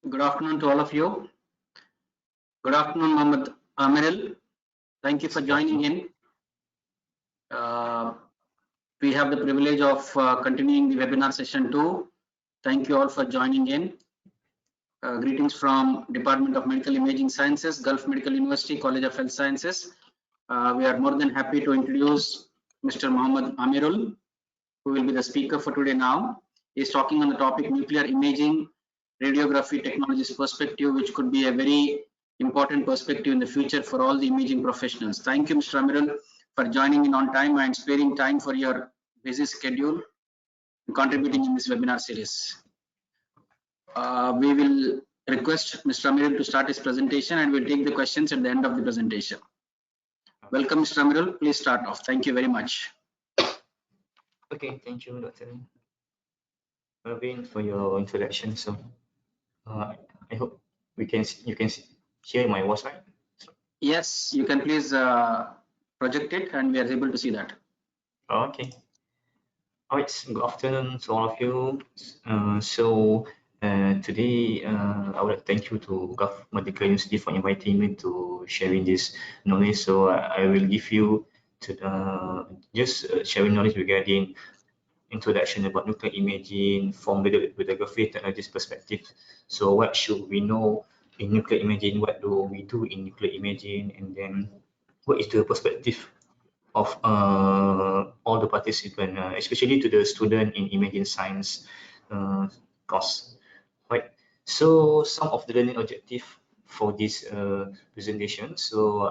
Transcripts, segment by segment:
Good afternoon to all of you. Good afternoon, Mohammed Amiril. Thank you for joining in. We have the privilege of continuing the webinar session 2. Thank you all for joining in. Greetings from Department of Medical Imaging Sciences, Gulf Medical University, College of Health Sciences. We are more than happy to introduce Mr. Mohammed Amirul, who will be the speaker for today now. He is talking on the topic nuclear imaging, radiography technologies perspective, which could be a very important perspective in the future for all the imaging professionals. Thank you, Mr. Amirul, for joining in on time and sparing time for your busy schedule and contributing in this webinar series. We will request Mr. Amirul to start his presentation, and we'll take the questions at the end of the presentation. Welcome, Mr. Amirul. Please start off. Thank you very much. Okay, thank you, Dr. Mervin, for your introduction. So, I hope you can hear my voice, right? Yes, you can please project it, and we are able to see that. Okay. All right. Good afternoon to all of you. Today, I would like to thank you to Gulf Medical University for inviting me to sharing this knowledge. So I will give you to just sharing knowledge regarding introduction about nuclear imaging from the radiography technologist perspective. So what should we know in nuclear imaging? What do we do in nuclear imaging? And then what is the perspective of all the participants, especially to the student in imaging science course. Right. So some of the learning objective for this presentation. So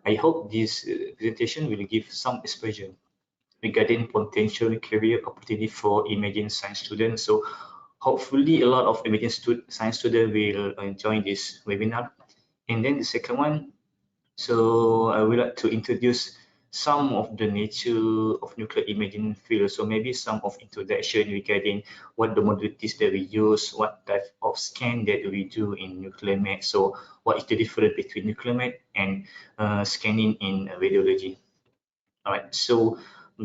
I hope this presentation will give some exposure regarding potential career opportunity for imaging science students. So hopefully a lot of imaging science students will join this webinar. And then the second one, so I would like to introduce some of the nature of nuclear imaging field. So maybe some of introduction regarding what the modalities that we use, what type of scan that we do in nuclear med. So what is the difference between nuclear med and scanning in radiology? All right. So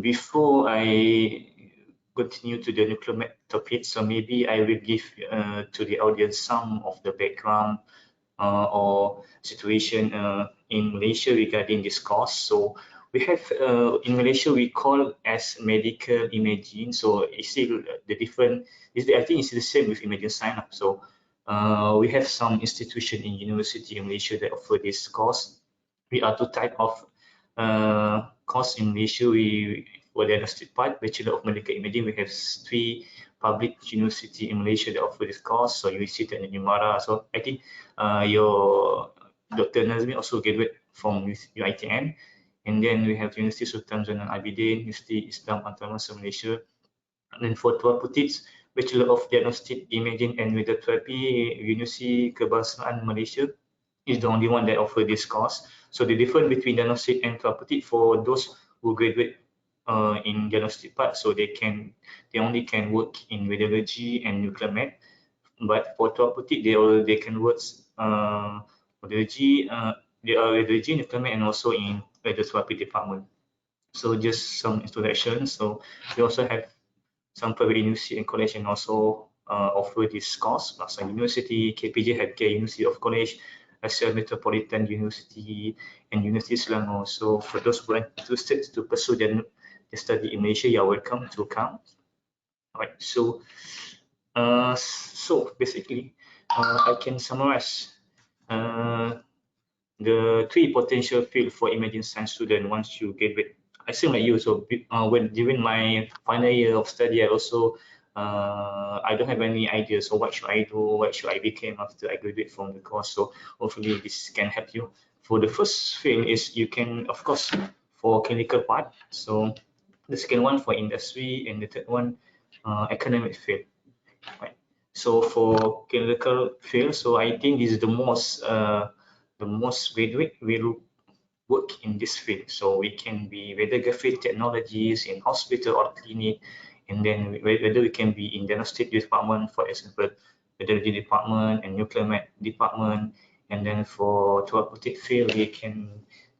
before I continue to the nuclear med topic, so maybe I will give to the audience some of the background or situation in Malaysia regarding this course. So we have in Malaysia we call as medical imaging. So it's still the different. I think it's the same with imaging science. So we have some institution in university in Malaysia that offer this course. We are two type of course in Malaysia. For the diagnostic part, Bachelor of Medical Imaging, we have 3 public university in Malaysia that offer this course. So University Technology Mara. So I think your Dr. Nazmi also graduate from UiTM. And then we have University Sultan Zainal Abidin, University Islam Autonomous Malaysia. And then for therapeutics, Bachelor of Diagnostic Imaging and Radiotherapy, University Kebangsaan Malaysia is the only one that offer this course. So the difference between diagnostic and therapeutic for those who graduate in diagnostic part, so they only can work in radiology and nuclear med. But for therapeutic, they can work radiology, nuclear med, and also in radiotherapy department. So just some introduction. So we also have some private university and college and also offer this course. Laksa University, KPJ Healthcare, University of College, Asian Metropolitan University, and University Selangor. So for those who are interested to pursue their study in Malaysia, you are welcome to come. All right. So basically, I can summarize the 3 potential field for imaging science student once you graduate. I seem like you. So when during my final year of study, I also I don't have any idea. So what should I do? What should I become after I graduate from the course? So hopefully this can help you. For the first field is you can, of course, for clinical part. So the second one for industry, and the third one academic field. Right. So for clinical field, so I think this is the most graduate will work in this field. So we can be radiography technologies in hospital or clinic, and then whether we can be in diagnostic department, for example, radiology department and nuclear med department, and then for therapeutic field we can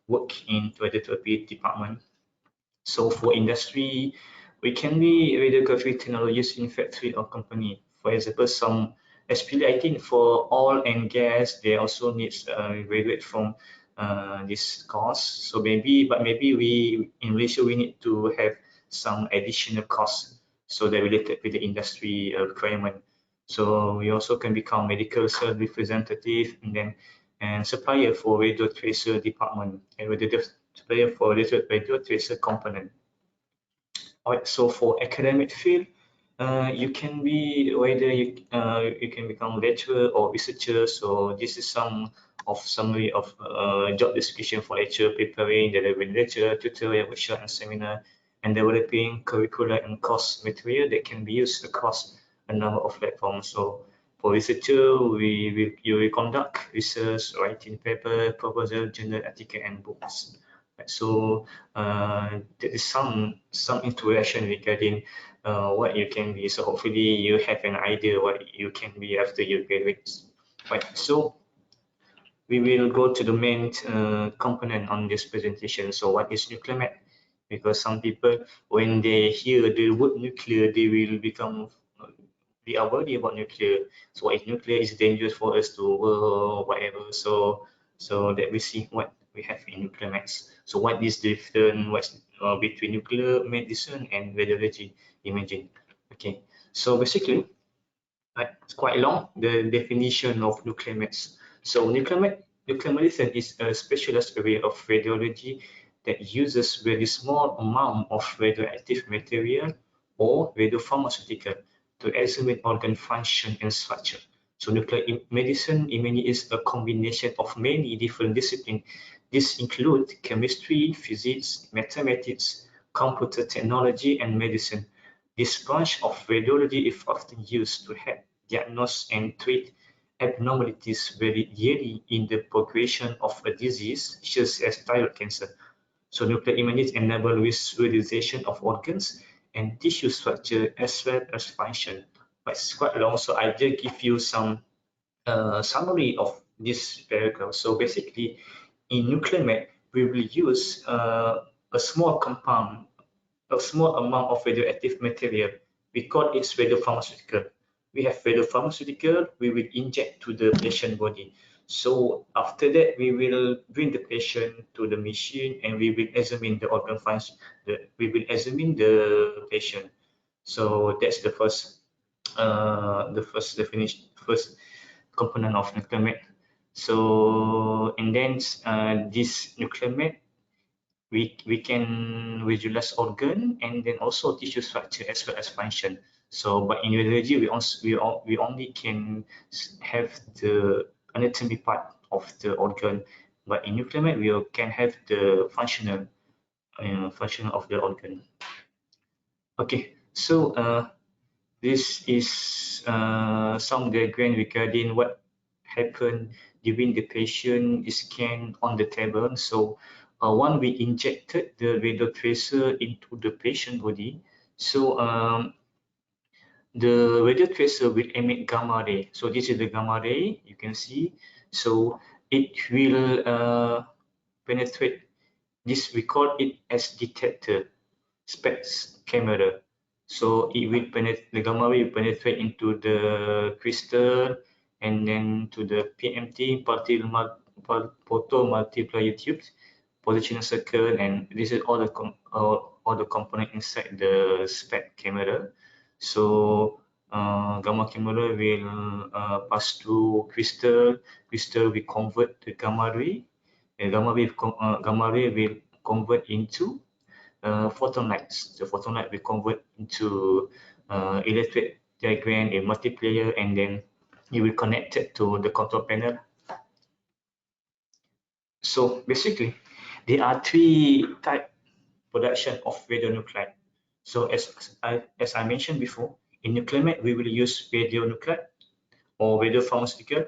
work in radiotherapy department. So for industry, we can be radiography technologists in factory or company. For example, some especially I think for oil and gas, they also needs graduate from this course. So maybe we in Malaysia we need to have some additional costs so they're related with the industry requirement. So we also can become medical sales representative and supplier for radio tracer department and supplier for radio tracer component. Alright, so for academic field, you can be whether you can become lecturer or researcher. So this is some of summary of job description for lecturer: preparing, delivering lecture, tutorial, workshop, and seminar, and developing curricular and course material that can be used across a number of platforms. So for researcher, you will conduct research, writing paper, proposal, journal article, and books. Right, so there is some interaction regarding what you can be. So hopefully you have an idea what you can be after you graduate. Right. So we will go to the main component on this presentation. So what is nuclear med? Because some people, when they hear the word nuclear, they will become we are worried about nuclear. So what is nuclear is dangerous for us to whatever. So that we see what we have in nuclear medicine. So what is the difference between nuclear medicine and radiology imaging? Okay. So basically, it's quite long, the definition of nuclear medicine. So nuclear medicine is a specialized area of radiology that uses very small amount of radioactive material or radiopharmaceutical to examine organ function and structure. So nuclear medicine imaging is a combination of many different disciplines. This includes chemistry, physics, mathematics, computer technology, and medicine. This branch of radiology is often used to help diagnose and treat abnormalities very early in the progression of a disease, such as thyroid cancer. So nuclear imaging enable visualization of organs and tissue structure as well as function. But it's quite long, so I just give you some summary of this paragraph. So basically, in nuclear med, we will use a small compound, a small amount of radioactive material. We call it radiopharmaceutical. We have radiopharmaceutical, we will inject to the patient body. So after that, we will bring the patient to the machine and we will examine the organ function. We will examine the patient. So that's the first definition, first component of nuclear med. So and then this nuclear med, we can visualize organ and then also tissue structure as well as function. So but in radiology we only can have the anatomy part of the organ, but in nuclear med we can have the functional function of the organ. Okay, so this is some diagram regarding what happened during the patient is scanned on the table. So when we injected the radio tracer into the patient body, so the radio tracer will emit gamma ray. So this is the gamma ray, you can see. So it will penetrate. This we call it as detector specs camera. So it will penetrate, the gamma ray will penetrate into the crystal and then to the PMT, photo multiplier tubes, positional circle, and this is all the component inside the spec camera. So gamma camera will pass through crystal. Crystal will convert the gamma ray. And gamma ray will convert into photon lights. The photon light will convert into electric diagram, a multiplayer, and then you will connect it to the control panel. So basically, there are three type production of radionuclide. So as I mentioned before, in nuclear med, we will use radionuclide or radiopharmaceutical.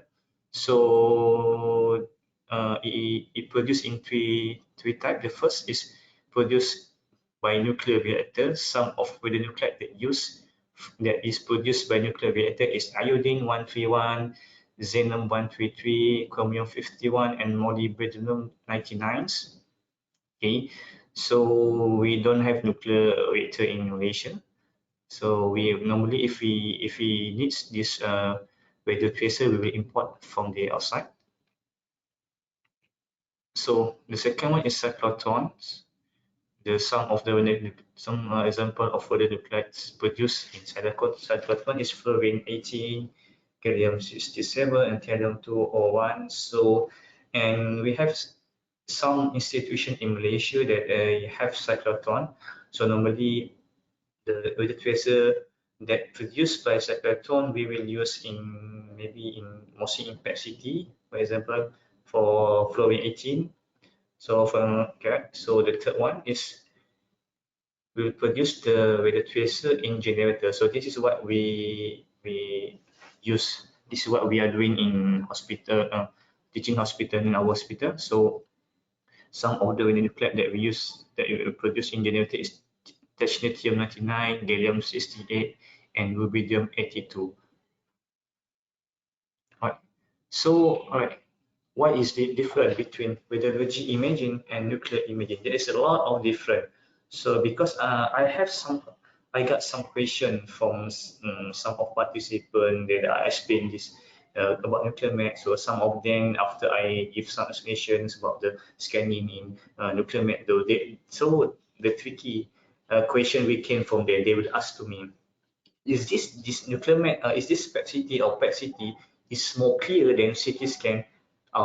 So it produced in three types. The first is produced by nuclear reactor. Some of radionuclide that is produced by nuclear reactor is iodine 131, xenon 133, chromium 51, and molybdenum 99. Okay, so we don't have nuclear reactor in Malaysia. So we normally, if we need this radio tracer we will import from the outside. So the second one is cyclotones. Some example of radionuclides produced in cyclotron is fluorine 18, gallium 67, and thallium 201. So, and we have some institution in Malaysia that have cyclotron. So normally the radio tracer that produced by cyclotron we will use in mostly in PET-CT, for example, for fluorine 18. So so the third one is we will produce the radio tracer in generator. So this is what we use. This is what we are doing in hospital, teaching hospital in our hospital. So some of the radionuclide that we use that we produce in generator is technetium 99, gallium 68, and rubidium 82. Alright. So what is the difference between radiology imaging and nuclear imaging? There is a lot of difference. So because I got some question from some of participants that I explained this about nuclear med. So some of them, after I give some explanations about the scanning in nuclear med, so the tricky question we came from them, they would ask to me, is this nuclear med, is this PET-CT or PET-CT is more clear than CT scan?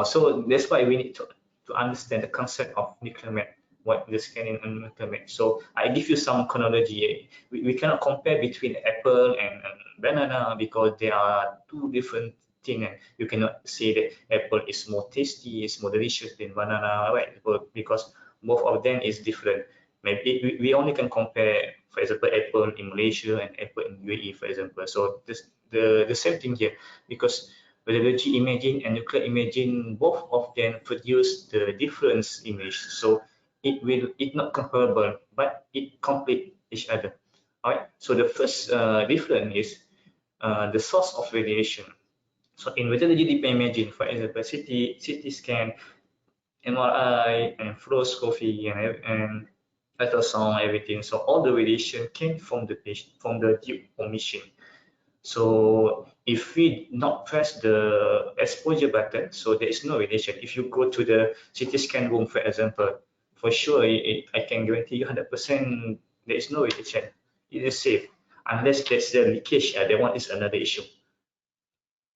So that's why we need to understand the concept of nuclear med, what the scanning and nuclear med. So I give you some chronology. We cannot compare between apple and banana because they are two different things. You cannot say that apple is more tasty, is more delicious than banana, right? Because both of them is different. Maybe we only can compare, for example, apple in Malaysia and apple in UAE, for example. So the same thing here, because radiology imaging and nuclear imaging, both of them produce the different image. So it's not comparable, but it complete each other. All right. So the first difference is the source of radiation. So in radiology imaging, for example, CT scan, MRI, and fluoroscopy, and ultrasound, everything. So all the radiation came from the patient, from the tube or machine. So if we not press the exposure button, so there is no radiation. If you go to the CT scan room, for example, for sure, I can guarantee you 100% there is no radiation. It is safe, unless there's the leakage. That one is another issue.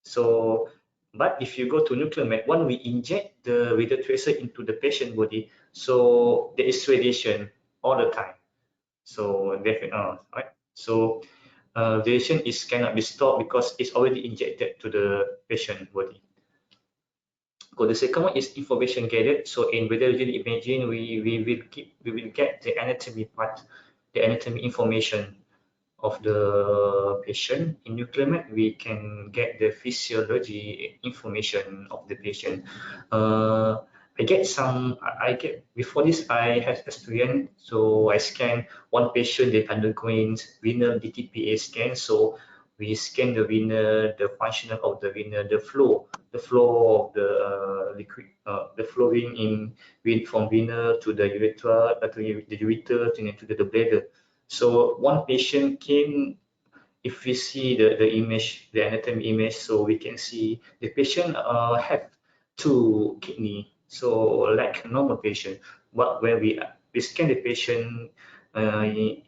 So, but if you go to nuclear med, when we inject the radio tracer into the patient body, so there is radiation all the time. So definitely, right? So radiation cannot be stopped because it's already injected to the patient body. So the second one is information gathered. So in radiology imaging, we will get the anatomy part, the anatomy information of the patient. In nuclear med, we can get the physiology information of the patient. Before this, I had experience. So I scanned one patient that undergoing renal Gtpa scan. So we scan the renal, the functional of the renal, the flow of the liquid, the flowing from renal to the urethra, to the ureter, to the bladder. So one patient came, if we see the image, the anatomy image, so we can see the patient have two kidney, so like a normal patient. But when we scan the patient in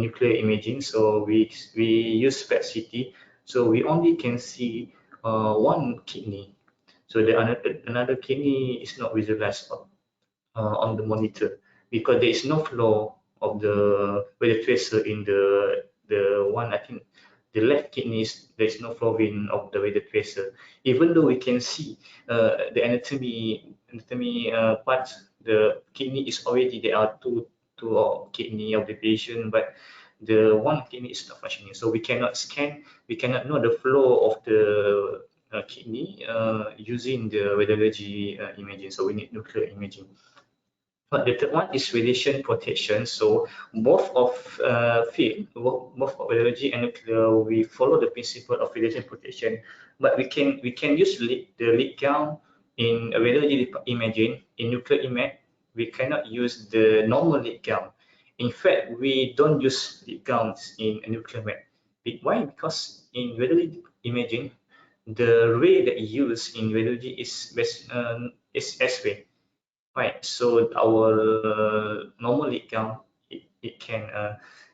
nuclear imaging, so we use PET-CT, so we only can see one kidney. So the another kidney is not visualized on the monitor because there is no flow of the radio tracer in the one. I think the left kidney there is no flowing of the radio tracer. Even though we can see the anatomy parts, the kidney is already, there are two kidney of the patient, but the one kidney is not functioning. So we cannot scan, we cannot know the flow of the kidney using the radiology imaging. So we need nuclear imaging. But the third one is radiation protection. So both of radiology and nuclear, we follow the principle of radiation protection. But we can use the lead gown in radiology imaging. In nuclear imaging, we cannot use the normal lead gown. In fact, we don't use lead gowns in nuclear med. Why? Because in radiology imaging, the ray that you use in radiology is S-ray, right? So our normal lead count, it can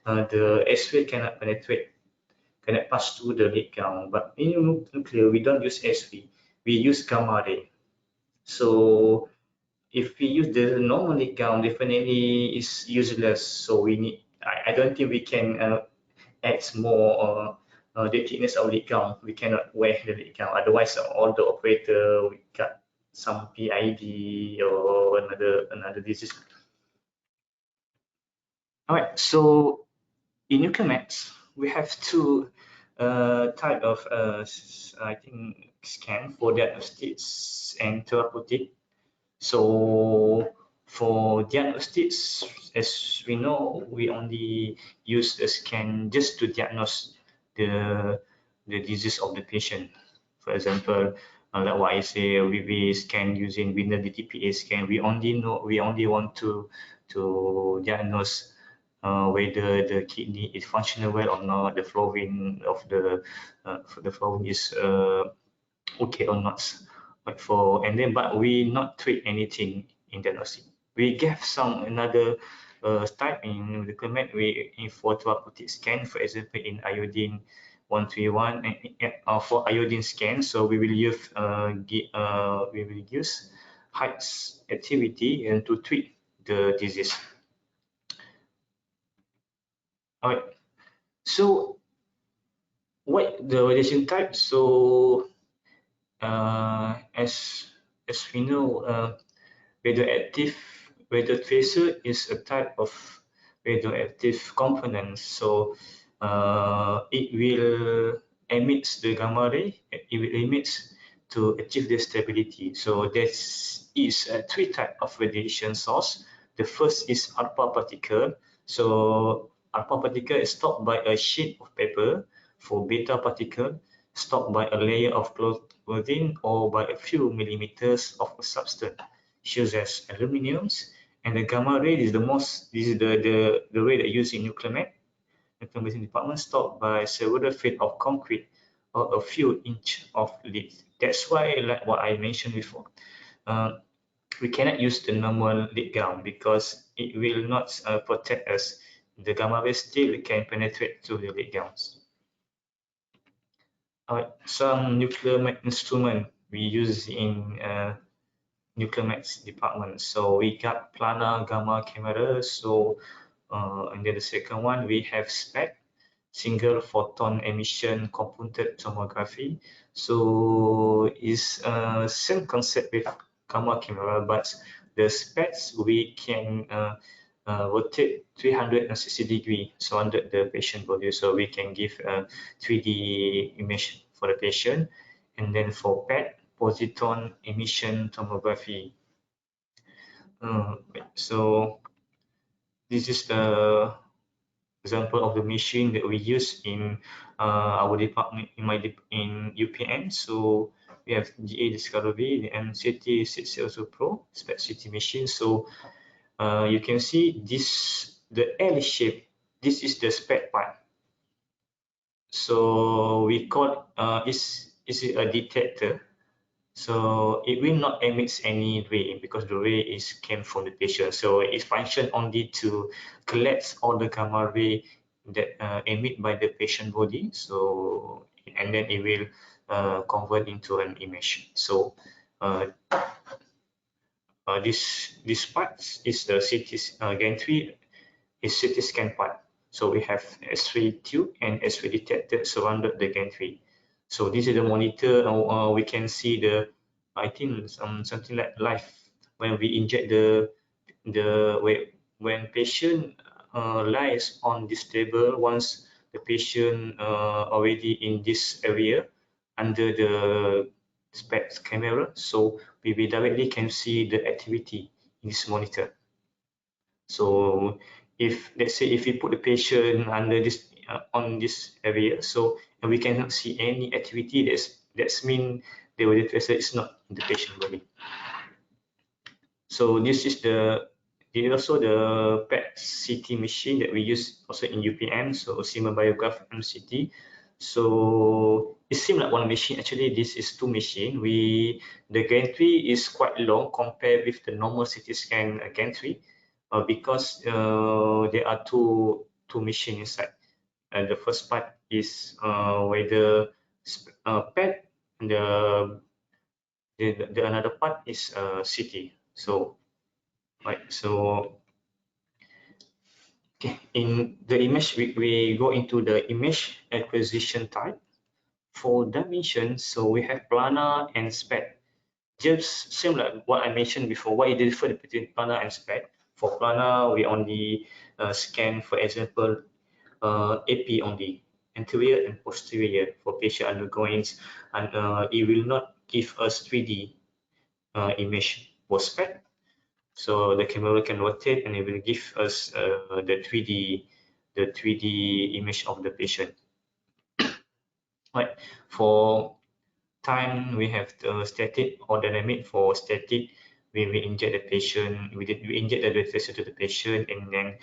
the S-ray cannot penetrate, cannot pass through the lead count. But in nuclear, we don't use S-ray, we use gamma ray. So if we use the normal lead count, definitely is useless. So we need. I don't think we can add more the thickness of lead count. We cannot wear the lead count. Otherwise, all the operator we got some PID or another disease. All right. So in nuclear meds, we have two type of I think scan for diagnostics and therapeutic. So for diagnostics, as we know, we only use a scan just to diagnose the disease of the patient. For example, like what I say, we scan using Winner Gtpa scan. We only want to diagnose whether the kidney is functional well or not, the flowing of the flowing is okay or not. But we not treat anything in diagnostic. We gave some another type in the comment in for therapeutic scan, for example in iodine 131 and for iodine scan. So we will use height activity and to treat the disease. All right. So what the radiation type? So as we know, radioactive radiotracer is a type of radioactive component. So it will emit the gamma ray. It will emit to achieve the stability. So there is three types of radiation source. The first is alpha particle. So alpha particle is stopped by a sheet of paper. For beta particle, stopped by a layer of clothing or by a few millimeters of a substance, such as aluminiums. And the gamma ray is the ray that used in nuclear medicine department, stopped by several feet of concrete or a few inches of lead. That's why, like what I mentioned before, we cannot use the normal lead gown because it will not protect us. The gamma ray still can penetrate through the lead gowns. Some nuclear med instrument we use in nuclear medicine department. So we got planar gamma camera. So and then the second one we have SPECT, single photon emission computed tomography. So it's same concept with gamma camera, but the specs we can rotate 360 degrees surrounded the patient body, so we can give a 3D image for the patient. And then for PET, positron emission tomography. So this is the example of the machine that we use in our department in UPN. So we have GA Discovery, the MCT 602 Pro SPECT CT machine. So you can see this, the L shape, this is the SPECT part. So we call is a detector. So it will not emit any ray because the ray came from the patient. So its function only to collect all the gamma ray that emit by the patient body. So and then it will convert into an image. So this part is the CT gantry is CT scan part. So we have X-ray tube and X-ray detector surrounded the gantry. So this is the monitor. We can see the, I think something like live when we inject when patient lies on this table. Once the patient already in this area under the SPECT camera, so we directly can see the activity in this monitor. So if let's say if we put the patient under this on this area, so and we cannot see any activity, that's mean the radiotracer is not in the patient body. So this is also the PET CT machine that we use also in UPM, so Siemens Biograph MCT. So it seems like one machine. Actually, this is two machines. The gantry is quite long compared with the normal CT scan gantry, because there are two machines inside. And the first part is where the pad, and the another part is CT. So right, so okay, in the image we go into the image acquisition type. For dimension, so we have planar and SPED. Just similar to what I mentioned before, what is the difference between planar and SPED? For planar, we only scan, for example, AP only, anterior and posterior for patient undergoing, and it will not give us 3D image. For SPED, so the camera can rotate and it will give us the 3D image of the patient. Right. For time, we have the static or dynamic. For static, we inject the patient, we inject the tracer to the patient, and then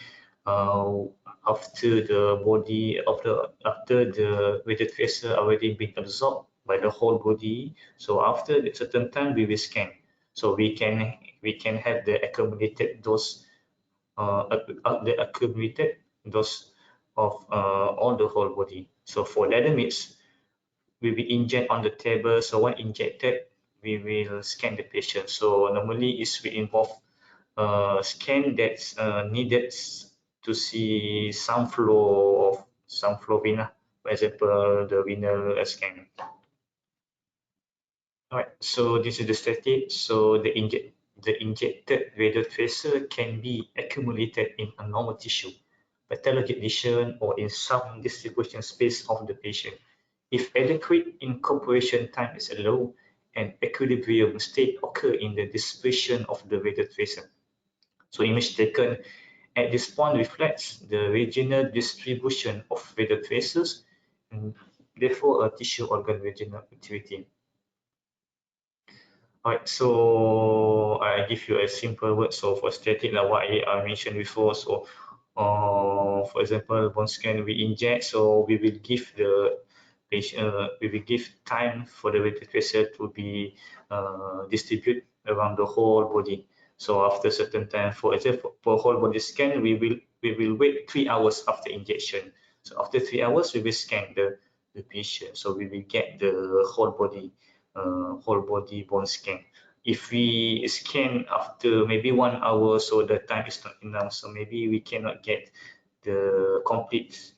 after the body, after the weighted tracer already been absorbed by the whole body, so after a certain time we will scan, so we can have the accumulated dose, of all the whole body. So for dynamics, we will inject on the table. So when injected, we will scan the patient. So normally is we involve scan that's needed to see some flow vena, for example, the renal scan. All right, so this is the static. So the injected radio tracer can be accumulated in a normal tissue, pathologic lesion, or in some distribution space of the patient. If adequate incorporation time is allowed, an equilibrium state occur in the dispersion of the radio tracer. So image taken at this point reflects the regional distribution of radio tracers and therefore a tissue organ regional activity. Alright, so I give you a simple word. So for static, like what I mentioned before, so for example, bone scan we inject, so we will give the patient, we will give time for the radio tracer to be distributed around the whole body. So after certain time, for example, for whole body scan, we will wait 3 hours after injection. So after 3 hours, we will scan the patient. So we will get the whole body bone scan. If we scan after maybe 1 hour, so the time is not enough, so maybe we cannot get the complete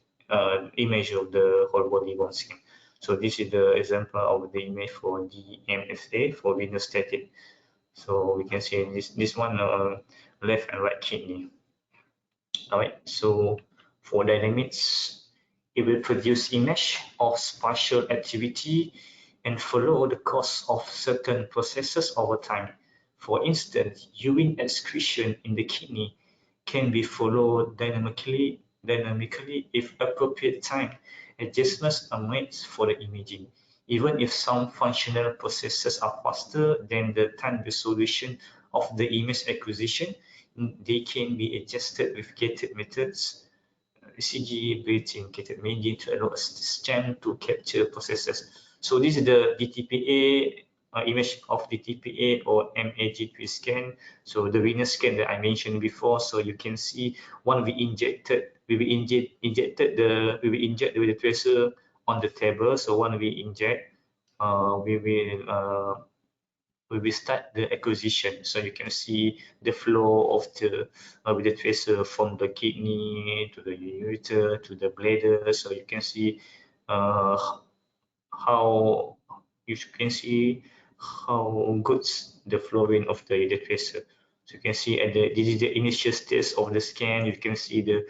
image of the whole body bone scan. So this is the example of the image for DMSA for venous static. So we can see this one, left and right kidney. All right, so for dynamics, it will produce image of spatial activity and follow the course of certain processes over time. For instance, urine excretion in the kidney can be followed dynamically if appropriate time adjustments are made for the imaging. Even if some functional processes are faster than the time resolution of the image acquisition, they can be adjusted with gated methods, ECG, breathing, gated imaging to allow a scan to capture processes. So this is the Gtpa image of Gtpa or MAGP scan. So the venous scan that I mentioned before. So you can see when we inject the tracer on the table. So when we inject, we will start the acquisition. So you can see the flow of the with the tracer from the kidney to the ureter to the bladder. So you can see how good the flowing of the tracer. So you can see this is the initial stage of the scan. You can see the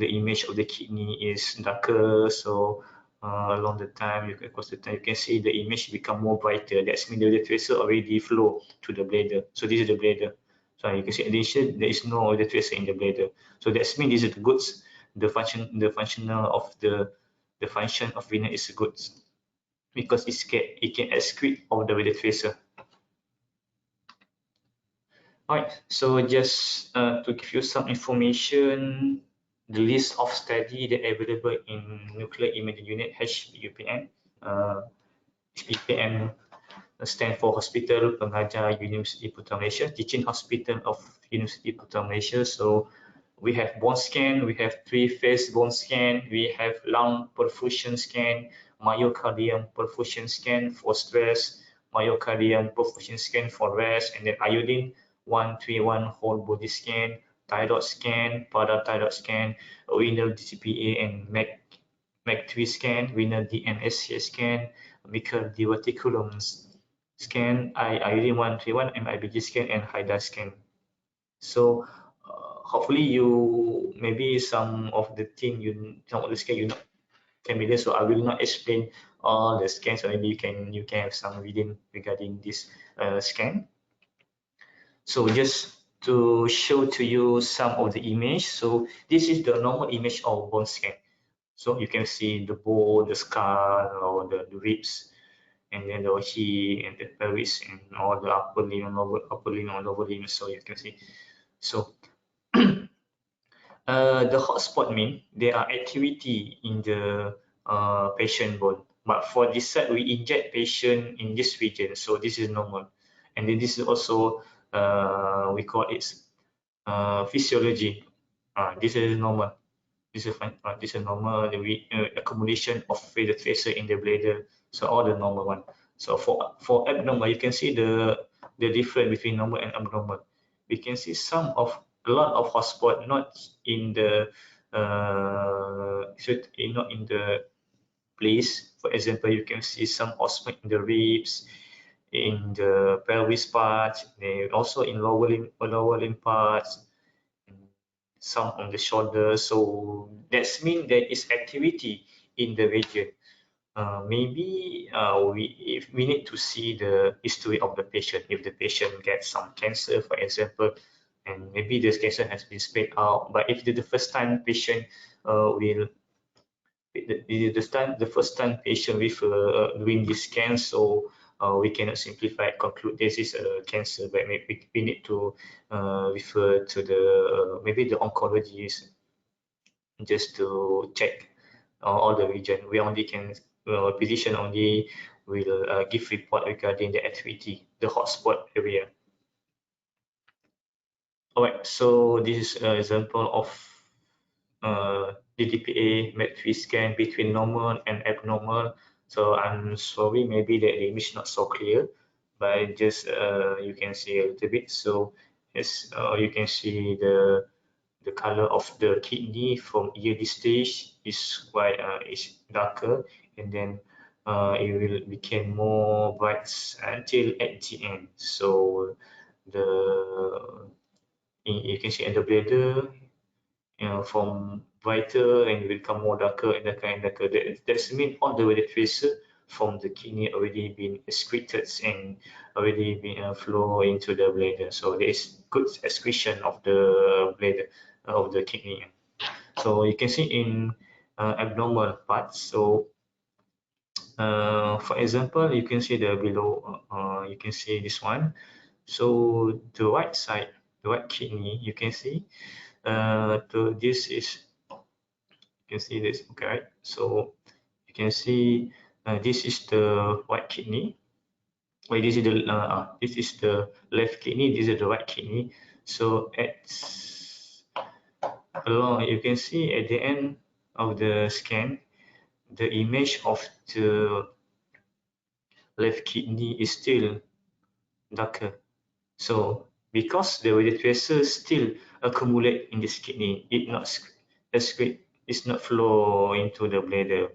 image of the kidney is darker. So along the time, across the time, you can see the image become more brighter. That's mean the tracer already flow to the bladder. So this is the bladder. So you can see initially there is no tracer in the bladder. So that's mean this is the goods. The function of venous is good because it can excrete of the radio tracer. Alright, so just to give you some information, the list of study that available in nuclear imaging unit HUPN. HUPN stand for Hospital Pengajar University Putra Malaysia, Teaching Hospital of University Putra Malaysia. So we have bone scan, we have three-phase bone scan, we have lung perfusion scan, myocardium perfusion scan for stress, myocardium perfusion scan for rest, and then iodine 131 whole body scan, thyroid scan, parathyroid scan, renal Gtpa and MEC3 scan, renal DNSCA scan, Michael diverticulum scan, iodine 131, MIBG scan, and HIDA scan. So hopefully you maybe some of the thing some of the scan you not familiar, so I will not explain all the scans, so maybe you can have some reading regarding this scan. So just to show to you some of the image, so this is the normal image of bone scan. So you can see the bone, the skull, or the ribs, and then the hip and the pelvis and all the upper limb, lower limb. So you can see. So the hotspot mean there are activity in the patient bone, but for this side we inject patient in this region, so this is normal. And then this is also we call it physiology. This is normal. This is normal. Accumulation of phase tracer in the bladder, so all the normal one. So for abnormal, you can see the difference between normal and abnormal. We can see a lot of hotspot not in the not in the place. For example, you can see some hotspot in the ribs, in the pelvis part, also in lower limb parts, some on the shoulder. So that's mean there is activity in the region. Maybe if we need to see the history of the patient. If the patient gets some cancer, for example, and maybe this cancer has been spread out. But if the first time patient the first time patient with doing this scan, so we cannot simplify conclude this is a cancer, but maybe we need to refer to the maybe the oncologist just to check all the region. We only can physician only will give report regarding the activity, the hotspot area. All right, so this is an example of Gtpa MEC3 scan between normal and abnormal. So I'm sorry, maybe the image not so clear, but just you can see a little bit. So as you can see the color of the kidney from early stage is quite is darker, and then it will become more bright until at the end. So you can see in the bladder, from brighter and will become more darker and darker and darker. That's mean all the radio tracer from the kidney already been excreted and already been flow into the bladder. So there is good excretion of the bladder of the kidney. So you can see in abnormal parts. So for example, you can see the below. You can see this one. So the right side, the right kidney, you can see. This is you can see this, okay, right? So you can see this is the right kidney. Wait, this is the left kidney. This is the right kidney. So along, you can see at the end of the scan, the image of the left kidney is still darker. So because the radio tracer still accumulate in this kidney, it not excrete, it's not flow into the bladder.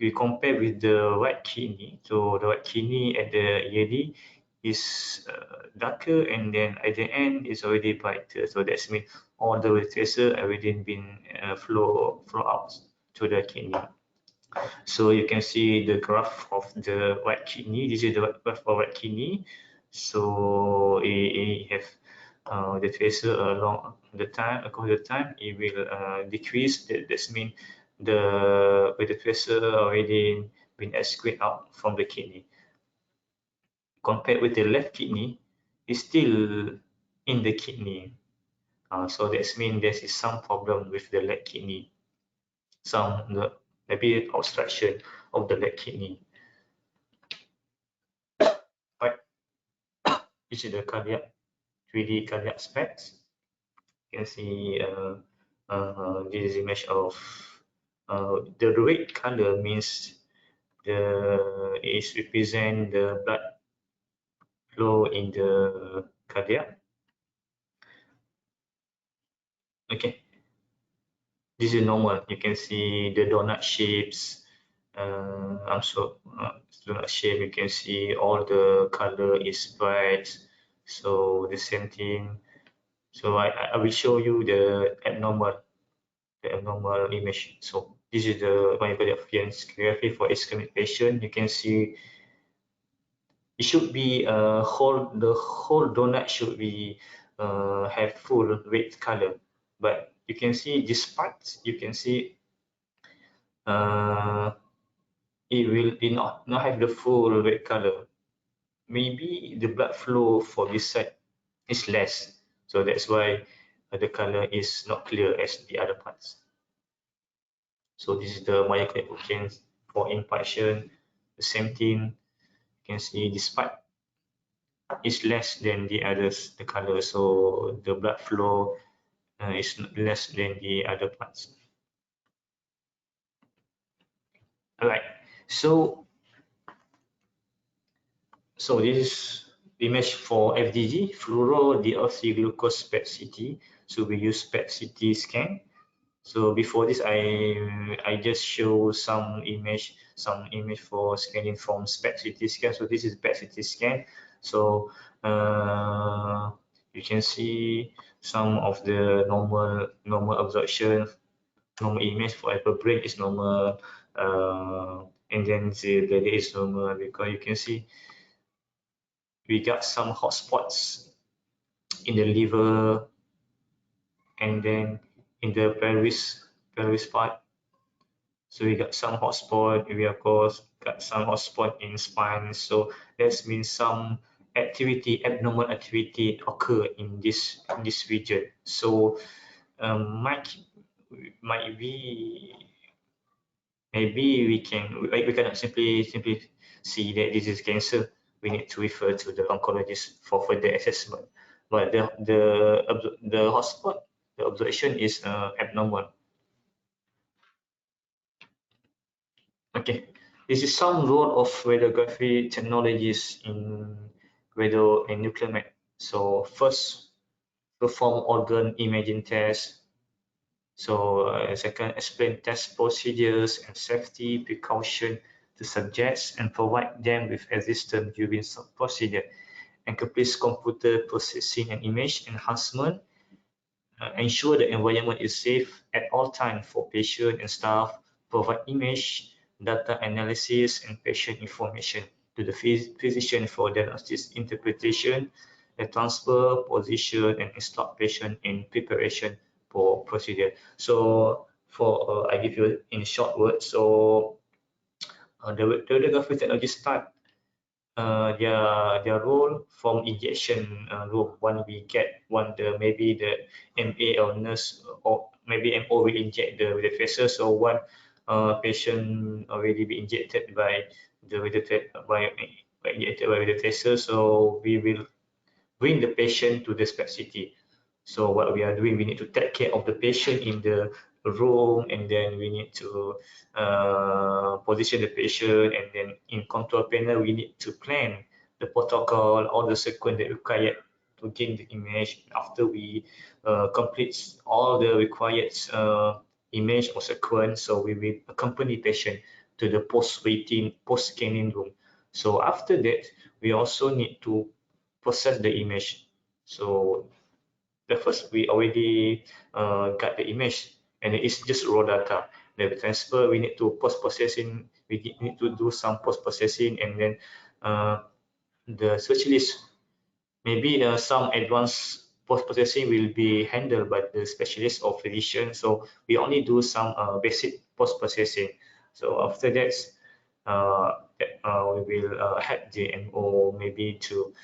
We compare with the right kidney. So the right kidney at the EAD is darker, and then at the end is already brighter. So that means all the radio tracer already been flow out to the kidney. So you can see the graph of the right kidney. This is the graph of right kidney. So it have the tracer along the time, according to the time, it will decrease. That means the tracer already been excreted out from the kidney. Compared with the left kidney, it's still in the kidney. So that means there is some problem with the left kidney, maybe obstruction of the left kidney. Right, this is the cardiac 3D cardiac specs. You can see this is image of the red color means is represent the blood flow in the cardiac. Okay, this is normal. You can see the donut shapes. Donut shape. You can see all the color is bright. So the same thing. So I will show you the abnormal image. So this is the molecular photography for ischemic patient. You can see it should be the whole donut should be have full red color, but you can see this part. You can see uh, it will be not have the full red color. Maybe the blood flow for this side is less, so that's why the color is not clear as the other parts. So this is the molecular change for infarction. The same thing. You can see this part is less than the others, the color. So the blood flow is less than the other parts. All right. So this is image for FDG, fluorodeoxyglucose PET-CT. So we use PET-CT scan. So before this, I just show some image for scanning from PET-CT scan. So this is PET-CT scan. So you can see some of the normal absorption, normal image for upper brain is normal, and then the bladder is normal, because you can see we got some hot spots in the liver, and then in the pelvis part. So we got some hotspot. We of course got some hotspot in spine. So that means some abnormal activity occur in this region. So might be, maybe we cannot simply see that this is cancer. We need to refer to the oncologist for further assessment. But the hotspot, the observation is abnormal. Okay, this is some role of radiography technologies in radio and nuclear med. So first, perform organ imaging tests. So second, explain test procedures and safety precaution to subjects and provide them with assistance during some procedure. And complete computer processing and image enhancement. Ensure the environment is safe at all times for patient and staff. Provide image, data analysis, and patient information to the physician for diagnosis interpretation, the transfer, position, and instruct patient in preparation for procedure. So I give you in short words. So the radiography technology start their role from injection room. Maybe the MA or nurse, or maybe MO will inject the tracer. So one patient already be injected by the tracer. So we will bring the patient to the specialty. So what we are doing, we need to take care of the patient in the room, and then we need to position the patient, and then in control panel we need to plan the protocol, all the sequence that required to gain the image. After we complete all the required image or sequence, so we will accompany patient to the post-scanning room. So after that, we also need to process the image. So the first, we already got the image, and it's just raw data. The transfer, we need to post-processing. We need to do some post-processing, and then the specialist, maybe some advanced post-processing will be handled by the specialist or physician. So we only do some basic post-processing. So after that, we will help the MO maybe to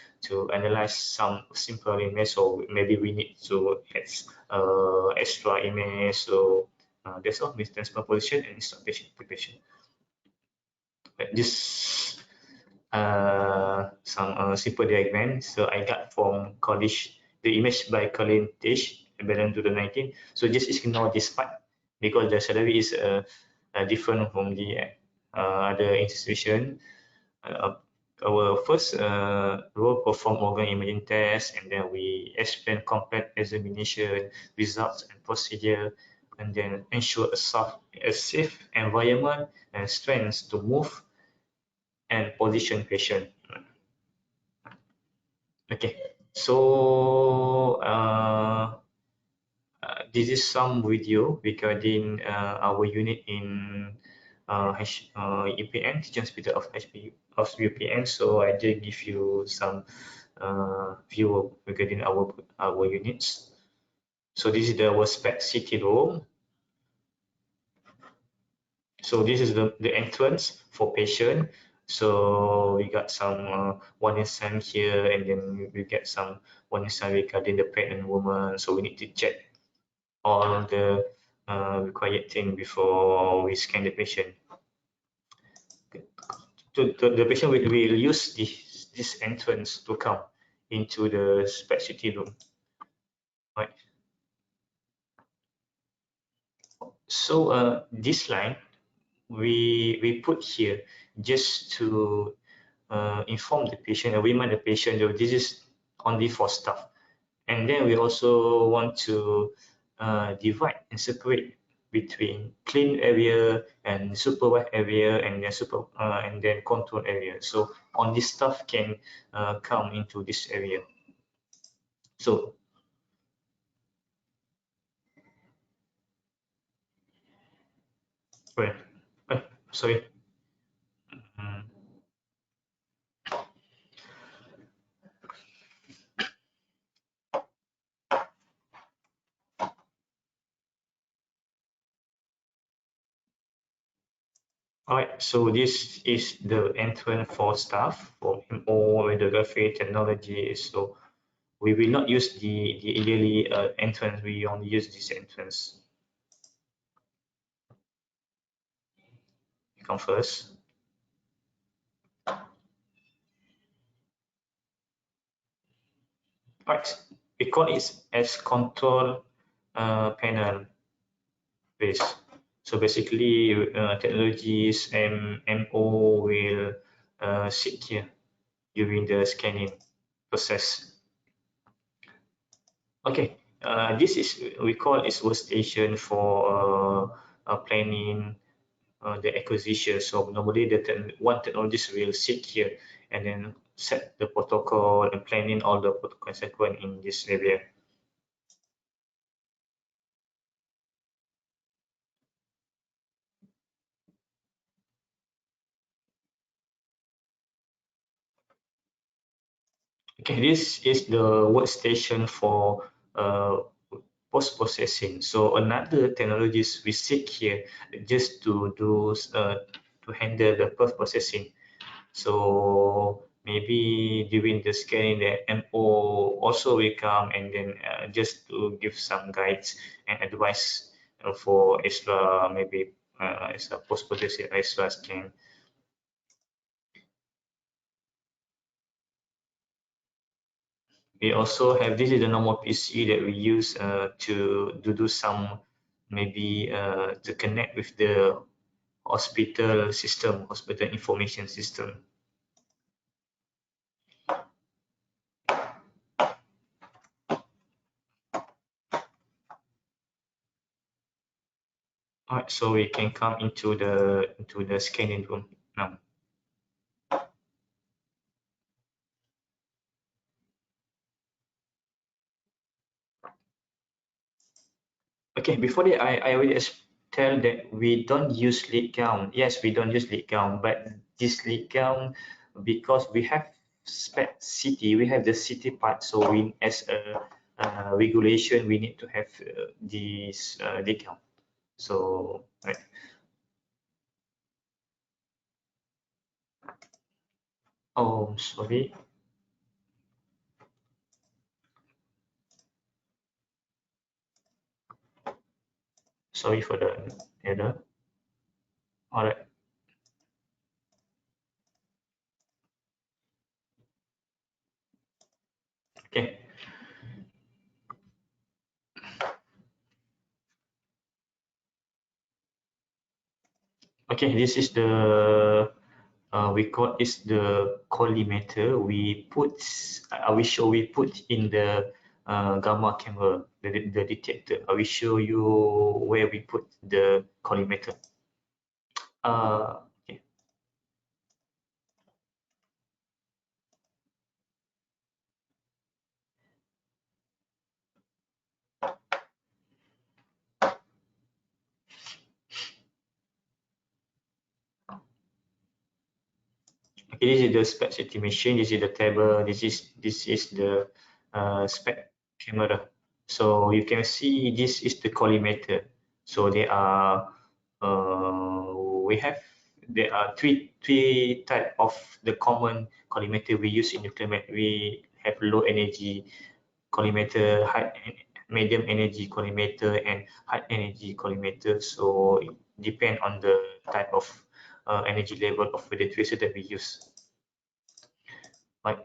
analyze some simple image, or maybe we need to extra image. So that's all with transplant position and instruct patient preparation. This some simple diagram. So I got from college the image by Collimator back in 2019. So just ignore this part because the salary is different from the other institution. Our first role perform organ imaging test, and then we explain complete examination results and procedure, and then ensure a safe environment and strengths to move and position patient. Okay, so this is some video regarding our unit in UPN, Teaching Hospital of UPN. So I did give you some view regarding our units. So this is our spec city room. So this is the entrance for patient. So we got some warning sign here, and then we get some warning sign regarding the pregnant woman. So we need to check all the required thing before we scan the patient. The patient will use this entrance to come into the specialty room. Right. So this line we put here just to inform the patient and remind the patient that this is only for staff. And then we also want to divide and separate between clean area and supervised area, and then control area. So only staff can come into this area. So well, sorry. Alright, so this is the entrance for staff for MO, radiography, technology. So we will not use the yearly entrance, we only use this entrance. You come first. Right, we call it as control panel base. So basically, technologies and MO will sit here during the scanning process. Okay, this is we call it workstation for planning the acquisition. So normally one technologist will sit here and then set the protocol and planning all the protocol sequence in this area. Okay, this is the workstation for post-processing. So another technologist we sit here just to do to handle the post-processing. So maybe during the scanning, the MO also will come and then just to give some guides and advice for extra, maybe extra post-processing, extra scan. We also have, this is the normal PC that we use to do some, maybe to connect with the hospital system, hospital information system. Alright, so we can come into the scanning room now. Okay, before that, I will tell that we don't use lead count. Yes, we don't use lead count, but this lead count, because we have spec city, we have the city part, so we, as a regulation, we need to have this lead count. So, right. Oh, sorry. Sorry for the error. All right. Okay. Okay, this is the we call is the collimator. We put I will show we put in the gamma camera, the detector. I will show you where we put the collimator. Okay. Okay, this is the spec estimation. This is the table. This is the spec camera. So you can see this is the collimator. So they are we have there are three type of the common collimator we use in nuclear med. We have low energy collimator, high medium energy collimator, and high energy collimator. So it depend on the type of energy level of the tracer that we use. Right.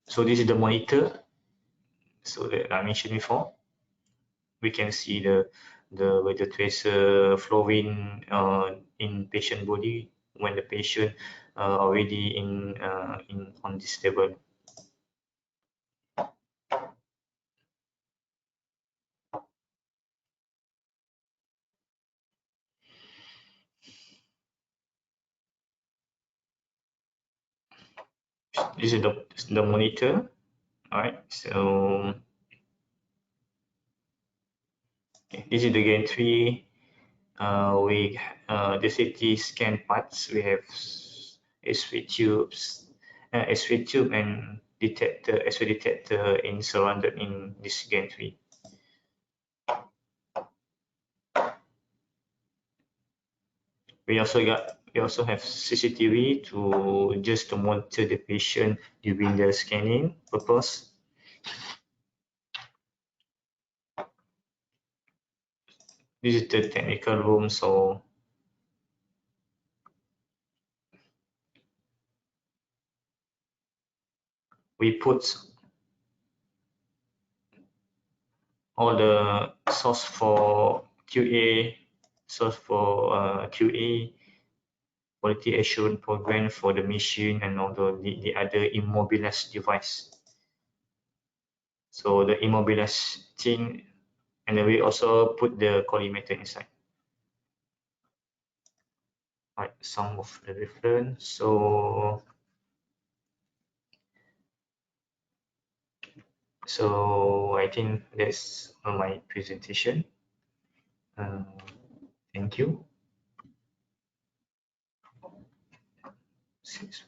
So this is the monitor. So that I mentioned before, we can see where the tracer flowing in patient body when the patient already in on this table. This is the monitor. All right. So okay, this is the gantry. We the CT scan parts. We have X-ray tubes, X-ray tube and detector, X-ray detector in surrounded in this gantry. We also have CCTV to monitor the patient during the scanning purpose. This is the technical room, so we put all the source for QA, source for QA, quality assurance program for the machine, and all the other immobilized device. So the immobilized thing, and then we also put the collimator inside. Right, some of the reference. So I think that's my presentation. Thank you. 6:43.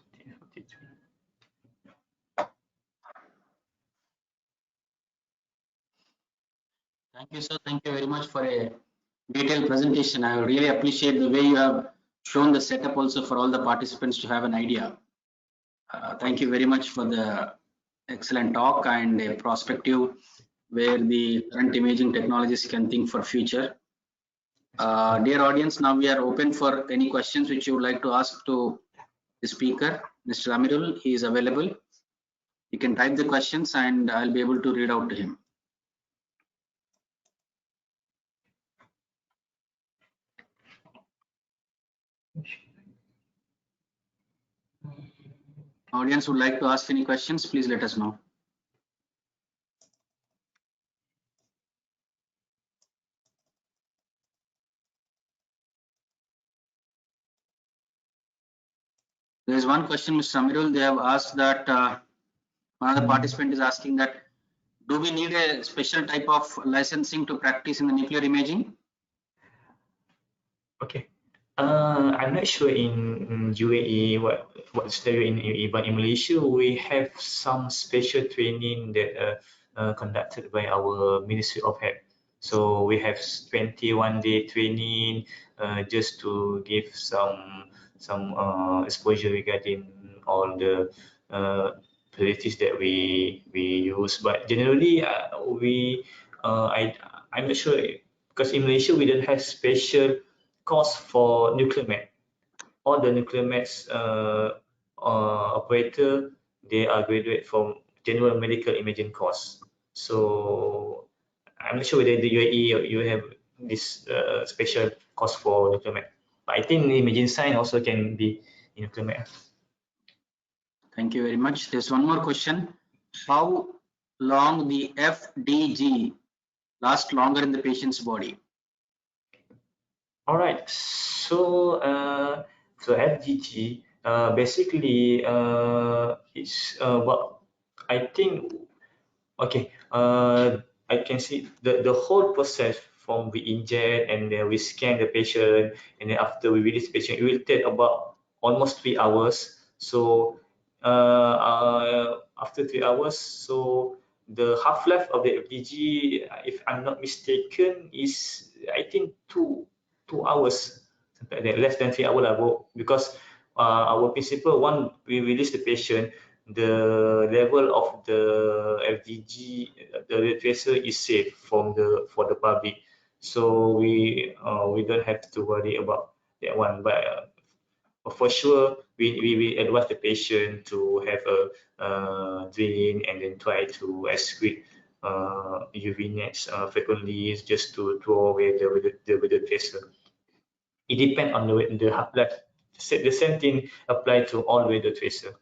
Thank you, sir. Thank you very much for a detailed presentation. I really appreciate the way you have shown the setup also for all the participants to have an idea. Thank you very much for the excellent talk and a perspective where the current imaging technologies can think for future. Dear audience, now we are open for any questions which you would like to ask to the speaker. Mr. Amirul, he is available. You can type the questions and I'll be able to read out to him. Audience would like to ask any questions, please let us know. There is one question, Mr. Amirul. They have asked that one of the participant is asking that do we need a special type of licensing to practice in the nuclear imaging? Okay. I'm not sure in UAE what's the in UAE, but in Malaysia we have some special training that conducted by our Ministry of Health. So we have 21-day training just to give some exposure regarding all the facilities that we use. But generally, I'm not sure because in Malaysia we don't have special course for nuclear med. All the nuclear meds operator, they are graduate from general medical imaging course. So I'm not sure whether the UAE you have this special course for nuclear med. But I think imaging science also can be in nuclear med. Thank you very much. There's one more question. How long the FDG lasts longer in the patient's body? All right. So FDG basically it's what I think. Okay. I can see the whole process from we inject and then we scan the patient, and then after we release the patient, it will take about almost 3 hours. So after 3 hours, so the half-life of the FDG, if I'm not mistaken, is I think 2 hours, something like that, less than 3 hours ago, because our principle, one we release the patient, the level of the FDG, the tracer is safe for the public, so we don't have to worry about that one. But for sure, we advise the patient to have a drink and then try to excrete UV nets frequently, just to throw away the tracer. It depends on the half-life. The same thing apply to all radio tracer.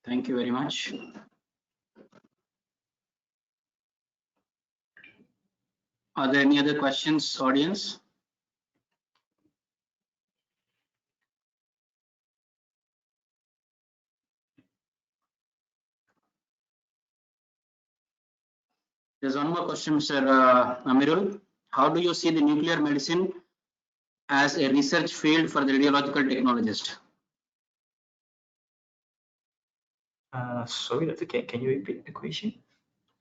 Thank you very much. Are there any other questions, audience? There's one more question, Mr. Amirul. How do you see the nuclear medicine as a research field for the radiological technologist? Sorry, Doctor, can you repeat the question?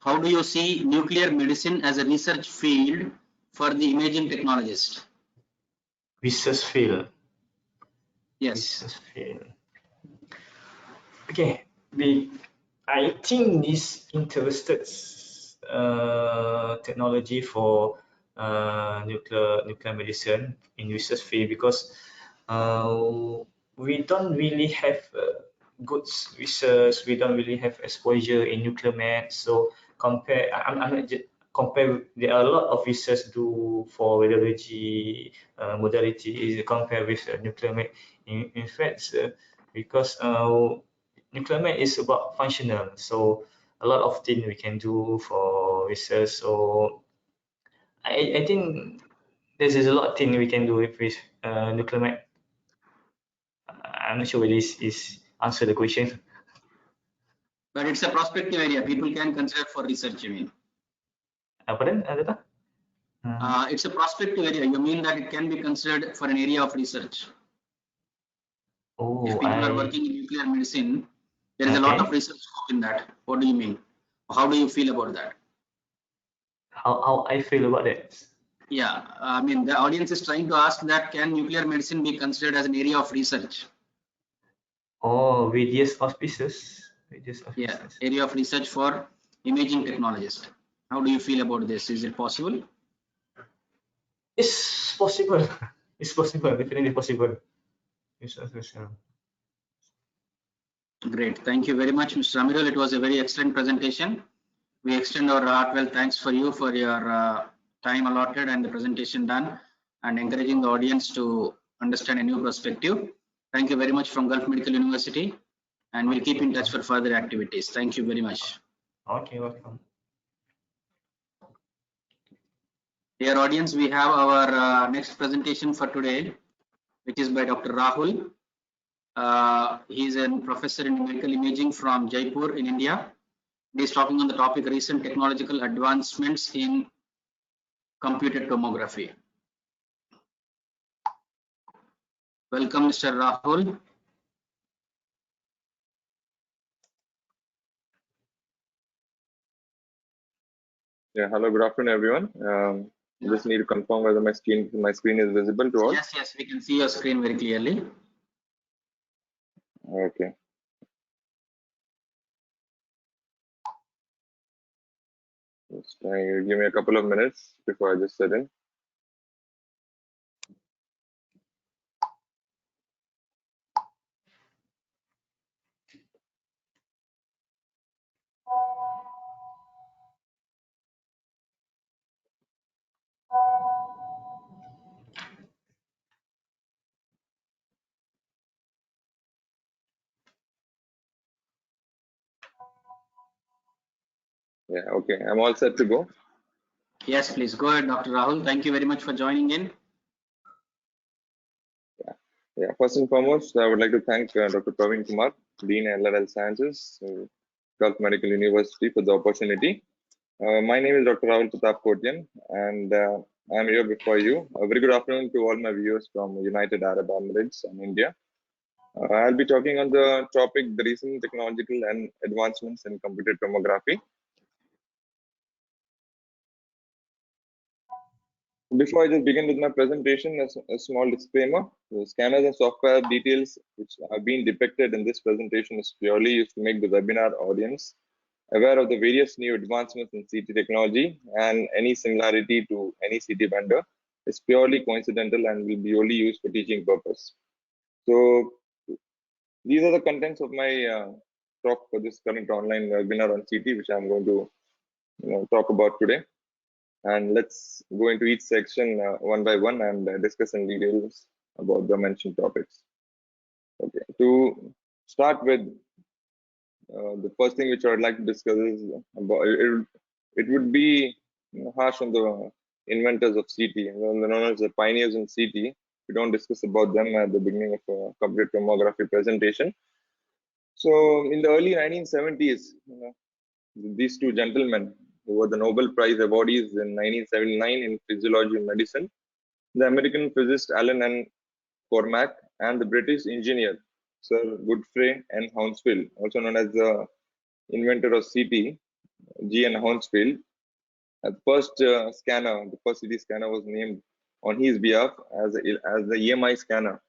How do you see nuclear medicine as a research field for the imaging technologist? Research field. Yes. Research field. Okay, I think this interested technology for nuclear medicine in research field, because we don't really have good research. We don't really have exposure in nuclear med. So compare, I'm not just compare. There are a lot of research do for radiology modality is compared with nuclear med. In fact, because nuclear med is about functional, so a lot of things we can do for research. So I think there's a lot of things we can do with nuclear med. I'm not sure whether this is answer the question. But it's a prospective area. People can consider for research, you mean? Pardon, Data? It's a prospective area. You mean that it can be considered for an area of research? Oh, if people are working in nuclear medicine, there is a lot of research scope in that. What do you mean? How do you feel about that? How I feel about that? Yeah, I mean, the audience is trying to ask that, can nuclear medicine be considered as an area of research? Oh, various auspices. Yeah, area of research for imaging technologist. How do you feel about this? Is it possible? It's possible. It's possible. Definitely possible. Great. Thank you very much, Mr. Amirul. It was a very excellent presentation. We extend our heartfelt thanks for you for your time allotted and the presentation done, and encouraging the audience to understand a new perspective. Thank you very much from Gulf Medical University, and we'll keep in touch for further activities. Thank you very much. Okay, welcome. Dear audience, we have our next presentation for today, which is by Dr. Rahul. He is a professor in medical imaging from Jaipur in India. He is talking on the topic recent technological advancements in computed tomography. Welcome, Mr. Rahul. Yeah, hello, good afternoon, everyone. Just need to confirm whether my screen is visible to all. Yes, we can see your screen very clearly. Okay. Just give me a couple of minutes before I just set in. Yeah, okay. I'm all set to go. Yes, please go ahead, Dr. Rahul. Thank you very much for joining in. Yeah. First and foremost, I would like to thank Dr. Praveen Kumar, Dean LRL Sciences, Gulf Medical University, for the opportunity. My name is Dr. Rahul Pratap Kotian, and I'm here before you. A very good afternoon to all my viewers from United Arab Emirates and India. I'll be talking on the topic, the recent technological and advancements in computed tomography. Before I just begin with my presentation, a small disclaimer. The scanners and software details which are being depicted in this presentation is purely used to make the webinar audience aware of the various new advancements in CT technology, and any similarity to any CT vendor is purely coincidental and will be only used for teaching purpose. So these are the contents of my talk for this current online webinar on CT, which I'm going to talk about today. And let's go into each section one by one and discuss in details about the mentioned topics. Okay, to start with, the first thing which I would like to discuss is about it would be harsh on the inventors of CT, known as the pioneers in CT. We don't discuss about them at the beginning of a computed tomography presentation. So in the early 1970s, these two gentlemen who were the Nobel Prize awardees in 1979 in physiology and medicine, the American physicist Alan N. Cormack and the British engineer Sir Godfrey N. Hounsfield, also known as the inventor of CT, G.N. Hounsfield. The first scanner, the first CT scanner, was named on his behalf as the EMI scanner.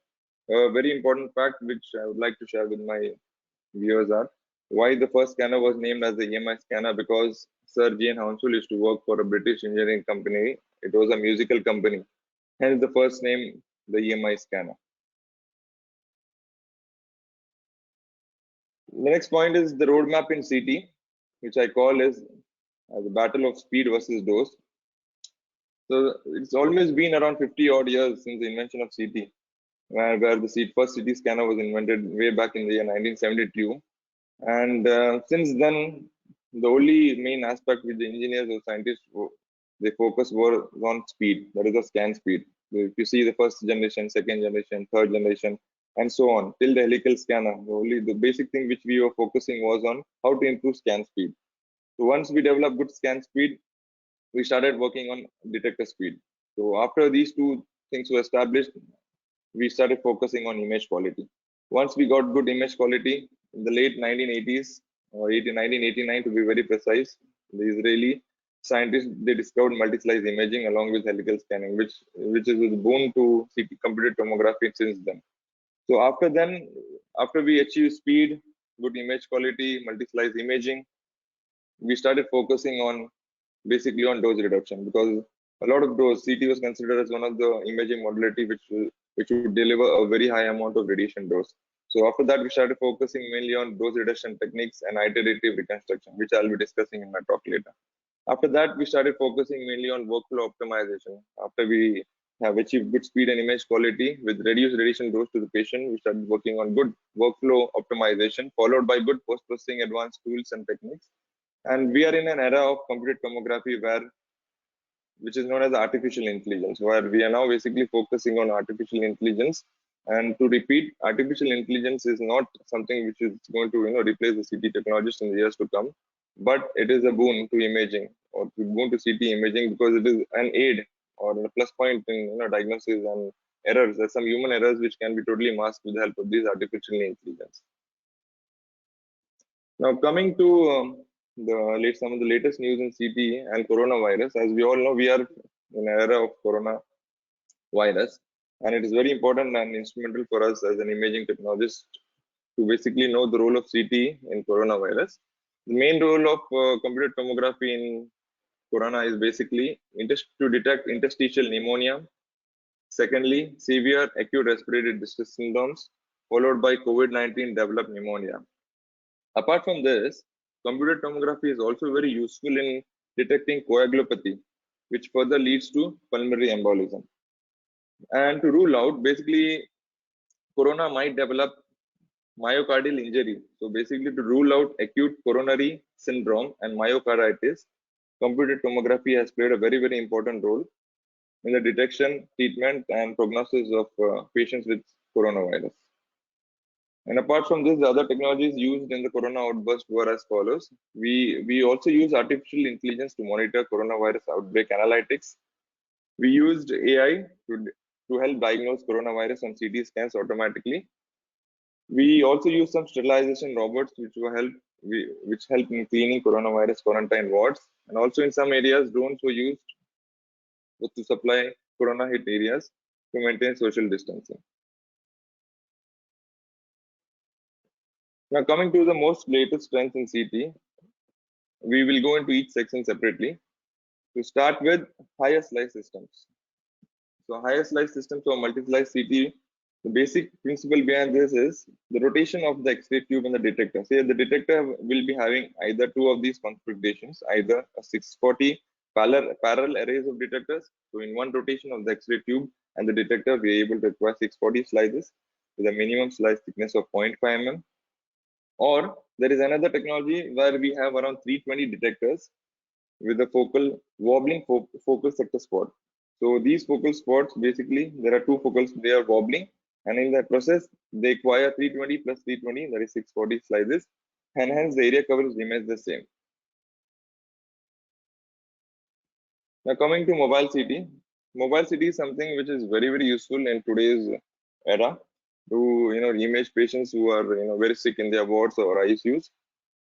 A very important fact which I would like to share with my viewers are why the first scanner was named as the EMI scanner, because Sir G.N. Hounsfield used to work for a British engineering company. It was a musical company, hence the first name, the EMI scanner. The next point is the roadmap in CT, which I call as the battle of speed versus dose. So it's always been around 50 odd years since the invention of CT, where the first CT scanner was invented way back in the year 1972. And since then, the only main aspect which the engineers or scientists they focus were on speed, that is the scan speed. If you see the first generation, second generation, third generation, and so on, till the helical scanner, only the basic thing which we were focusing was on how to improve scan speed. So once we developed good scan speed, we started working on detector speed. So after these two things were established, we started focusing on image quality. Once we got good image quality, in the late 1980s, or 1989 to be very precise, the Israeli scientists, they discovered multi-slice imaging along with helical scanning, which is a boon to CT computed tomography since then. So after we achieved speed, good image quality, multi-slice imaging, we started focusing on basically on dose reduction, because a lot of dose, CT was considered as one of the imaging modality which would deliver a very high amount of radiation dose. So after that, we started focusing mainly on dose reduction techniques and iterative reconstruction, which I'll be discussing in my talk later. After that, we started focusing mainly on workflow optimization. After we have achieved good speed and image quality with reduced radiation dose to the patient, we started working on good workflow optimization, followed by good post-processing advanced tools and techniques. And we are in an era of computed tomography which is known as artificial intelligence, where we are now basically focusing on artificial intelligence. And to repeat, artificial intelligence is not something which is going to replace the CT technologist in the years to come, but it is a boon to imaging, or to boon to CT imaging, because it is an aid or a plus point in diagnosis and errors. There's some human errors which can be totally masked with the help of this artificial intelligence. Now coming to some of the latest news in CT and coronavirus. As we all know, we are in an era of coronavirus, and it is very important and instrumental for us as an imaging technologist to basically know the role of CT in coronavirus. The main role of computed tomography in corona is basically to detect interstitial pneumonia. Secondly, severe acute respiratory distress syndromes, followed by COVID-19 developed pneumonia. Apart from this, computed tomography is also very useful in detecting coagulopathy, which further leads to pulmonary embolism. And to rule out, basically, corona might develop myocardial injury. So basically, to rule out acute coronary syndrome and myocarditis, computed tomography has played a very, very important role in the detection, treatment, and prognosis of patients with coronavirus. And apart from this, the other technologies used in the corona outburst were as follows. We also use artificial intelligence to monitor coronavirus outbreak analytics. We used AI to help diagnose coronavirus on CT scans automatically. We also use some sterilization robots which help in cleaning coronavirus quarantine wards. And also in some areas, drones were used to supply corona hit areas to maintain social distancing. Now coming to the most latest trends in CT, we will go into each section separately. To start with, higher slice systems. So higher slice systems or multi-slice CT, the basic principle behind this is the rotation of the X-ray tube and the detector. Say the detector will be having either two of these configurations, either a 640 parallel arrays of detectors. So in one rotation of the X-ray tube and the detector, we are able to acquire 640 slices with a minimum slice thickness of 0.5 mm. Or there is another technology where we have around 320 detectors with a wobbling focal sector spot. So these focal spots, basically, there are two focals, they are wobbling, and in that process, they acquire 320 plus 320, that is 640 slices, and hence the area coverage remains the same. Now coming to mobile CT. Mobile CT is something which is very, very useful in today's era to image patients who are very sick in their wards or ICUs.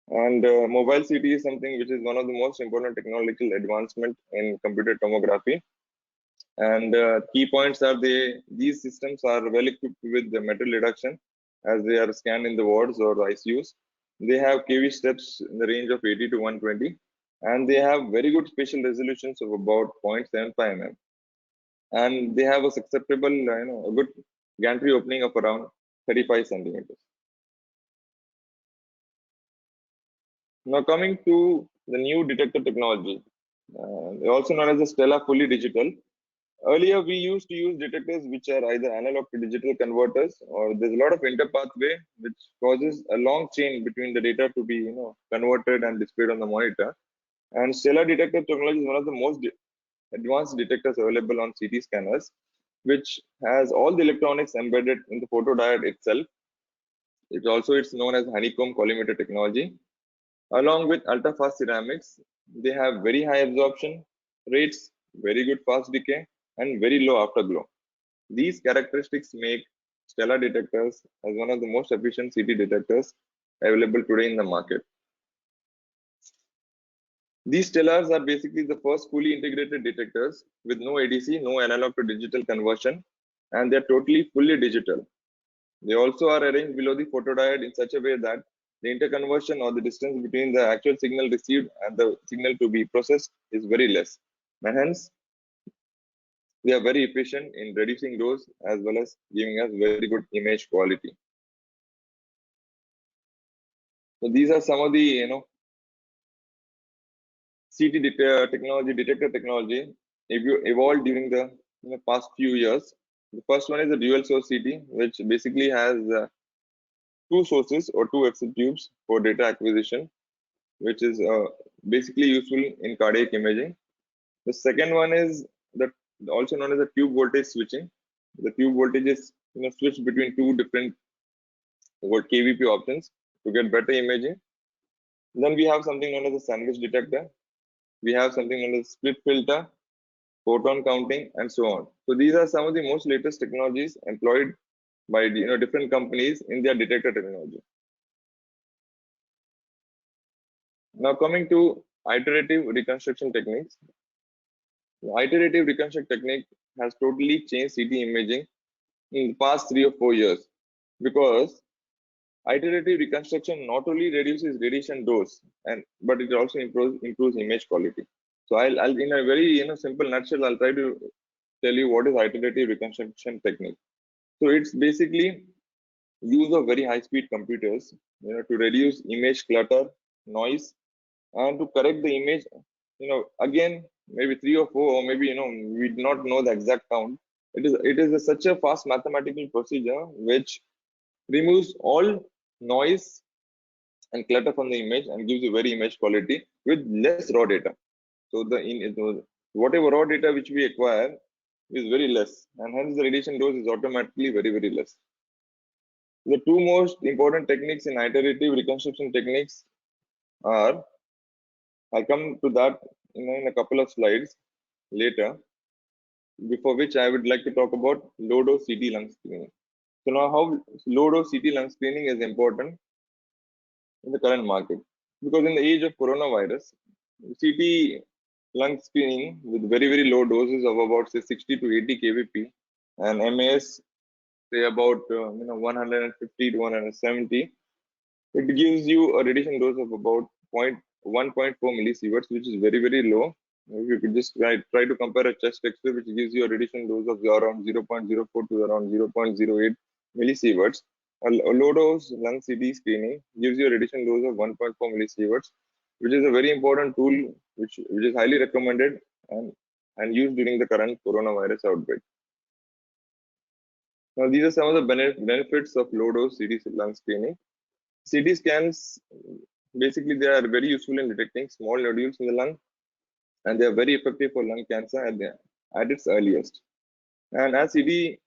And mobile CT is something which is one of the most important technological advancement in computed tomography. And key points are these systems are well equipped with the metal detection as they are scanned in the wards or ICUs. They have KV steps in the range of 80 to 120, and they have very good spatial resolutions of about 0.75 mm. And they have a acceptable, a good gantry opening of around 35 centimeters. Now coming to the new detector technology, also known as the Stella fully digital. Earlier, we used to use detectors which are either analog to digital converters, or there's a lot of interpathway which causes a long chain between the data to be converted and displayed on the monitor. And Stellar detector technology is one of the most advanced detectors available on CT scanners, which has all the electronics embedded in the photodiode itself. It's known as honeycomb collimator technology. Along with ultra-fast ceramics, they have very high absorption rates, very good fast decay, and very low afterglow. These characteristics make Stellar detectors as one of the most efficient CT detectors available today in the market. These Stellars are basically the first fully integrated detectors with no ADC, no analog to digital conversion, and they're totally fully digital. They also are arranged below the photodiode in such a way that the interconversion or the distance between the actual signal received and the signal to be processed is very less. And hence, they are very efficient in reducing those as well as giving us very good image quality. So these are some of the CT detector technology evolved during the past few years. The first one is the dual source CT, which basically has two sources or two exit tubes for data acquisition, which is basically useful in cardiac imaging. The second one is also known as the tube voltage switching. The tube voltage is switched between two different KVP options to get better imaging. Then we have something known as a sandwich detector. We have something known as split filter, photon counting, and so on. So these are some of the most latest technologies employed by different companies in their detector technology. Now coming to iterative reconstruction techniques. The iterative reconstruction technique has totally changed CT imaging in the past 3 or 4 years, because iterative reconstruction not only reduces radiation dose but it also improves image quality. So I'll in a very simple nutshell, I'll try to tell you what is iterative reconstruction technique. So it's basically use of very high speed computers to reduce image clutter, noise, and to correct the image again maybe 3 or 4, or maybe we do not know the exact count. It is such a fast mathematical procedure which removes all noise and clutter from the image and gives you very image quality with less raw data. So whatever raw data which we acquire is very less, and hence the radiation dose is automatically very, very less. The two most important techniques in iterative reconstruction techniques are, I'll come to that in a couple of slides later, before which I would like to talk about low dose CT lung screening. So now how low dose CT lung screening is important in the current market, because in the age of coronavirus, CT lung screening with very, very low doses of about say 60 to 80 kVp and MAS say about 150 to 170, it gives you a radiation dose of about 1.4 millisieverts, which is very, very low. If you could just try to compare a chest X-ray, which gives you a radiation dose of around 0.04 to around 0.08 millisieverts, a low dose lung CT screening gives you a radiation dose of 1.4 millisieverts, which is a very important tool which is highly recommended and used during the current coronavirus outbreak. Now, these are some of the benefits of low dose CT lung screening. CT scans, basically, they are very useful in detecting small nodules in the lung, and they are very effective for lung cancer at its earliest. And as CT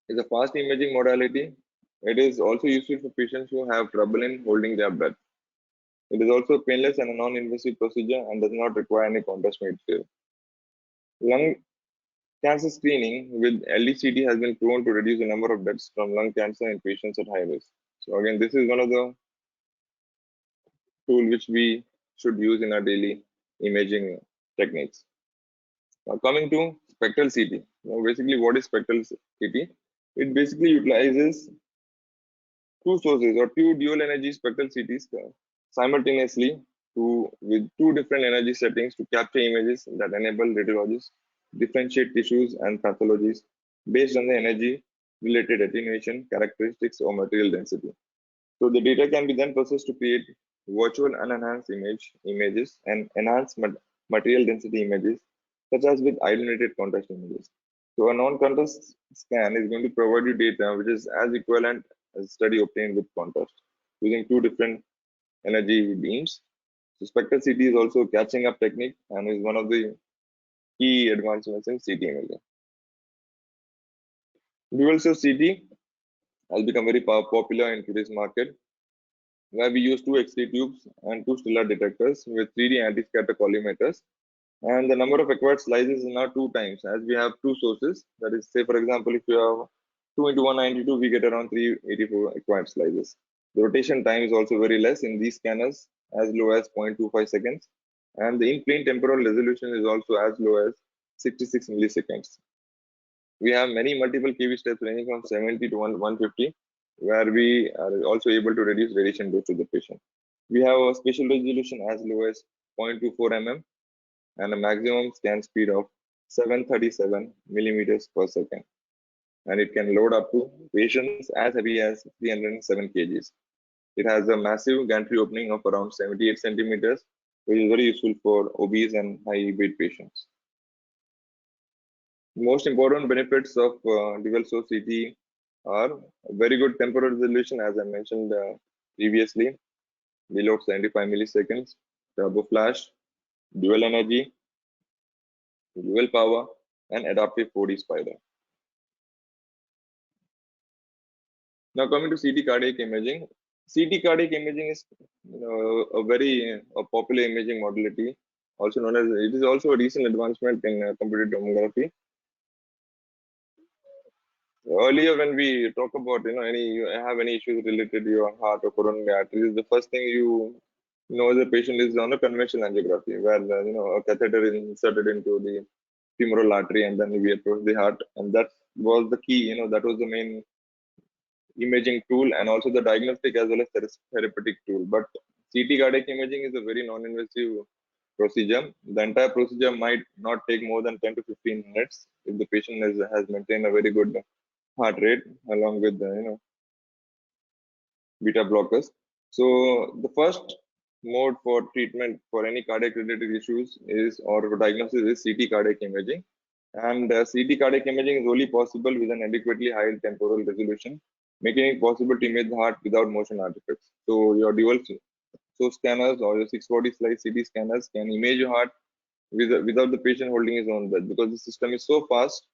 is a fast imaging modality, it is also useful for patients who have trouble in holding their breath. It is also painless and a non-invasive procedure and does not require any contrast material. Lung cancer screening with LDCT has been proven to reduce the number of deaths from lung cancer in patients at high risk. So again, this is one of the tools which we should use in our daily imaging techniques. Now coming to spectral CT. Now basically, what is spectral CT? It basically utilizes two sources or two dual energy spectral CTs simultaneously with two different energy settings to capture images that enable radiologists differentiate tissues and pathologies based on the energy related attenuation characteristics or material density. So the data can be then processed to create virtual unenhanced images and enhanced material density images, such as with illuminated contrast images. So a non-contrast scan is going to provide you data which is as equivalent as study obtained with contrast using two different energy beams. So spectral CT is also a catching up technique and is one of the key advancements in CT imaging. Dual source CT has become very popular in today's market, where we use two X-ray tubes and two stellar detectors with 3D anti-scatter collimators. And the number of acquired slices is now 2 times, as we have two sources. That is, say for example, if you have 2 into 192, we get around 384 acquired slices. The rotation time is also very less in these scanners, as low as 0.25 seconds. And the in-plane temporal resolution is also as low as 66 milliseconds. We have many multiple kV steps ranging from 70 to 150, where we are also able to reduce radiation dose to the patient. We have a spatial resolution as low as 0.24 mm and a maximum scan speed of 737 millimeters per second. And it can load up to patients as heavy as 307 kgs. It has a massive gantry opening of around 78 centimeters, which is very useful for obese and high weight patients. Most important benefits of dual source CT are very good temporal resolution, as I mentioned previously, below 75 milliseconds, turbo flash, dual energy, dual power, and adaptive 4D spider. Now coming to CT cardiac imaging. CT cardiac imaging is a very popular imaging modality, also known as, it is also a recent advancement in computed tomography. Earlier, when we talk about you have any issues related to your heart or coronary arteries, the first thing you know the patient is on a conventional angiography, where a catheter is inserted into the femoral artery and then we approach the heart, and that was the key. That was the main imaging tool and also the diagnostic as well as therapeutic tool. But CT cardiac imaging is a very non-invasive procedure. The entire procedure might not take more than 10 to 15 minutes if the patient has maintained a very good heart rate along with beta blockers. So the first mode for treatment for any cardiac related issues is, or diagnosis, is CT cardiac imaging. And CT cardiac imaging is only possible with an adequately high temporal resolution, making it possible to image the heart without motion artifacts. So your dual source scanners or your 640 slice CT scanners can image your heart without the patient holding his own breath, because the system is so fast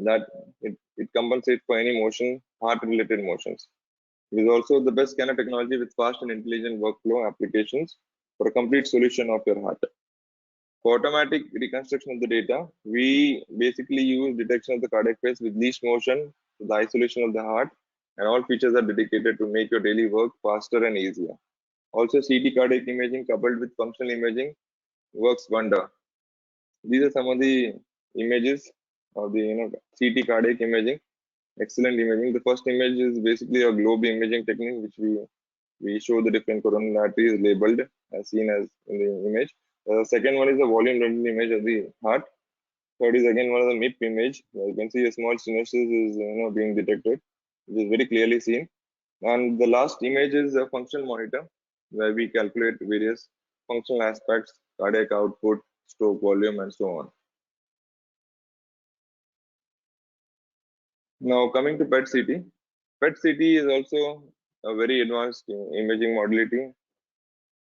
that it compensates for any motion, heart related motions. It is also the best scanner technology with fast and intelligent workflow applications for a complete solution of your heart. For automatic reconstruction of the data, we basically use detection of the cardiac phase with least motion, the isolation of the heart, and all features are dedicated to make your daily work faster and easier. Also, CT cardiac imaging coupled with functional imaging works wonder. These are some of the images of the CT cardiac imaging. Excellent imaging. The first image is basically a globe imaging technique, which we show the different coronary arteries labeled as seen as in the image. The second one is a volume rendered image of the heart. Third is again one of the MIP image. You can see a small stenosis is being detected, which is very clearly seen. And the last image is a functional monitor, where we calculate various functional aspects, cardiac output, stroke volume, and so on. Now coming to PET-CT. PET-CT is also a very advanced imaging modality,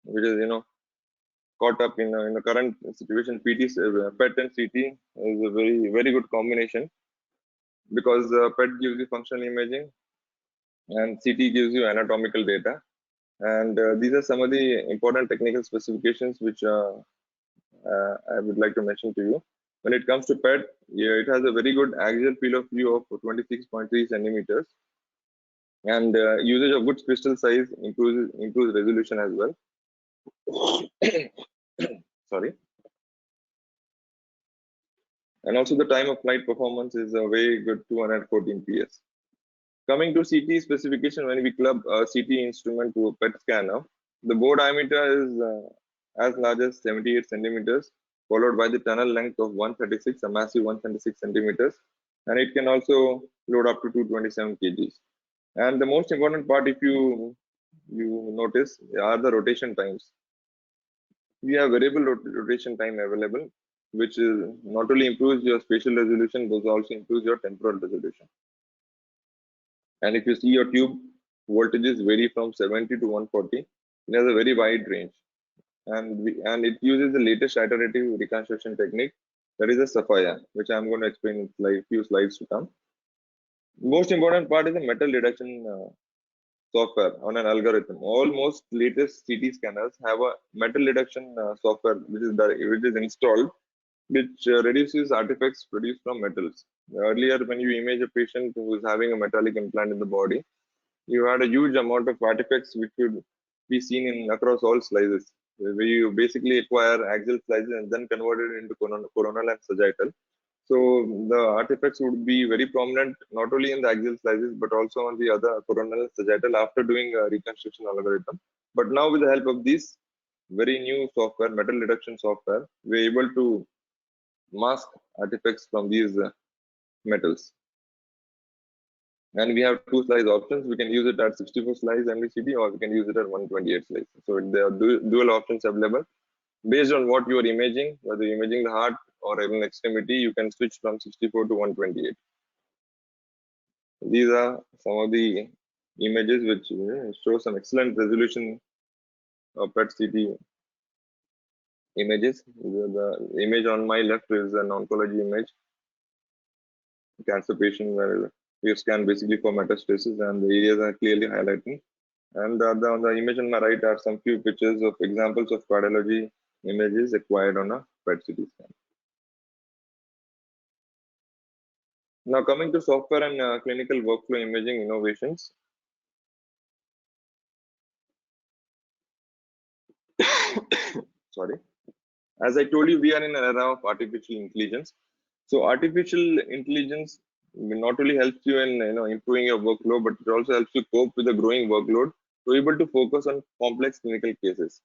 which is caught up in the current situation. PET and CT is a very good combination, because PET gives you functional imaging and CT gives you anatomical data. And these are some of the important technical specifications which I would like to mention to you. When it comes to PET, it has a very good axial field of view of 26.3 centimeters, and usage of good crystal size improves resolution as well. Sorry. And also the time of flight performance is a very good 214 ps. Coming to CT specification, when we club a CT instrument to a PET scanner, the bore diameter is as large as 78 centimeters, followed by the tunnel length of 136, a massive 136 centimeters, and it can also load up to 227 kgs. And the most important part, if you notice, are the rotation times. We have variable rotation time available, which is not only improves your spatial resolution, but also improves your temporal resolution. And if you see, your tube voltages vary from 70 to 140. It has a very wide range, and it uses the latest iterative reconstruction technique, that is a Sapphire, which I'm going to explain in a few slides to come. Most important part is the metal detection software on an algorithm. Almost latest CT scanners have a metal detection software which is installed, which reduces artifacts produced from metals. Earlier, when you image a patient who is having a metallic implant in the body, you had a huge amount of artifacts which could be seen across all slices, where you basically acquire axial slices and then convert it into coronal and sagittal. So the artifacts would be very prominent not only in the axial slices but also on the other coronal and sagittal after doing a reconstruction algorithm. But now with the help of this very new software, metal detection software, we're able to mask artifacts from these metals. And we have two slice options. We can use it at 64 slice MVCT, or we can use it at 128 slice. So there are dual options available. Based on what you are imaging, whether you're imaging the heart or even extremity, you can switch from 64 to 128. These are some of the images which show some excellent resolution of PET-CT images. The image on my left is an oncology image, cancer patient, where you scan basically for metastasis and the areas are clearly highlighting. And on the image on my right are some few pictures of examples of radiology images acquired on a PET-CT scan. Now coming to software and clinical workflow imaging innovations. Sorry. As I told you, we are in an era of artificial intelligence. So artificial intelligence not only helps you in improving your workload, but it also helps you cope with the growing workload to be able to focus on complex clinical cases.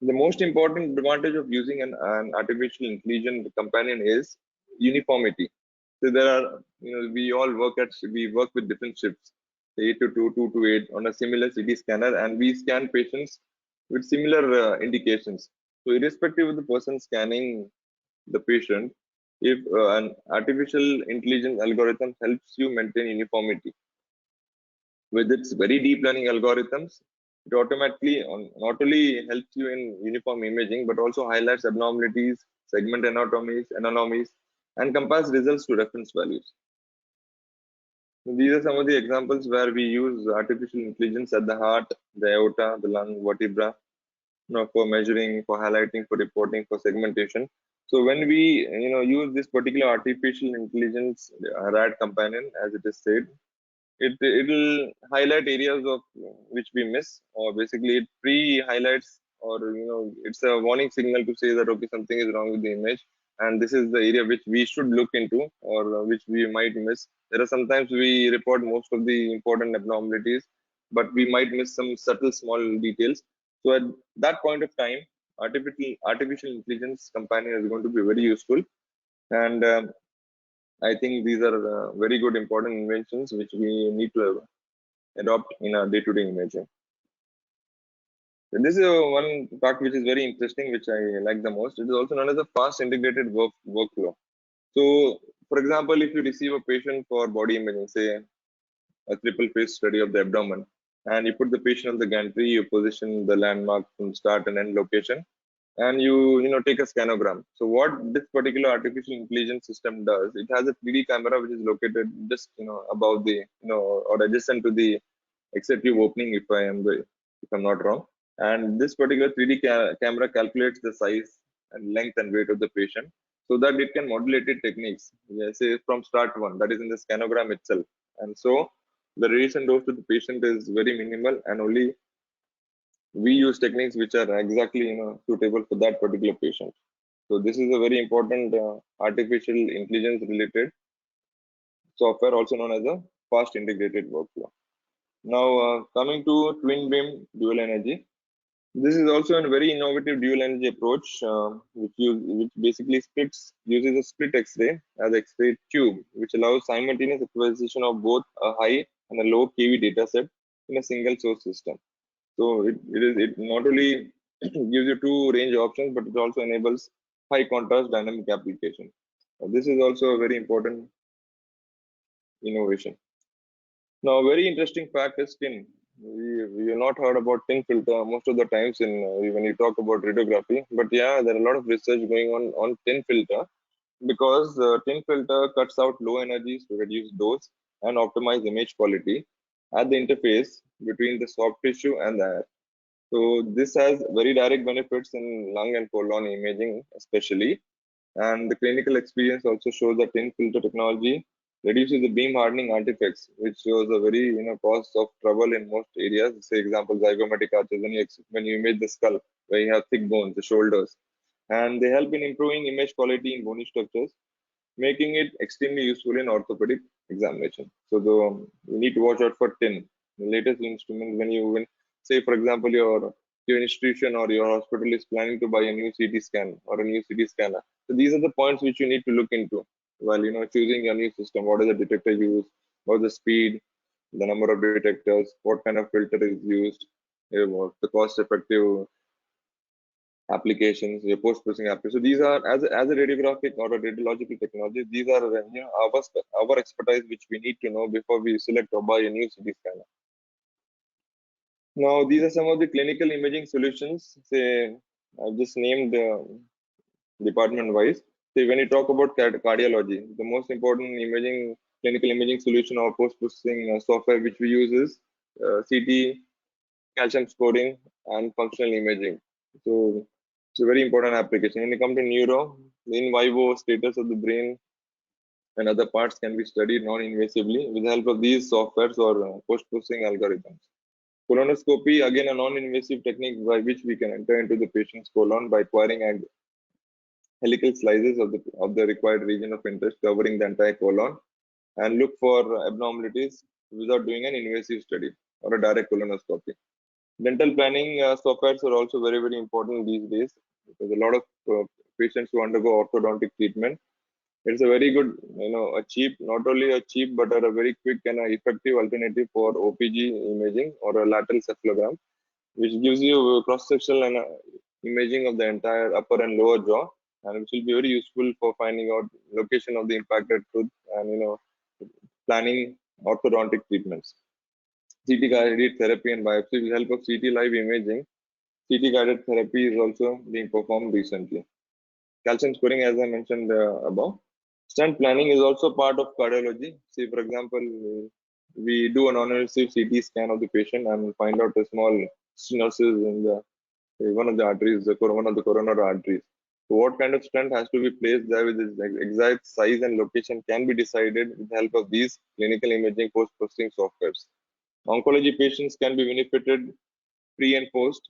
The most important advantage of using an artificial intelligence companion is uniformity. So there are, we all work with different shifts, 8 to 2, 2 to 8 on a similar CT scanner, and we scan patients with similar indications. So irrespective of the person scanning the patient, if an artificial intelligence algorithm helps you maintain uniformity with its very deep learning algorithms, it automatically not only helps you in uniform imaging, but also highlights abnormalities, segment anomalies, and compares results to reference values. These are some of the examples where we use artificial intelligence at the heart, the aorta, the lung, vertebra, for measuring, for highlighting, for reporting, for segmentation. So when we use this particular artificial intelligence RAD companion, as it is said, it'll highlight areas of which we miss, or basically it pre-highlights, or it's a warning signal to say that okay, something is wrong with the image, and this is the area which we should look into, or which we might miss. There are sometimes we report most of the important abnormalities, but we might miss some subtle small details. So at that point of time, artificial intelligence companion is going to be very useful, and I think these are very good important inventions which we need to adopt in our day-to-day imaging. So this is one part which is very interesting, which I like the most. It is also known as a fast integrated workflow. So, for example, if you receive a patient for body imaging, say a triple phase study of the abdomen, and you put the patient on the gantry, you position the landmark from start and end location, and you take a scanogram. So what this particular artificial intelligence system does, it has a 3D camera which is located just above the or adjacent to the X-ray tube opening, if I'm not wrong. And this particular 3D camera calculates the size and length and weight of the patient, so that it can modulate it techniques, say from start one, that is in the scanogram itself. And so the radiation dose to the patient is very minimal, and only we use techniques which are exactly suitable for that particular patient. So this is a very important artificial intelligence related software, also known as a fast integrated workflow. Now coming to twin beam dual energy, this is also a very innovative dual energy approach, which basically uses a split X-ray as X-ray tube, which allows simultaneous acquisition of both a high and a low kV data set in a single source system. So it not only gives you two range options, but it also enables high contrast dynamic application. This is also a very important innovation. Now, a very interesting fact is tin. We have not heard about tin filter most of the times when you talk about radiography, but yeah, there are a lot of research going on tin filter, because tin filter cuts out low energies to reduce dose and optimize image quality at the interface between the soft tissue and the air. So this has very direct benefits in lung and colon imaging especially, and the clinical experience also shows that tin filter technology reduces the beam hardening artifacts, which shows a very cause of trouble in most areas. Say example, zygomatic arches, when you image the skull where you have thick bones, the shoulders, and they help in improving image quality in bony structures, making it extremely useful in orthopedic examination. So you need to watch out for tin, the latest instrument. When say for example your institution or your hospital is planning to buy a new CT scan or a new CT scanner. So these are the points which you need to look into while choosing your new system. What is the detector used? What is the speed? The number of detectors? What kind of filter is used? What's the cost-effective applications, your post-processing applications. So these are, as a radiographic or a radiological technology, these are our expertise which we need to know before we select or buy a new CT scanner. Now, these are some of the clinical imaging solutions. Say, I've just named department-wise. Say, when you talk about cardiology, the most important clinical imaging solution or post-processing software which we use is CT, calcium scoring, and functional imaging. So it's a very important application. When you come to neuro, the in vivo status of the brain and other parts can be studied non-invasively with the help of these softwares or post-processing algorithms. Colonoscopy, again, a non-invasive technique by which we can enter into the patient's colon by acquiring helical slices of the required region of interest covering the entire colon, and look for abnormalities without doing an invasive study or a direct colonoscopy. Dental planning softwares are also very, very important these days because a lot of patients who undergo orthodontic treatment, it's a very good, a cheap, not only a cheap, but a very quick and a effective alternative for OPG imaging or a lateral cephalogram, which gives you a cross-sectional and imaging of the entire upper and lower jaw, and which will be very useful for finding out location of the impacted tooth and, planning orthodontic treatments. CT guided therapy and biopsy. With the help of CT live imaging, CT guided therapy is also being performed recently. Calcium scoring, as I mentioned above. Stent planning is also part of cardiology. See, for example, we do a non-invasive CT scan of the patient and find out a small stenosis in the one of the arteries, one of the coronary arteries. So what kind of stent has to be placed there with its exact size and location can be decided with the help of these clinical imaging post-processing softwares. Oncology patients can be benefited pre and post,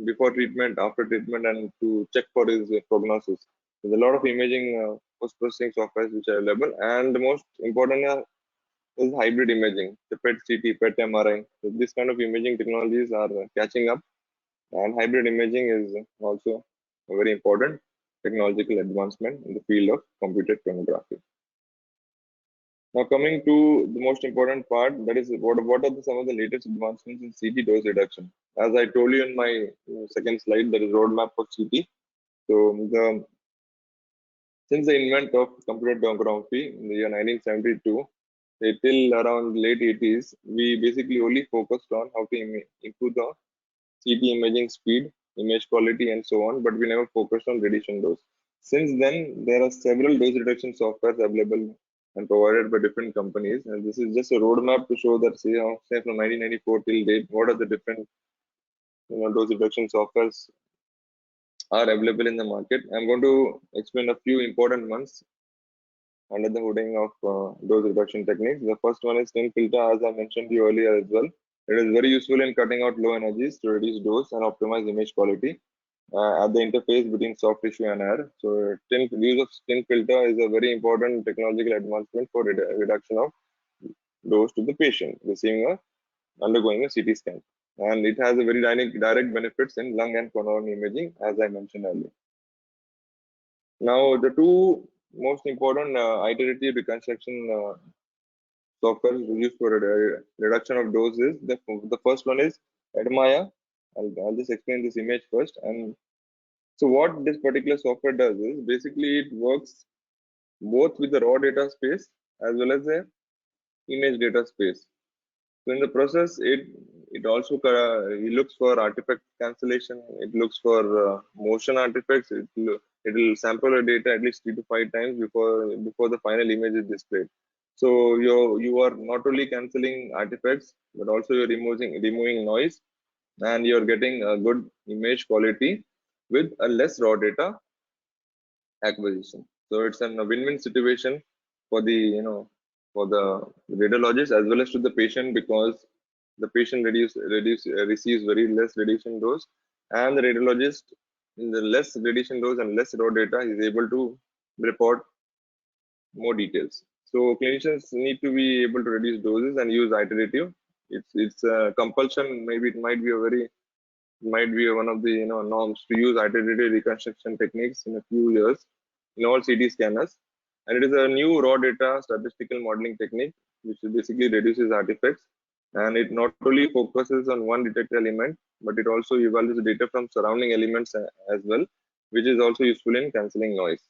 before treatment, after treatment, and to check for his prognosis. There's a lot of imaging post-processing softwares which are available, and the most important is hybrid imaging, the PET CT, PET MRI. So this kind of imaging technologies are catching up, and hybrid imaging is also a very important technological advancement in the field of computed tomography. Now coming to the most important part, that is what are some of the latest advancements in CT dose reduction. As I told you in my second slide, there is roadmap for CT. So since the invent of computed tomography in the year 1972, till around late 80s, we basically only focused on how to improve the CT imaging speed, image quality, and so on, but we never focused on radiation dose. Since then, there are several dose reduction softwares available and provided by different companies, and this is just a roadmap to show that, say from 1994 till date, what are the different dose reduction softwares are available in the market. I'm going to explain a few important ones under the hooding of dose reduction techniques. The first one is thin filter, as I mentioned to you earlier as well. It is very useful in cutting out low energies to reduce dose and optimize image quality at the interface between soft tissue and air. So use of thin filter is a very important technological advancement for reduction of dose to the patient undergoing a CT scan. And it has a very direct benefits in lung and coronary imaging, as I mentioned earlier. Now, the two most important iterative reconstruction software used for reduction of doses. The first one is Admire. I'll just explain this image first. And so what this particular software does is basically it works both with the raw data space as well as the image data space. So in the process, it also it looks for artifact cancellation. It looks for motion artifacts. It will sample the data at least 3 to 5 times before the final image is displayed. So you are not only cancelling artifacts, but also you're removing noise, and you're getting a good image quality with a less raw data acquisition. So it's a win-win situation for the for the radiologist as well as to the patient, because the patient receives very less radiation dose, and the radiologist in the less radiation dose and less raw data is able to report more details. So clinicians need to be able to reduce doses and use iterative. It's a compulsion. Maybe it might be one of the norms to use iterative reconstruction techniques in a few years in all CT scanners. And it is a new raw data statistical modeling technique which basically reduces artifacts, and it not only focuses on one detected element, but it also evaluates data from surrounding elements as well, which is also useful in cancelling noise.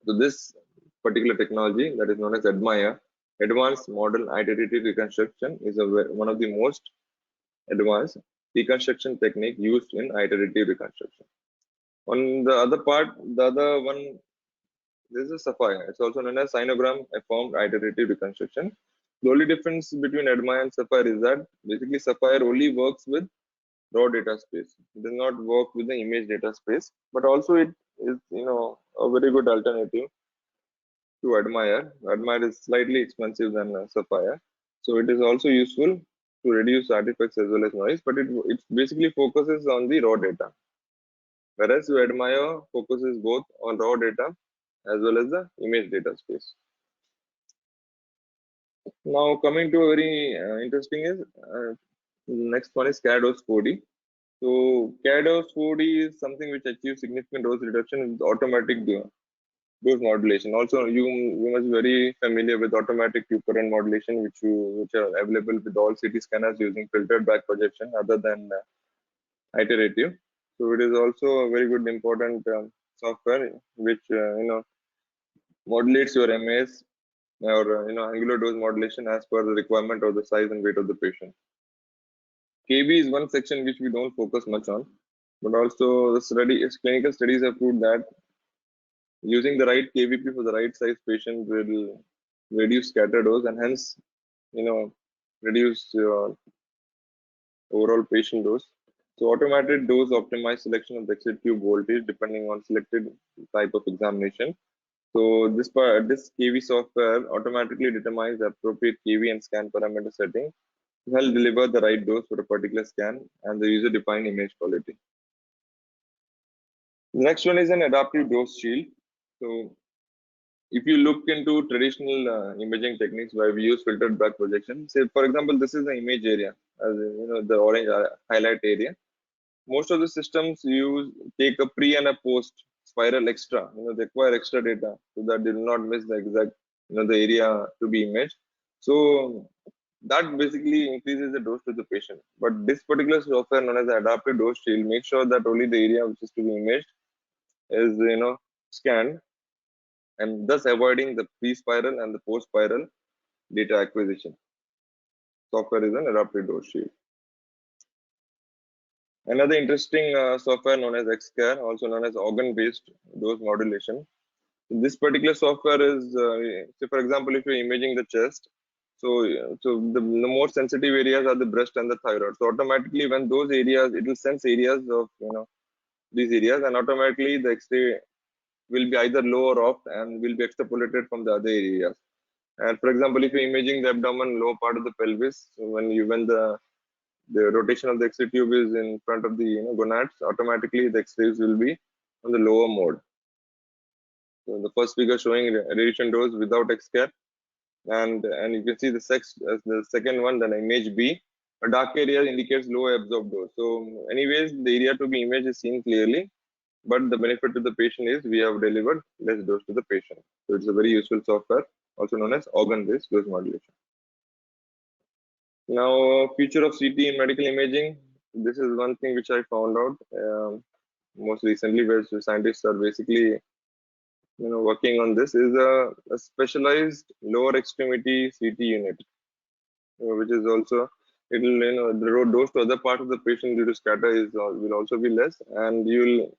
So this particular technology, that is known as Admire, Advanced Model Iterative Reconstruction, is one of the most advanced reconstruction technique used in iterative reconstruction. On the other part, the other one, this is Sapphire. It's also known as Sinogram Formed Iterative Reconstruction. The only difference between Admire and Sapphire is that basically Sapphire only works with raw data space. It does not work with the image data space, but also it is a very good alternative to Admire. Admire is slightly expensive than Sapphire, so it is also useful to reduce artifacts as well as noise, but it basically focuses on the raw data, whereas Admire focuses both on raw data as well as the image data space. Now coming to a very interesting is Next one is CADOS 4D. So CADOS 4D is something which achieves significant dose reduction with automatic dose modulation. Also, you must be very familiar with automatic tube current modulation, which are available with all CT scanners using filtered back projection other than Iterative. So it is also a very good important software which modulates your MAS or angular dose modulation as per the requirement of the size and weight of the patient. KB is one section which we don't focus much on, but also the clinical studies have proved that using the right KVP for the right size patient will reduce scatter dose and hence reduce overall patient dose. So automated dose optimized selection of the exit tube voltage depending on selected type of examination. So this KV software automatically determines the appropriate KV and scan parameter setting to help deliver the right dose for a particular scan and the user-defined image quality. The next one is an adaptive dose shield. So if you look into traditional imaging techniques where we use filtered back projection, say for example, this is the image area, as the orange highlight area. Most of the systems take a pre and a post spiral extra. They acquire extra data so that they will not miss the exact the area to be imaged. So that basically increases the dose to the patient. But this particular software known as the adaptive dose shield makes sure that only the area which is to be imaged is scanned, and thus avoiding the pre-spiral and the post-spiral data acquisition. Software is an adaptive dose shield. Another interesting software known as XCare, also known as organ-based dose modulation. This particular software is, say for example, if you're imaging the chest, so the more sensitive areas are the breast and the thyroid. So automatically, when those areas, it will sense areas of these areas, and automatically the X-ray will be either low or off and will be extrapolated from the other areas. And for example, if you're imaging the abdomen, lower part of the pelvis, so when the rotation of the X-ray tube is in front of the gonads, automatically the X-rays will be on the lower mode. So the first figure showing radiation dose without X-care, and you can see the second one, then image B. A dark area indicates low absorbed dose. So anyways, the area to be imaged is seen clearly, but the benefit to the patient is we have delivered less dose to the patient. So it's a very useful software, also known as organ-based dose modulation. Now, future of CT in medical imaging. This is one thing which I found out most recently, where scientists are basically working on this, is a specialized lower extremity CT unit, which is also it will the dose to other part of the patient due to scatter will also be less, and you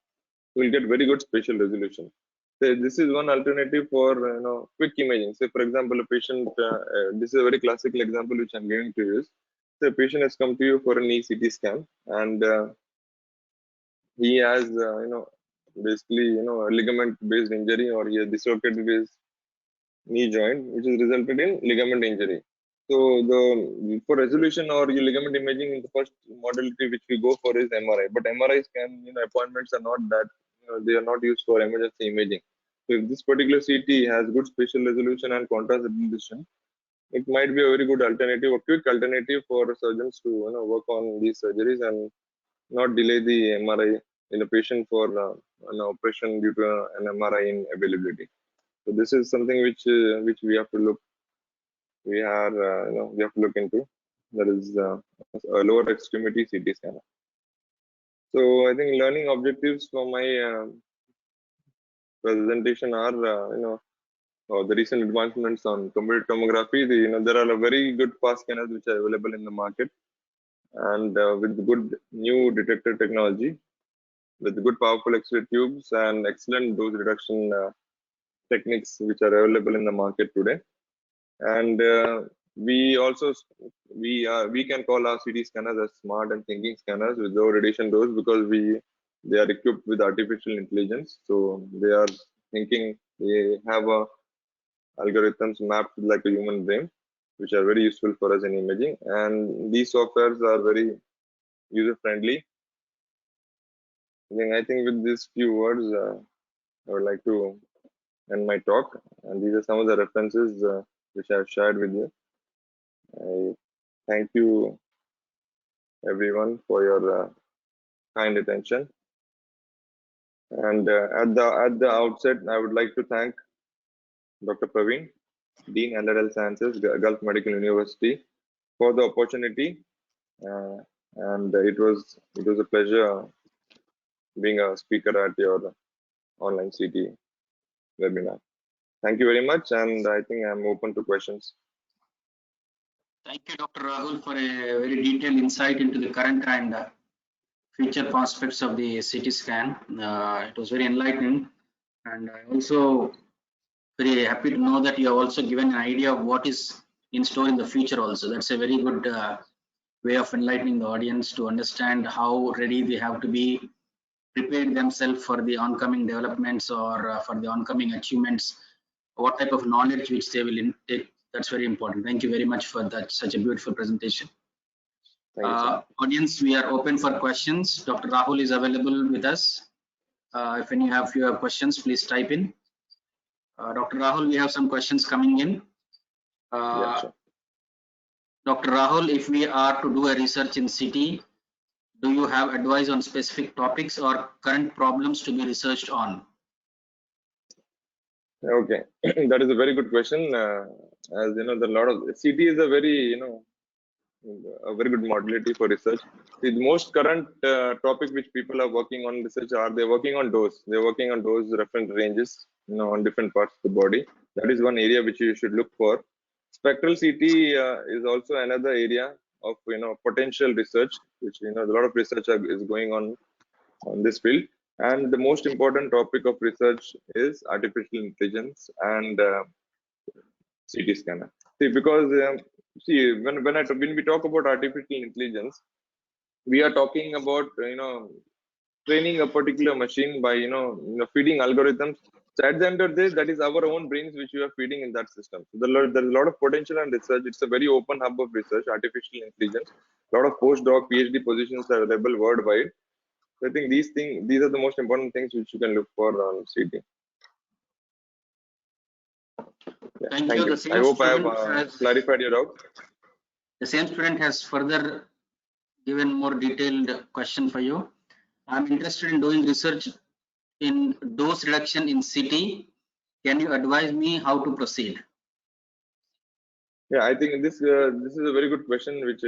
will get very good spatial resolution. So this is one alternative for quick imaging. Say for example, a patient. This is a very classical example which I'm going to use. So a patient has come to you for a knee CT scan, and he has basically a ligament based injury, or he has dislocated his knee joint, which has resulted in ligament injury. So for resolution or your ligament imaging, the first modality which we go for is MRI. But MRI scan appointments are not that they are not used for emergency imaging. So if this particular CT has good spatial resolution and contrast resolution, it might be a very good alternative, a quick alternative for surgeons to work on these surgeries and not delay the MRI in a patient for an operation due to an MRI inavailability. So this is something which we have to look. We have to look into. That is a lower extremity CT scanner. So I think learning objectives for my presentation are the recent advancements on computed tomography. There are very good fast scanners which are available in the market, and with good new detector technology, with good powerful X-ray tubes and excellent dose reduction techniques which are available in the market today. And we can call our CT scanners as smart and thinking scanners with low radiation dose, because they are equipped with artificial intelligence. So they are thinking, they have algorithms mapped like a human brain, which are very useful for us in imaging. And these softwares are very user friendly. I think with these few words, I would like to end my talk. And these are some of the references which I have shared with you. I thank you everyone for your kind attention. And at the outset, I would like to thank Dr. Praveen, Dean LRL Sciences, Gulf Medical University, for the opportunity. And it was a pleasure being a speaker at your online CT webinar. Thank you very much, and I think I'm open to questions. Thank you, Dr. Rahul, for a very detailed insight into the current and future prospects of the CT scan. It was very enlightening, and I also very happy to know that you have also given an idea of what is in store in the future also. That's a very good way of enlightening the audience to understand how ready they have to be, prepared themselves for the oncoming developments or for the oncoming achievements, what type of knowledge which they will intake. That's very important. Thank you very much for that, such a beautiful presentation. Audience, we are open for questions. Dr. Rahul is available with us. If any of you have questions, please type in. Dr. Rahul, we have some questions coming in. Sure. Dr. Rahul, if we are to do a research in CT, do you have advice on specific topics or current problems to be researched on? Okay, that is a very good question. As you know, the lot of CT is a very a very good modality for research. The most current topic which people are working on research they're working on dose. They're working on dose reference ranges, on different parts of the body. That is one area which you should look for. Spectral CT is also another area of potential research, which a lot of research is going on this field. And the most important topic of research is artificial intelligence and CT scanner. See, because when we talk about artificial intelligence, we are talking about training a particular machine by feeding algorithms. So at the end of the day, that is our own brains which we are feeding in that system. So there's a lot of potential and research. It's a very open hub of research, artificial intelligence. A lot of postdoc, PhD positions are available worldwide. So I think these are the most important things which you can look for on CT. Yeah, thank you. I hope I have clarified your doubt. The same student has further given more detailed question for you. I'm interested in doing research in dose reduction in CT. Can you advise me how to proceed? Yeah, I think this is a very good question, which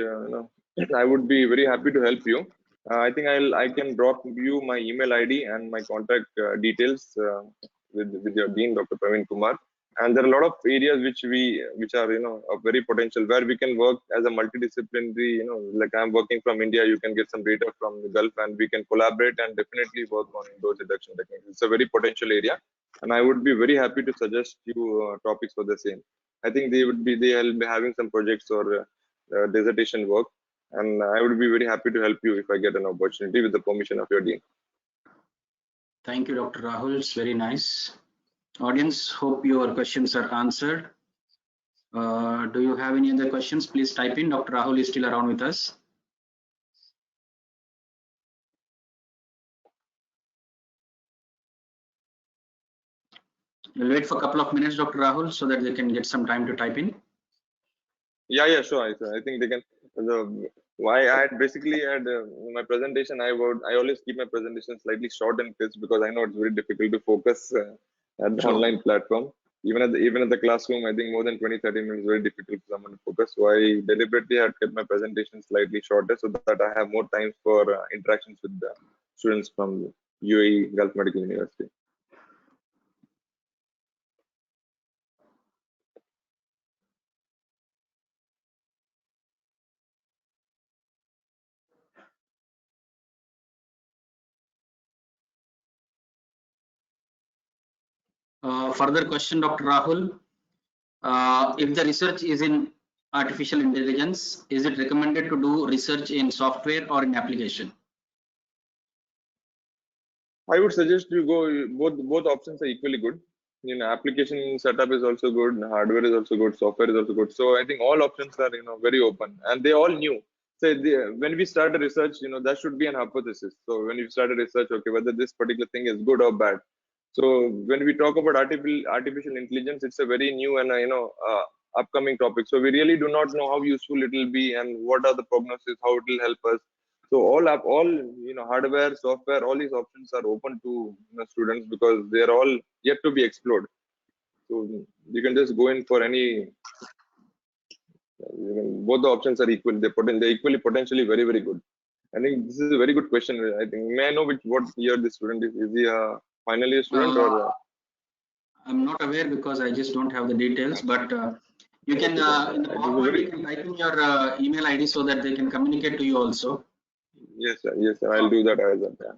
I would be very happy to help you. I think I can drop you my email ID and my contact details with your dean, Dr. Praveen Kumar. And there are a lot of areas which are of very potential where we can work as a multidisciplinary. Like I'm working from India, you can get some data from the Gulf, and we can collaborate and definitely work on dose reduction techniques. It's a very potential area, and I would be very happy to suggest you topics for the same. I think they'll be having some projects or dissertation work, and I would be very happy to help you if I get an opportunity with the permission of your dean. Thank you, Dr. Rahul. It's very nice. Audience, hope your questions are answered. Do you have any other questions? Please type in. Dr. Rahul is still around with us. We'll wait for a couple of minutes, Dr. Rahul, so that they can get some time to type in. Yeah, sure. I think they can. Why I basically had my presentation. I always keep my presentation slightly short and crisp because I know it's very difficult to focus at the online platform. Even at the classroom, I think more than 20-30 minutes is very difficult for someone to focus. So I deliberately had kept my presentation slightly shorter so that I have more time for interactions with the students from UAE Gulf Medical University. Further question, Dr. Rahul. If the research is in artificial intelligence, is it recommended to do research in software or in application? I would suggest you go both options are equally good. Application setup is also good, hardware is also good, software is also good. So I think all options are very open and they all new. So when we start a research, that should be an hypothesis. So when you start a research, okay, whether this particular thing is good or bad. So when we talk about artificial intelligence, it's a very new and upcoming topics. So we really do not know how useful it will be and what are the prognosis, how it will help us. So all hardware, software, all these options are open to students because they are all yet to be explored. So you can just go in for any. Both the options are equal. They're equally potentially very, very good. I think this is a very good question. I think, may I know what year the student is? Is he a final year student or? I'm not aware because I just don't have the details. But you can in the PowerPoint you can type in your email ID so that they can communicate to you also. Yes, sir. Yes, sir. I'll do that as well. Yeah.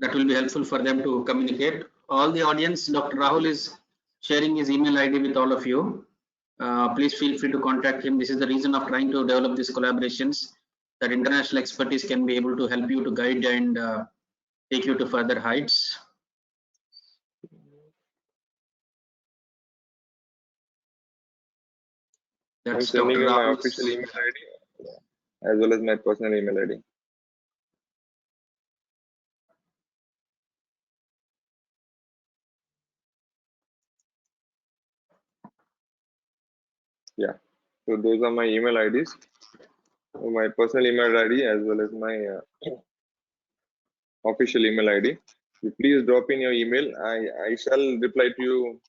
That will be helpful for them to communicate. All the audience, Dr. Rahul is sharing his email ID with all of you. Please feel free to contact him. This is the reason of trying to develop these collaborations, that international expertise can be able to help you to guide and take you to further heights. I'm That's sending Dr. you my Rahul's official email ID as well as my personal email ID. Yeah. So those are my email IDs. So my personal email ID as well as my official email ID. You please drop in your email. I shall reply to you.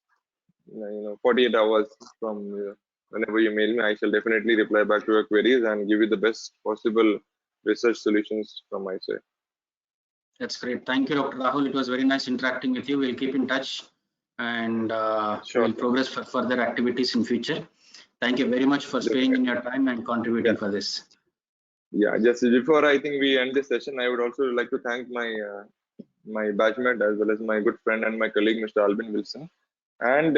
48 hours from whenever you mail me. I shall definitely reply back to your queries and give you the best possible research solutions from my side. That's great. Thank you, Dr. Rahul. It was very nice interacting with you. We'll keep in touch and Sure, we'll progress for further activities in future. Thank you very much for sparing in your time and contributing for this. Yeah, just before I think we end this session, I would also like to thank my batchmate as well as my good friend and my colleague, Mr. Albin Wilson, and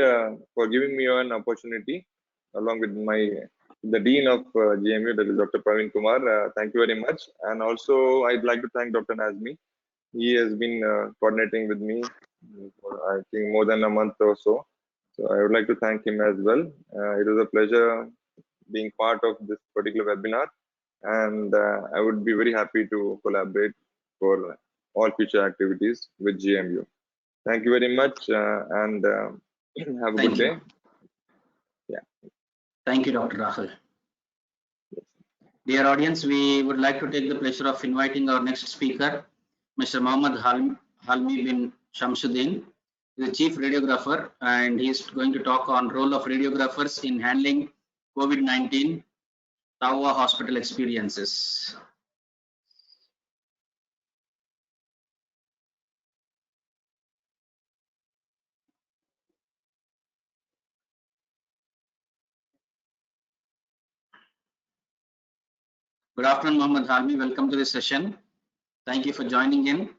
for giving me an opportunity along with the Dean of GMU, that is Dr. Praveen Kumar. Thank you very much. And also, I'd like to thank Dr. Nazmi. He has been coordinating with me for, I think, more than a month or so. So I would like to thank him as well. It was a pleasure being part of this particular webinar, and I would be very happy to collaborate for all future activities with GMU. Thank you very much, and have a good day. Yeah. Thank you, Dr. Rahul. Dear audience, we would like to take the pleasure of inviting our next speaker, Mr. Mohammad Halmi bin Shamsuddin, the Chief Radiographer, and he is going to talk on role of radiographers in handling COVID-19 Tawa hospital experiences. Good afternoon, Mohammad Halmi. Welcome to this session. Thank you for joining in.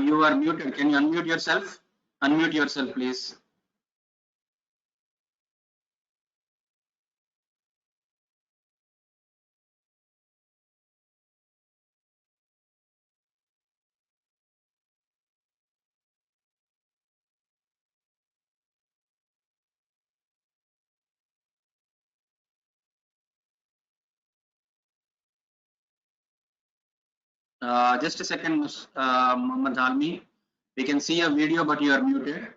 You are muted. Can you unmute yourself? Unmute yourself, please. Just a second, Mohammad Halmi. We can see your video, but you are muted.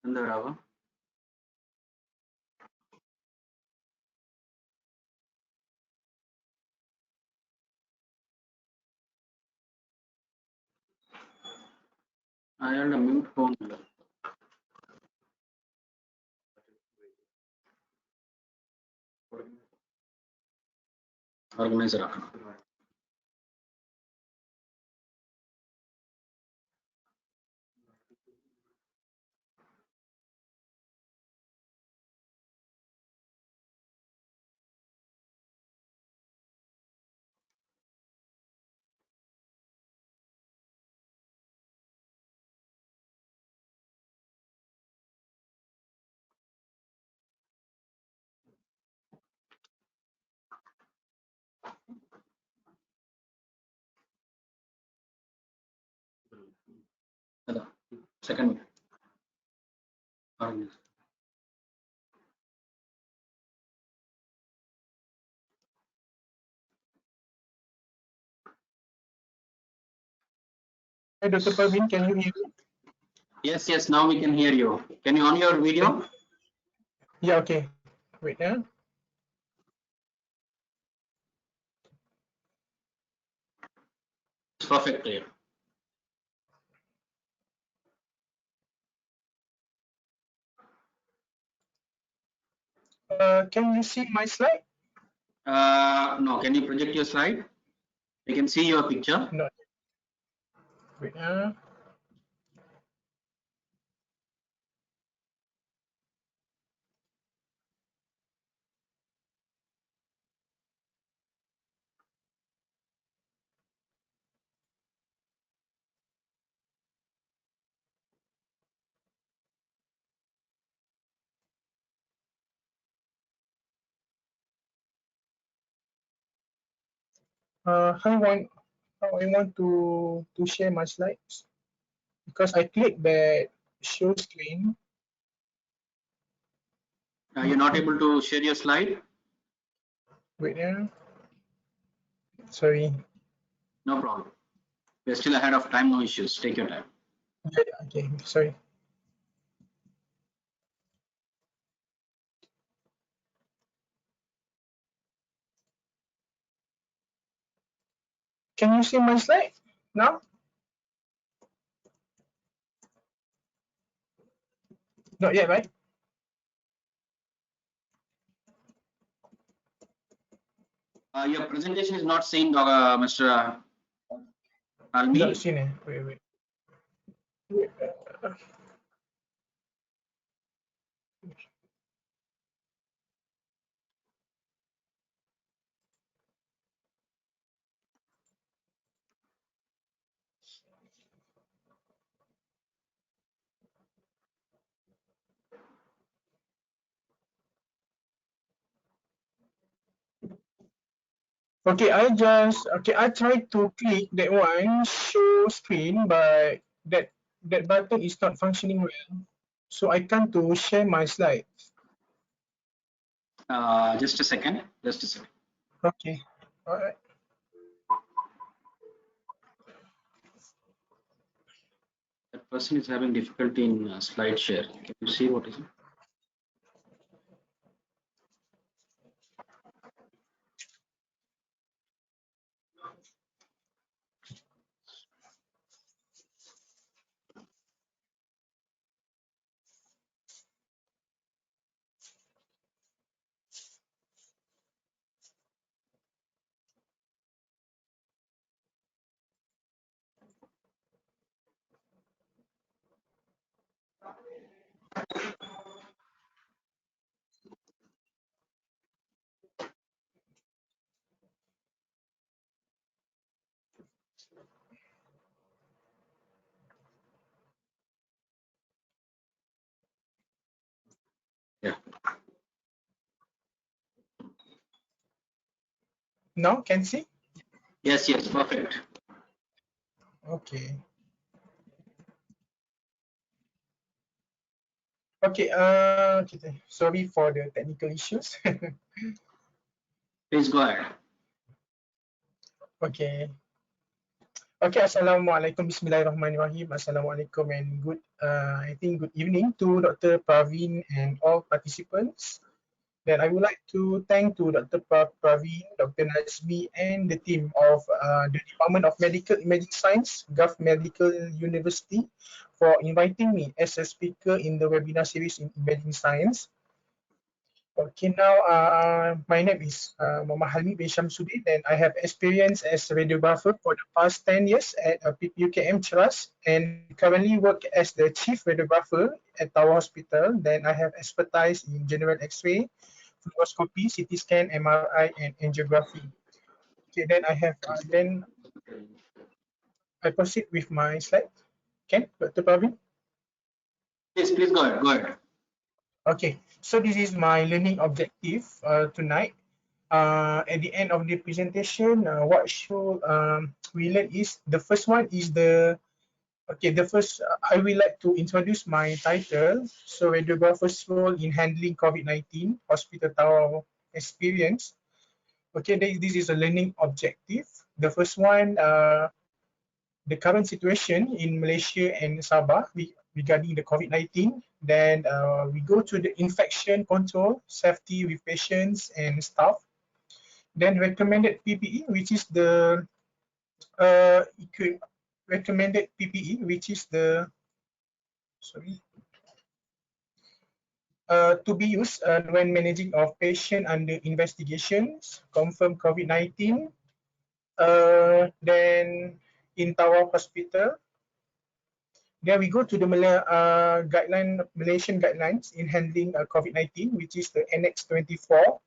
Rava. അയാളുടെ mute പോകുന്നില്ല. Organiser ആക്കണം. Second. Hey, Dr. Praveen, can you hear me? Yes, yes, now we can hear you. Can you on your video? Yeah, okay. Wait, It's perfect clear. Can you see my slide? No, can you project your slide? We can see your picture. No. Wait, how I want to share my slides, because I click that show screen. You're not able to share your slide? Wait, sorry. No problem. We're still ahead of time, no issues. Take your time. Yeah, okay, sorry. Can you see my slide now? Not yet, right? Your presentation is not seen, Mr. Almi. Not seen, wait. Wait, Okay, I tried to click that one show screen, but that button is not functioning well, so I can't to share my slide. Just a second. Just a second. Okay, all right. That person is having difficulty in slide share. Can you see what is it? Yeah. Now can see? Yes, yes, perfect. Okay. Okay, okay, sorry for the technical issues. Please go ahead. Okay. Okay, Assalamualaikum, Bismillahirrahmanirrahim. Assalamualaikum and I think good evening to Dr. Praveen and all participants. Then I would like to thank to Dr. Praveen, Dr. Nazmi, and the team of the Department of Medical Imaging Science, Gulf Medical University, for inviting me as a speaker in the webinar series in Imaging Science. Okay, now my name is Muhammad Halmi bin Shamsuddin, and I have experience as a radiographer for the past 10 years at PPUKM Cheras, and currently work as the chief radiographer at Tower Hospital. Then I have expertise in general X-ray, fluoroscopy, CT scan, MRI, and angiography. Okay, then I have I proceed with my slide. Can Dr. Praveen? Please go ahead. Go ahead. Okay, so this is my learning objective tonight. At the end of the presentation, what should we learn is the first one is the Okay, the first, I will like to introduce my title. So, Radiographers' role in handling COVID-19 hospital tower experience. Okay, this is a learning objective. The first one, the current situation in Malaysia and Sabah regarding the COVID-19. Then we go to the infection control, safety with patients and staff. Then recommended PPE, which is the recommended PPE, which is the to be used when managing of patient under investigations, confirm COVID-19. Then in Tower Hospital, then we go to the Malaysian guidelines in handling COVID-19, which is the Annex 24.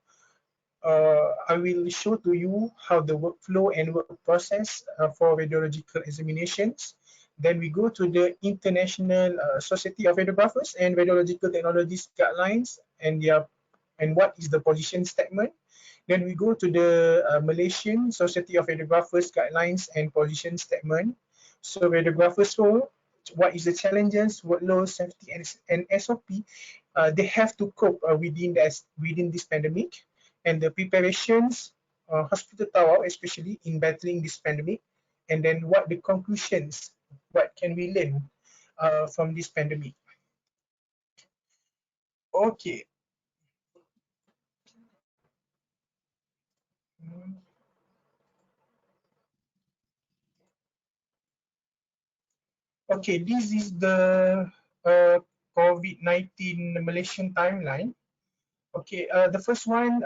I will show to you how the workflow and work process for radiological examinations. Then we go to the International Society of Radiographers and Radiological Technologists guidelines and what is the position statement. Then we go to the Malaysian Society of Radiographers guidelines and position statement. So radiographers role, what is the challenges, workload, safety, and SOP. They have to cope within this pandemic. And the preparations, hospital tower, especially in battling this pandemic, and then what the conclusions, what can we learn from this pandemic. Okay. Okay, this is the COVID-19 Malaysian timeline. Okay, the first one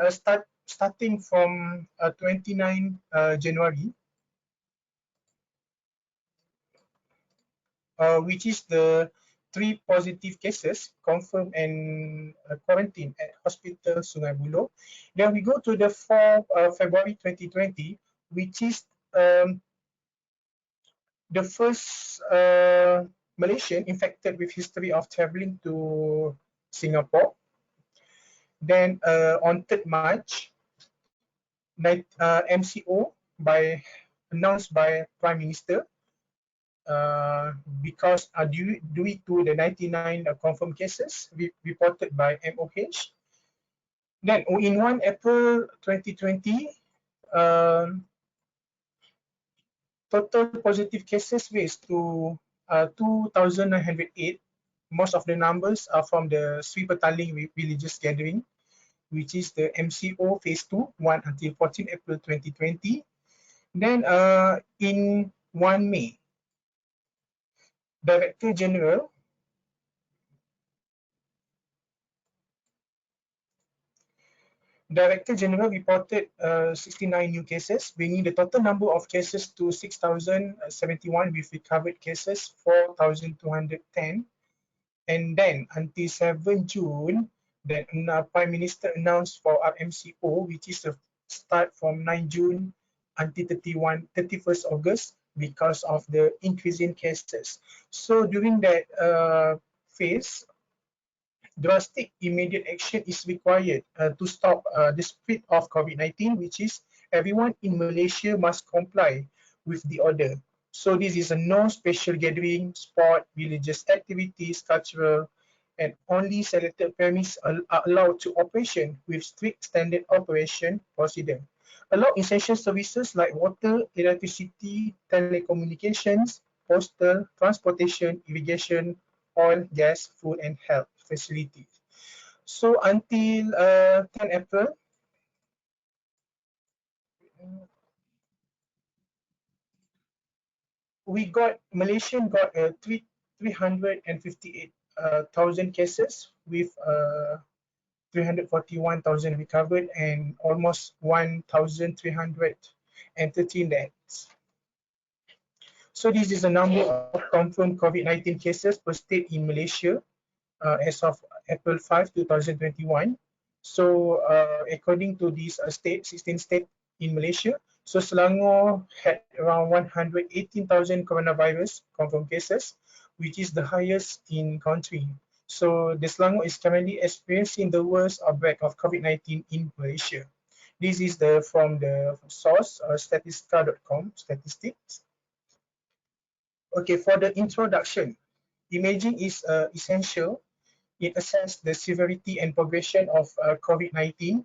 starting from 29 January, which is the 3 positive cases confirmed and quarantined at Hospital Sungai Buloh. Then we go to the 4 February 2020, which is the first Malaysian infected with history of traveling to Singapore. Then on 3rd March, MCO announced by Prime Minister because due to the 99 confirmed cases reported by MOH. Then in 1 April 2020, total positive cases raised to 2,908. Most of the numbers are from the Sri Petaling religious gathering, which is the MCO phase 2, 1 until 14 April 2020. Then in 1 May, Director General reported 69 new cases, bringing the total number of cases to 6,071 with recovered cases 4,210. And then until 7 June, then Prime Minister announced for RMCO, which is the start from 9 June until 31st August because of the increasing cases. So during that phase, drastic immediate action is required to stop the spread of COVID-19, which is everyone in Malaysia must comply with the order. So this is a no special gathering, sport, religious activities, cultural, and only selected premises are allowed to operation with strict standard operation procedure. Allow essential services like water, electricity, telecommunications, postal, transportation, irrigation, oil, gas, food, and health facilities. So until 10 April, Malaysian got 358,000 cases with 341,000 recovered and almost 1,313 deaths. So this is the number of confirmed COVID-19 cases per state in Malaysia as of April 5, 2021. So according to these 16 states in Malaysia, so Selangor had around 118,000 coronavirus confirmed cases, which is the highest in country. So the Selangor is currently experiencing the worst outbreak of COVID-19 in Malaysia. This is from the source statistica.com statistics. Okay, for the introduction, imaging is essential. It assesses the severity and progression of COVID-19,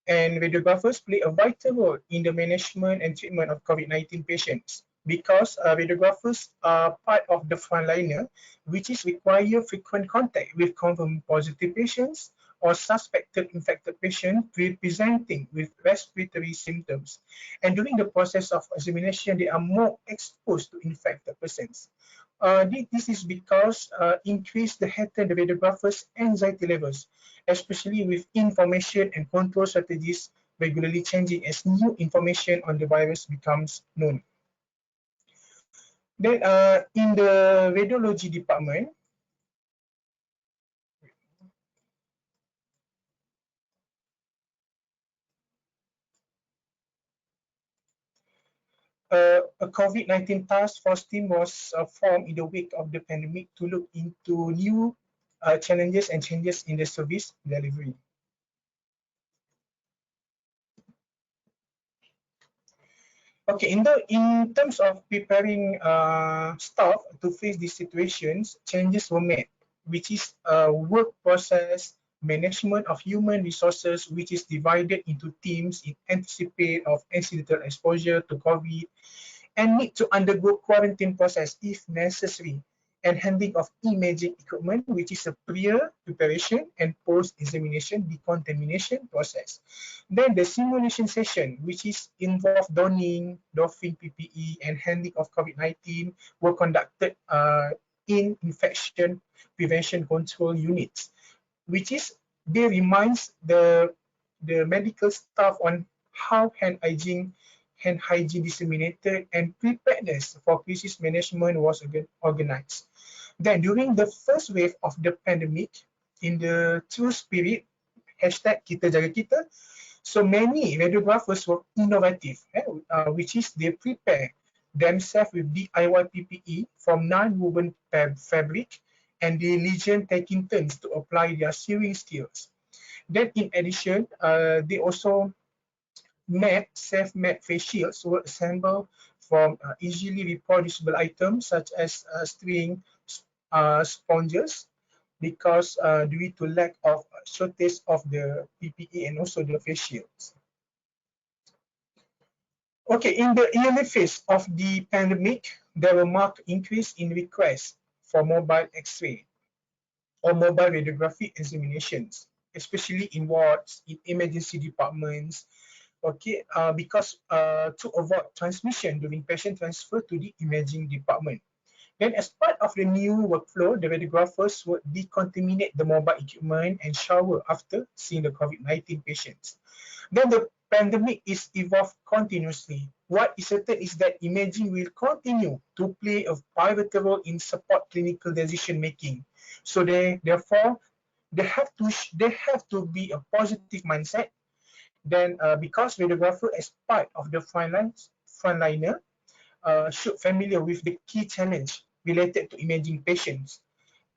and radiographers play a vital role in the management and treatment of COVID-19 patients because radiographers are part of the frontliner, which is require frequent contact with confirmed positive patients or suspected infected patients presenting with respiratory symptoms. And during the process of examination, they are more exposed to infected persons. This is because increase the heighten the radiographers' anxiety levels, especially with information and control strategies regularly changing as new information on the virus becomes known. Then in the radiology department, a COVID-19 task force team was formed in the wake of the pandemic to look into new challenges and changes in the service delivery. Okay, in terms of preparing staff to face these situations, changes were made, which is work process management of human resources, which is divided into teams in anticipate of accidental exposure to COVID and need to undergo quarantine process if necessary, and handling of imaging equipment, which is a pre-preparation and post-examination decontamination process. Then the simulation session, which is involved donning, doffing PPE, and handling of COVID-19 were conducted in infection prevention control units, which is they reminds the medical staff on how hand hygiene disseminated and preparedness for crisis management was organized. Then during the first wave of the pandemic, in the true spirit, hashtag kita jaga kita, so many radiographers were innovative, which is they prepare themselves with DIY PPE from non-woven fabric, and they legion taking turns to apply their sewing skills. Then in addition, they also self-made face shields were assembled from easily reproducible items such as string sponges, because due to lack of shortage of the PPE and also the face shields. Okay, in the early phase of the pandemic, there were marked increase in requests for mobile X-ray or mobile radiography examinations, especially in wards, in emergency departments, okay, because to avoid transmission during patient transfer to the imaging department. Then as part of the new workflow, the radiographers would decontaminate the mobile equipment and shower after seeing the COVID-19 patients. Then the pandemic is evolved continuously. What is certain is that imaging will continue to play a pivotal role in support clinical decision making. So therefore, they have to be a positive mindset. Then because radiographer as part of the frontliner should familiar with the key challenge related to imaging patients.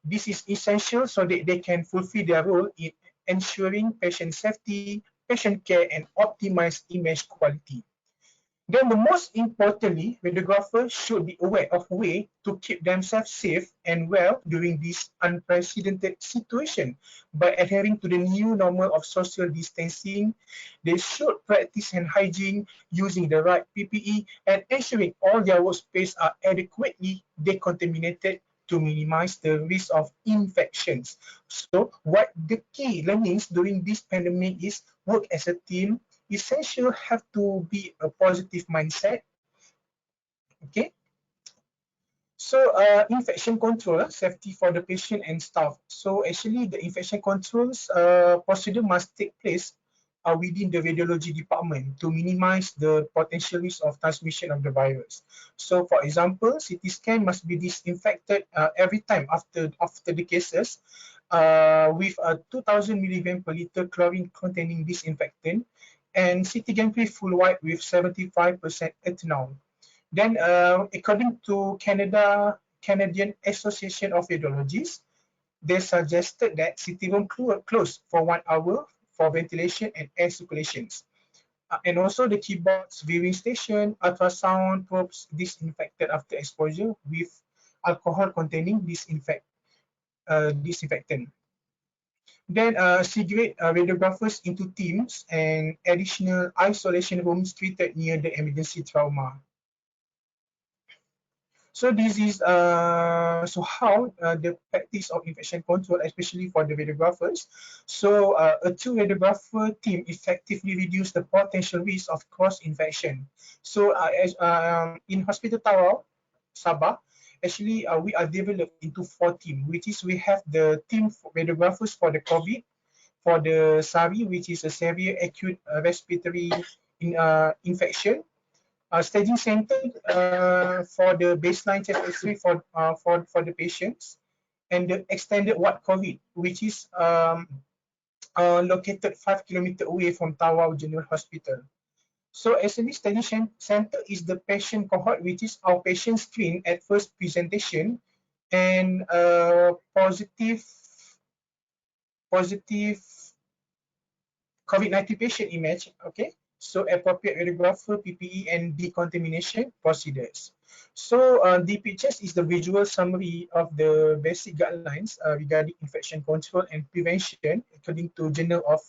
This is essential so that they can fulfill their role in ensuring patient safety, patient care, and optimize image quality. Then the most importantly, radiographers should be aware of ways to keep themselves safe and well during this unprecedented situation. By adhering to the new normal of social distancing, they should practice hand hygiene, using the right PPE, and ensuring all their workspace are adequately decontaminated to minimize the risk of infections. So what the key learnings during this pandemic is work as a team, essential have to be a positive mindset. Okay. So infection control, safety for the patient and staff. So actually the infection controls procedure must take place within the radiology department to minimize the potential risk of transmission of the virus. So for example, CT scan must be disinfected every time after the cases with a 2000 milligram per liter chlorine containing disinfectant, and CT gantry full wipe with 75% ethanol. Then, according to Canadian Association of Radiologists, they suggested that CT room closed for 1 hour for ventilation and air circulations. And also the keyboards, viewing station, ultrasound probes disinfected after exposure with alcohol-containing disinfectant. Then segregate radiographers into teams and additional isolation rooms treated near the emergency trauma. So this is so how the practice of infection control, especially for the radiographers. So a two radiographer team effectively reduce the potential risk of cross infection. So in Hospital Tawau, Sabah, actually we are developed into 4 teams, which is we have the team for radiographers for the COVID, for the SARI, which is a severe acute respiratory infection, staging center for the baseline chest X-ray for the patients, and the extended ward COVID, which is located 5 kilometers away from Tawau General Hospital. So actually, staging center is the patient cohort, which is our patient screen at first presentation, and positive COVID-19 patient image, okay? So appropriate radiographer, PPE, and decontamination procedures. So the pictures is the visual summary of the basic guidelines regarding infection control and prevention according to Journal of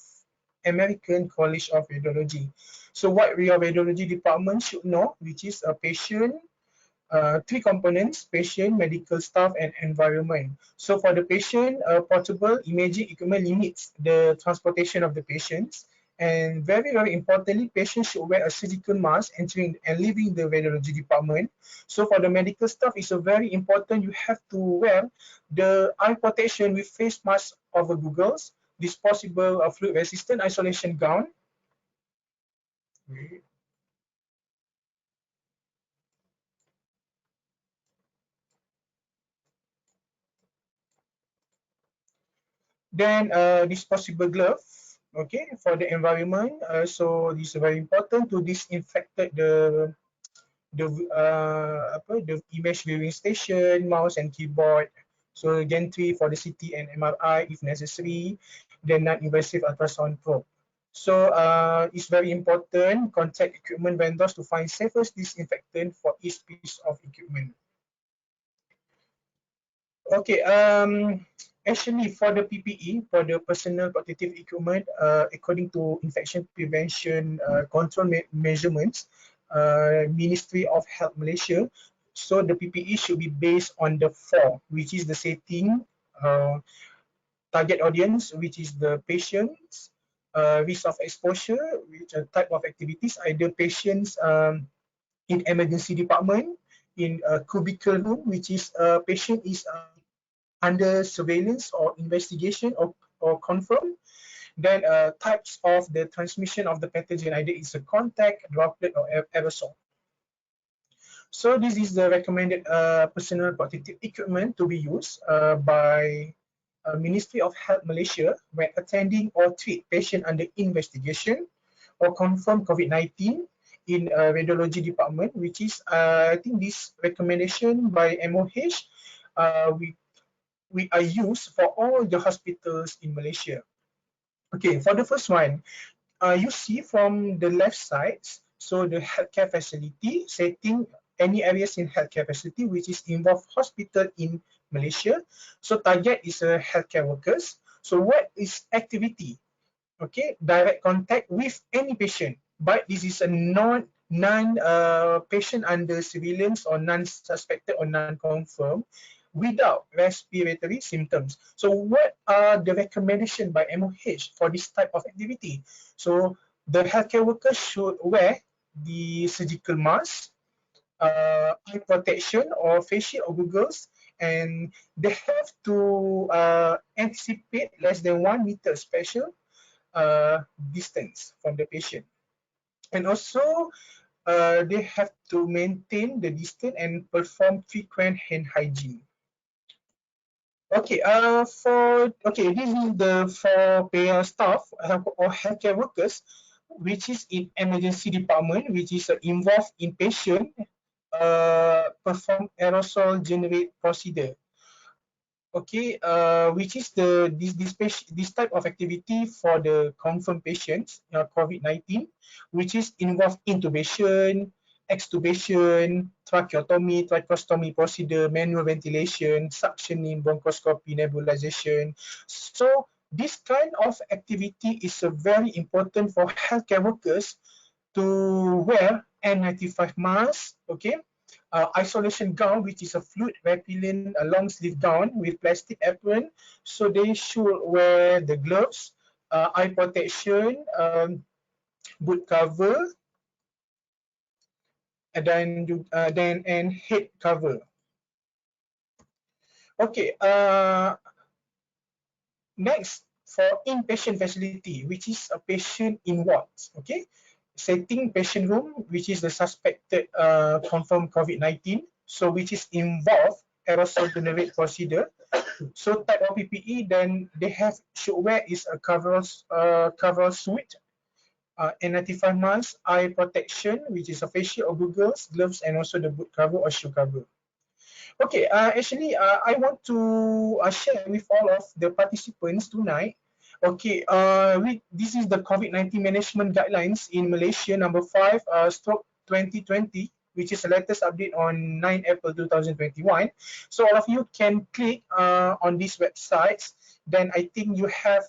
American College of Radiology. So what your radiology department should know, which is a patient, 3 components: patient, medical staff, and environment. So for the patient, portable imaging equipment limits the transportation of the patients. And very, very importantly, patients should wear a surgical mask entering and leaving the radiology department. So for the medical staff, it's a very important, you have to wear the eye protection with face mask over goggles, disposable fluid resistant isolation gown. Then disposable glove, okay, for the environment. So this is very important to disinfect the image viewing station, mouse and keyboard. So gantry for the CT and MRI if necessary. Then non-invasive ultrasound probe. So it's very important, contact equipment vendors to find safest disinfectant for each piece of equipment. Okay, actually for the PPE, for the personal protective equipment, according to infection prevention control measurements, Ministry of Health Malaysia, so the PPE should be based on the 4, which is the setting, target audience, which is the patients, risk of exposure, which are type of activities, either patients in emergency department, in a cubicle room, which is patient is under surveillance or investigation or confirmed. Then types of the transmission of the pathogen, either it's a contact, droplet, or aerosol. So this is the recommended personal protective equipment to be used by Ministry of Health Malaysia when attending or treat patient under investigation or confirmed COVID-19 in a radiology department, which is I think this recommendation by MOH we are used for all the hospitals in Malaysia. Okay, for the first one, you see from the left side, so the healthcare facility setting, any areas in healthcare facility which is involved hospital in Malaysia. So target is healthcare workers. So what is activity? Okay, direct contact with any patient, but this is a non-patient under surveillance or non-suspected or non-confirmed without respiratory symptoms. So what are the recommendation by MOH for this type of activity? So the healthcare workers should wear the surgical mask, eye protection or face shield or goggles, and they have to anticipate less than 1 meter spatial distance from the patient. And also they have to maintain the distance and perform frequent hand hygiene. Okay, this is the for payer staff or healthcare workers, which is in emergency department, which is involved in patient perform aerosol generate procedure. okay, which is this type of activity for the confirmed patients, COVID-19, which is involve intubation, extubation, tracheotomy, tracheostomy procedure, manual ventilation, suctioning, bronchoscopy, nebulization. So this kind of activity is very important for healthcare workers to wear N95 mask, okay, isolation gown, which is a fluid repellent long sleeve gown with plastic apron. So they should wear the gloves, eye protection, boot cover, and then head cover. Okay. Next, for inpatient facility, which is a patient in wards. Okay. Setting patient room, which is the suspected confirmed COVID-19, so which is involved aerosol generate procedure. So type of PPE then they should wear is a coverall suit, N95 mask, eye protection, which is a face shield or goggles, gloves, and also the boot cover or shoe cover. Okay, actually, I want to share with all of the participants tonight. Okay, this is the COVID-19 management guidelines in Malaysia, number 5, stroke 2020, which is the latest update on 9 April 2021. So all of you can click on these websites. Then I think you have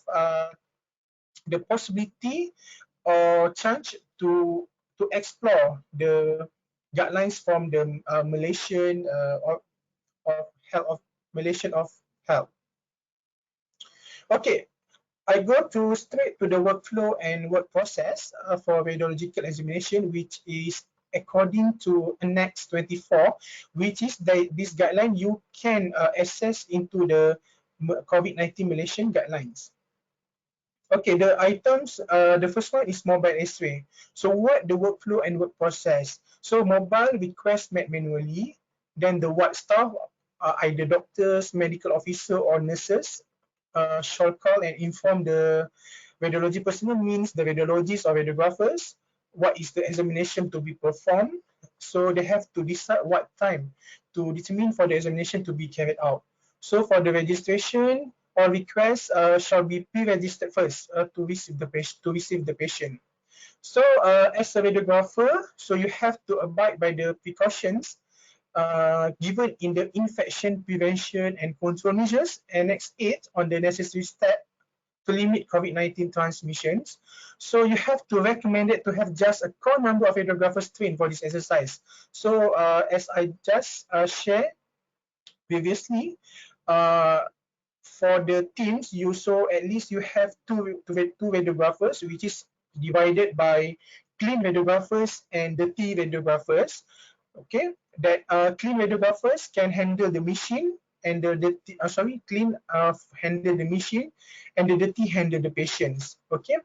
the possibility or chance to explore the guidelines from the Malaysian of health of Malaysian of health. Okay, I go straight to the workflow and work process for radiological examination, which is according to Annex 24, which is this guideline you can access into the COVID-19 Malaysian guidelines. Okay, the items, the first one is mobile X-ray. So what the workflow and work process? So mobile request made manually, then the ward staff, either doctors, medical officer, or nurses, shall call and inform the radiology personnel, means the radiologists or radiographers, what is the examination to be performed. So they have to decide what time to determine for the examination to be carried out. So for the registration or request shall be pre-registered first to receive the patient. So as a radiographer, so you have to abide by the precautions given in the infection prevention and control measures, Annex 8, on the necessary step to limit COVID-19 transmissions. So you have to recommend it to have just a core number of radiographers trained for this exercise. So as I just shared previously, for the teams, at least you have two radiographers, which is divided by clean radiographers and dirty radiographers. Okay, that clean radiographers can handle the machine, and the dirty, clean handle the machine, and the dirty handle the patients. Okay,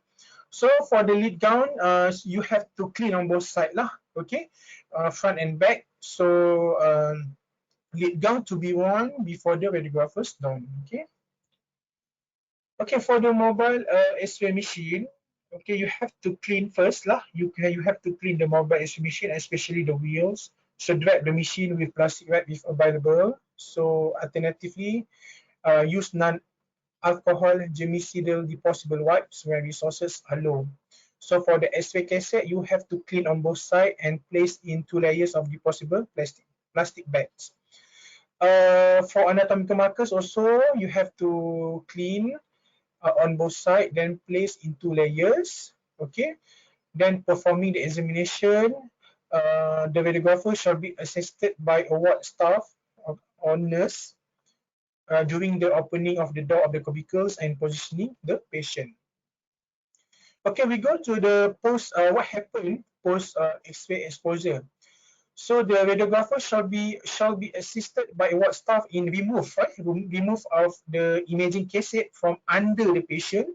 so for the lead gown, you have to clean on both sides lah. Okay, front and back. So lead gown to be worn before the radiographers don. Okay. Okay, for the mobile X-ray machine, okay, you have to clean first lah. You have to clean the mobile X-ray machine, especially the wheels. So wrap the machine with plastic wrap if available. So alternatively, use non-alcohol germicidal deposable wipes when resources are low. So for the X-ray cassette, you have to clean on both sides and place in 2 layers of deposable plastic bags. For anatomical markers also, you have to clean on both sides, then place in 2 layers. Okay, then performing the examination, the radiographer shall be assisted by a ward staff or nurse during the opening of the door of the cubicles and positioning the patient. Okay, we go to the what happened post X-ray exposure. So the radiographer shall be assisted by a ward staff in remove of the imaging cassette from under the patient.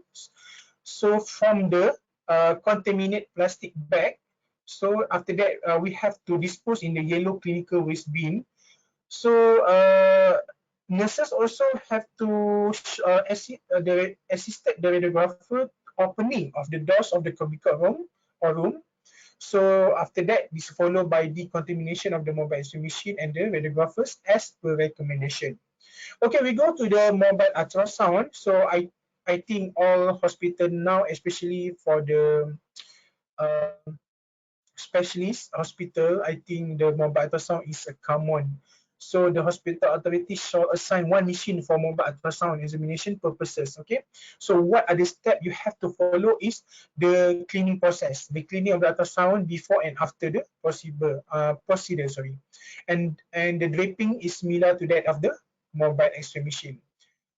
So from the contaminated plastic bag. So after that, we have to dispose in the yellow clinical waste bin. So nurses also have to assist the radiographer opening of the doors of the cubicle room. So after that, this is followed by decontamination of the mobile X-ray machine and the radiographers as per recommendation. Okay, we go to the mobile ultrasound. So I think all hospital now, especially for the uh, specialist hospital, I think the mobile ultrasound is a common. So the hospital authorities shall assign one machine for mobile ultrasound examination purposes. Okay. So what are the steps you have to follow is the cleaning process, the cleaning of the ultrasound before and after the procedure. Sorry, and the draping is similar to that of the mobile X-ray machine.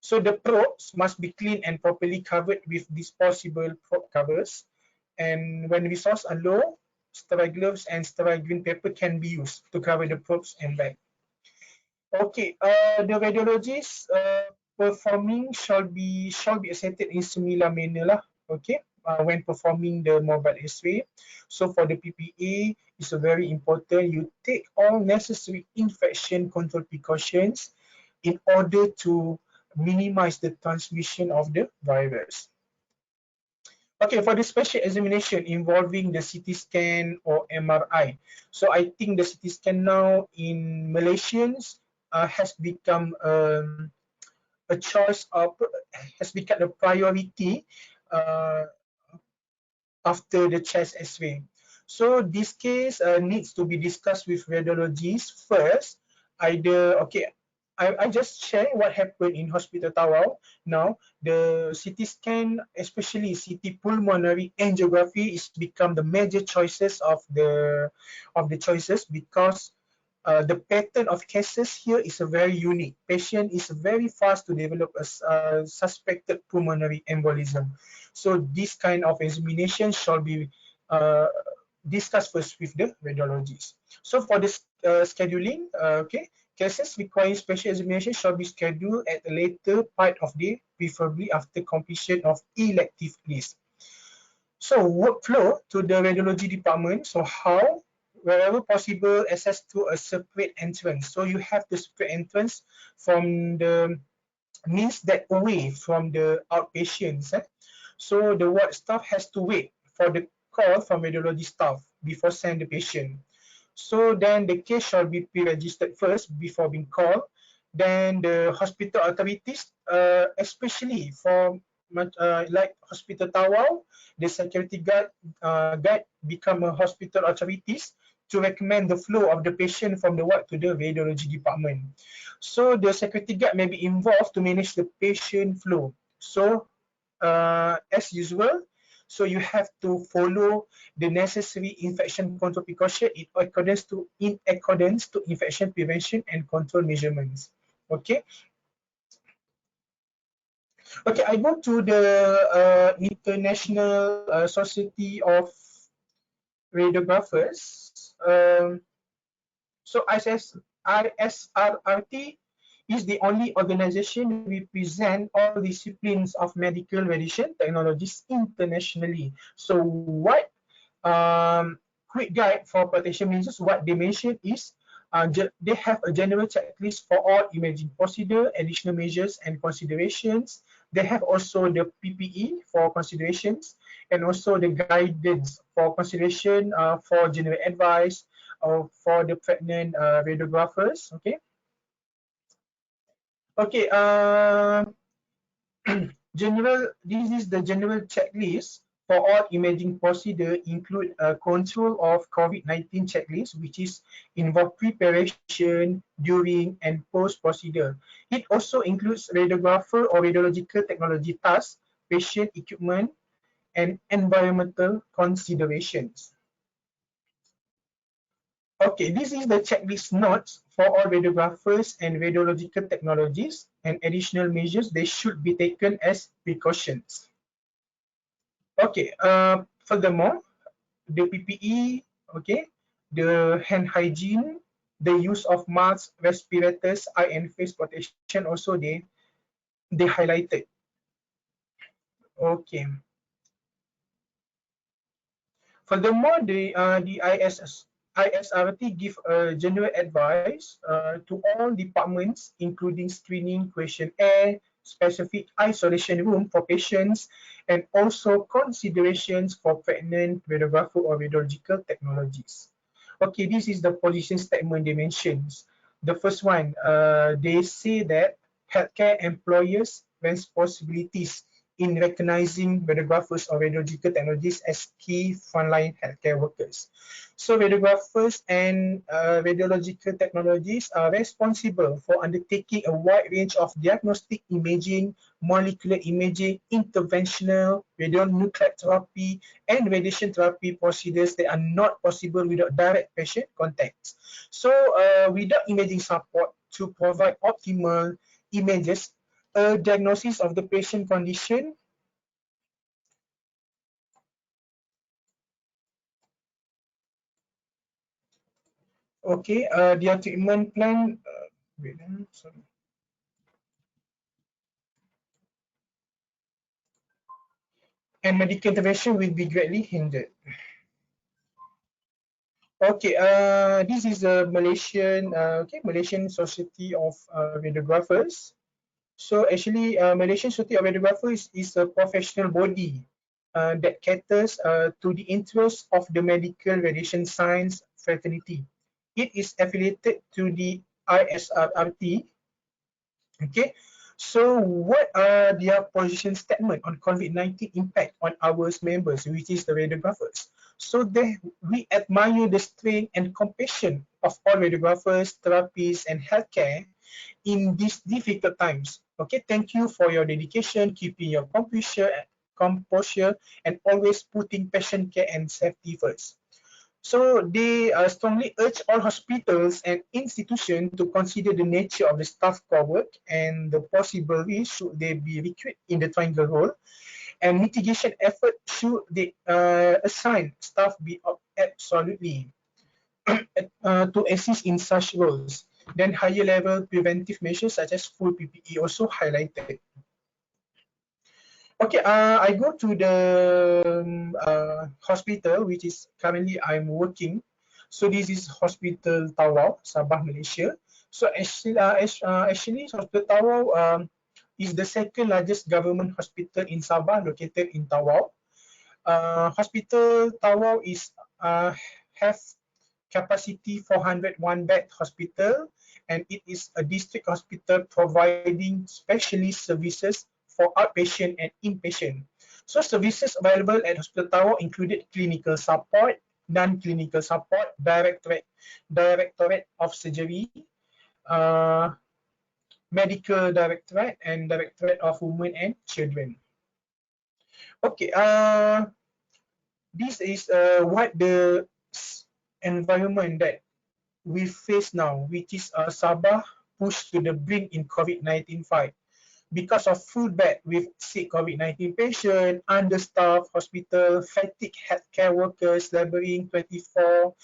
So the probes must be clean and properly covered with disposable probe covers. And when resources are low, sterile gloves and sterile green paper can be used to cover the probes and bag. Okay, the radiologist performing shall be accepted in similar manner lah. Okay, when performing the mobile X-ray. So for the PPA, it's very important you take all necessary infection control precautions in order to minimize the transmission of the virus. Okay, for the special examination involving the CT scan or MRI. So I think the CT scan now in Malaysians has become a choice of, has become a priority uh, after the chest X-ray. So this case needs to be discussed with radiologists first. Either, okay, I just share what happened in Hospital Tawau. Now, the CT scan, especially CT pulmonary angiography, is become the major choices of the choices because the pattern of cases here is a very unique. Patient is very fast to develop a suspected pulmonary embolism. So this kind of examination shall be discussed first with the radiologist. So for the scheduling, okay, cases requiring special examination shall be scheduled at a later part of the, preferably after completion of elective list. So workflow to the radiology department. So how, wherever possible, access to a separate entrance. So you have the separate entrance from the, means that away from the outpatients. So the ward staff has to wait for the call from radiology staff before send the patient. So then the case shall be pre-registered first before being called. Then the hospital authorities, especially for like Hospital Tawau, the security guard become a hospital authorities to recommend the flow of the patient from the ward to the radiology department. So the security guard may be involved to manage the patient flow. So as usual, so you have to follow the necessary infection control precaution in accordance to infection prevention and control measurements. Okay. Okay, I go to the International Society of Radiographers. So ISRRT is the only organization represent all disciplines of medical radiation technologies internationally. So what quick guide for protection measures, what they mention is they have a general checklist for all imaging procedure, additional measures and considerations. They have also the PPE for considerations and also the guidance for consideration for general advice for the pregnant radiographers. Okay. Okay. This is the general checklist for all imaging procedure, include control of COVID-19 checklist, which is involve preparation during and post procedure. It also includes radiographer or radiological technology tasks, patient equipment, and environmental considerations. Okay, this is the checklist notes for all radiographers and radiological technologies, and additional measures they should be taken as precautions. Okay, furthermore, the PPE, okay, the hand hygiene, the use of masks, respirators, eye and face protection also they highlighted. Okay. Furthermore, the ISRT give general advice to all departments, including screening, questionnaire, specific isolation room for patients, and also considerations for pregnant radiographer or radiological technologies. Okay, this is the position statement they mentions. The first one, they say that healthcare employers' responsibilities in recognizing radiographers or radiological technologists as key frontline healthcare workers. So radiographers and radiological technologists are responsible for undertaking a wide range of diagnostic imaging, molecular imaging, interventional, radionuclide therapy, and radiation therapy procedures that are not possible without direct patient contact. So without imaging support to provide optimal images, a diagnosis of the patient condition their treatment plan, sorry. And medical intervention will be greatly hindered. Okay, this is a Malaysian Society of Radiographers. So actually, Malaysian Society of Radiographers is a professional body that caters to the interests of the medical radiation science fraternity. It is affiliated to the ISRRT. Okay, so what are their position statement on COVID-19 impact on our members, which is the radiographers? So we admire the strength and compassion of all radiographers, therapists, and healthcare in these difficult times. Okay, thank you for your dedication, keeping your composure, and always putting patient care and safety first. So they strongly urge all hospitals and institutions to consider the nature of the staff covered and the possible risk should they be recruited in the triangle role, and mitigation effort should they assign staff be absolutely to assist in such roles. Then higher level preventive measures such as full PPE also highlighted. Okay, I go to the hospital which is currently I'm working. So this is Hospital Tawau, Sabah, Malaysia. So actually Hospital Tawau is the second largest government hospital in Sabah, located in Tawau. Hospital Tawau is have capacity 401 bed hospital, and it is a district hospital providing specialist services for outpatient and inpatient. So services available at Hospital Tawau included clinical support, non-clinical support, directorate of surgery, medical directorate, and directorate of women and children. Okay, this is what the environment that we face now, which is Sabah pushed to the brink in COVID-19 fight. Because of full bed with sick COVID-19 patient, understaffed hospital, fatigue healthcare workers laboring 24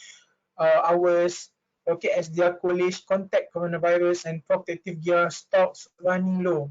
hours, okay, as their colleagues contact coronavirus and protective gear stocks running low.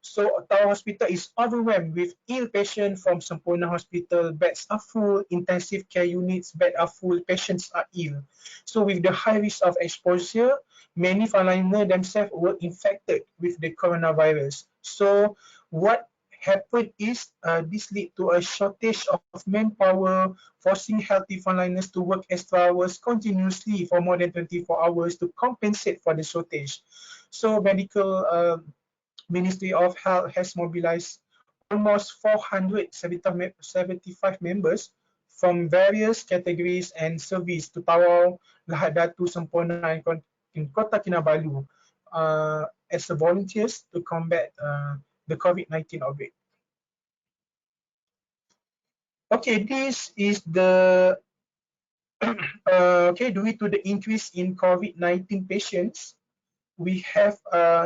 So Tawau Hospital is overwhelmed with ill patients from Semporna Hospital. Beds are full, intensive care units, beds are full, patients are ill. So with the high risk of exposure, many frontliner themselves were infected with the coronavirus. So what happened is this led to a shortage of manpower, forcing healthy frontliners to work extra hours continuously for more than 24 hours to compensate for the shortage. So medical Ministry of Health has mobilized almost 475 members from various categories and service to Tawau, Lahad Datu, Semporna, and in Kota Kinabalu as volunteers to combat the COVID-19 outbreak. Okay, this is the due to the increase in COVID-19 patients, we have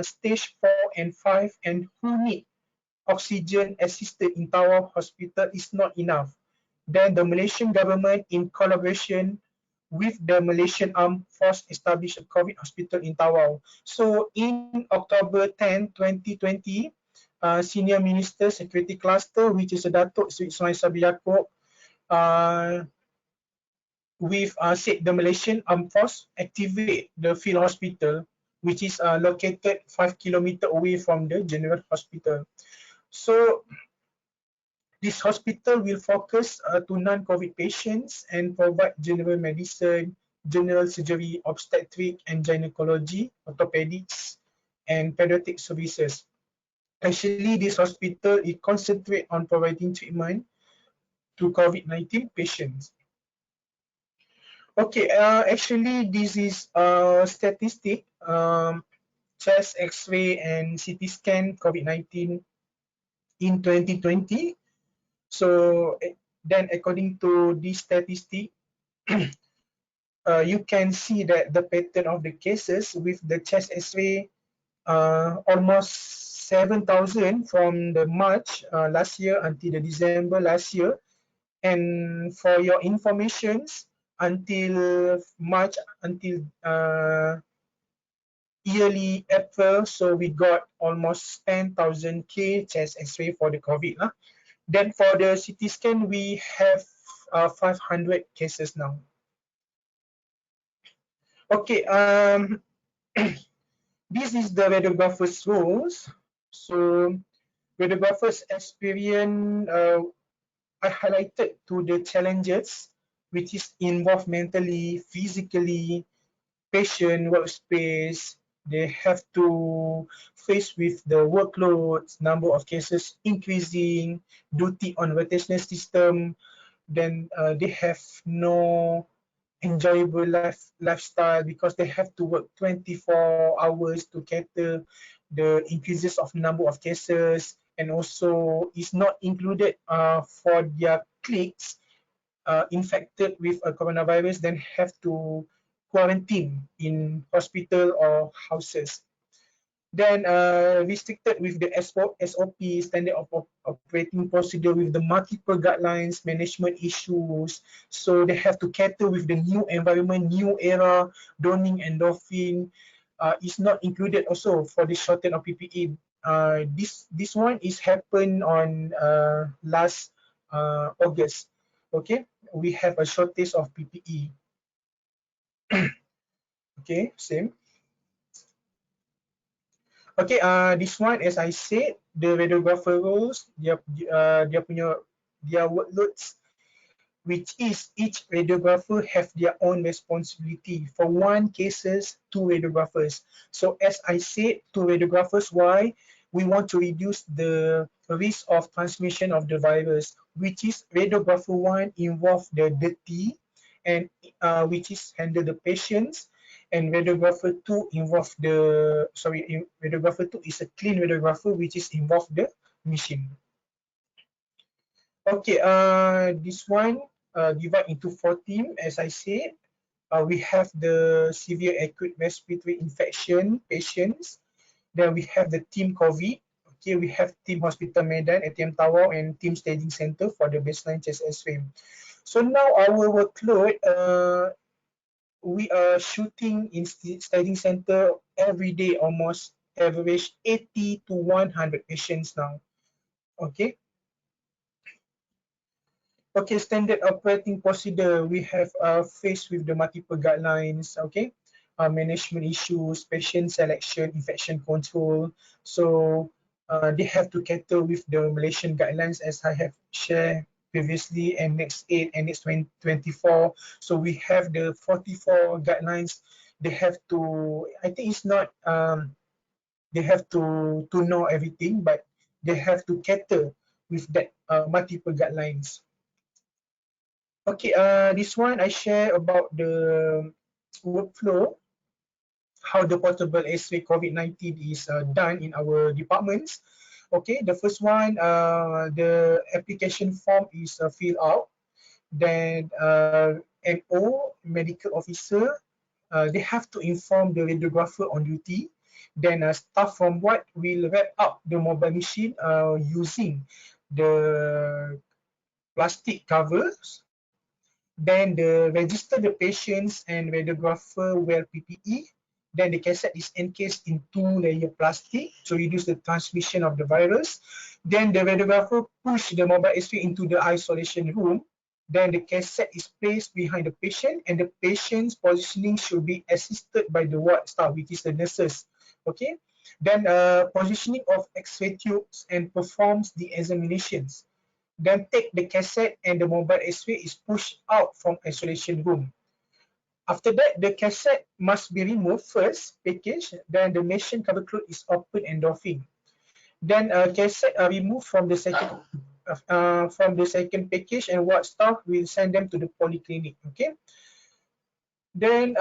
stage 4 and 5, and who need oxygen assisted in Tawau Hospital is not enough. Then the Malaysian government, in collaboration with the Malaysian Armed Force, established a COVID hospital in Tawau. So in October 10, 2020, Senior Minister Security Cluster, which is Datuk Seri Ismail Sabri Yaakob, we've said the Malaysian Armed Force activate the field hospital, which is located 5 kilometers away from the general hospital. So this hospital will focus to non-COVID patients and provide general medicine, general surgery, obstetric and gynecology, orthopedics, and pediatric services. Actually, this hospital it concentrate on providing treatment to COVID-19 patients. Okay, actually this is a statistic, chest X-ray and CT scan COVID-19 in 2020. So then according to this statistic, you can see that the pattern of the cases with the chest X-ray almost 7,000 from the March last year until the December last year. And for your informations, until March, until yearly April, so we got almost 10,000 chest X-ray for the COVID. Then for the CT scan, we have 500 cases now. Okay, this is the radiographers' roles. So radiographers' experience, I highlighted to the challenges which is involved mentally, physically, patient workspace. They have to face with the workloads, number of cases increasing, duty on rotational system. Then they have no enjoyable lifestyle because they have to work 24 hours to cater the increases of number of cases, and also is not included for their cliques infected with a coronavirus, then have to quarantine in hospital or houses. Then restricted with the SOP, standard of operating procedure, with the multiple guidelines, management issues. So they have to cater with the new environment, new era, donning endorphin is not included also for the shorten of PPE. This one is happened on last August. Okay, we have a shortage of PPE. Okay, same. Okay, this one, as I said, the radiographer roles, their workloads, which is each radiographer have their own responsibility. For one cases, 2 radiographers. So as I said, 2 radiographers. Why? We want to reduce the risk of transmission of the virus, which is radiographer 1 involve the dirty and which is handle the patients, and radiographer 2 involve the, radiographer 2 is a clean radiographer which is involve the machine. Okay, this one divide into 4 teams. As I said, we have the severe acute respiratory infection patients. Then we have the team COVID. Okay, we have team Hospital Medan, ATM Tawau, and team staging center for the baseline chest X-ray. So now our workload, we are shooting in staging center every day, almost average 80 to 100 patients now. Okay. Okay, standard operating procedure, we have faced with the multiple guidelines, okay, management issues, patient selection, infection control. So they have to cater with the Malaysian guidelines, as I have shared previously, Annex 8, Annex 24. So we have the 44 guidelines. They have to, I think it's not, they have to know everything, but they have to cater with that multiple guidelines. Okay, this one I share about the workflow, how the portable X-ray COVID-19 is done in our departments. Okay, the first one, the application form is filled out. Then MO, medical officer, they have to inform the radiographer on duty. Then staff from what will wrap up the mobile machine using the plastic covers. Then register the patients and radiographer wear PPE. Then the cassette is encased in 2-layer plastic to reduce the transmission of the virus. Then the radiographer push the mobile X-ray into the isolation room. Then the cassette is placed behind the patient, and the patient's positioning should be assisted by the ward staff, which is the nurses. Okay. Then positioning of X-ray tubes and performs the examinations. Then take the cassette and the mobile X-ray is pushed out from isolation room. After that, the cassette must be removed first, package, then the machine cover cloth is open and doffing. Then cassette are removed from the second package, and what staff will send them to the polyclinic. Okay. Then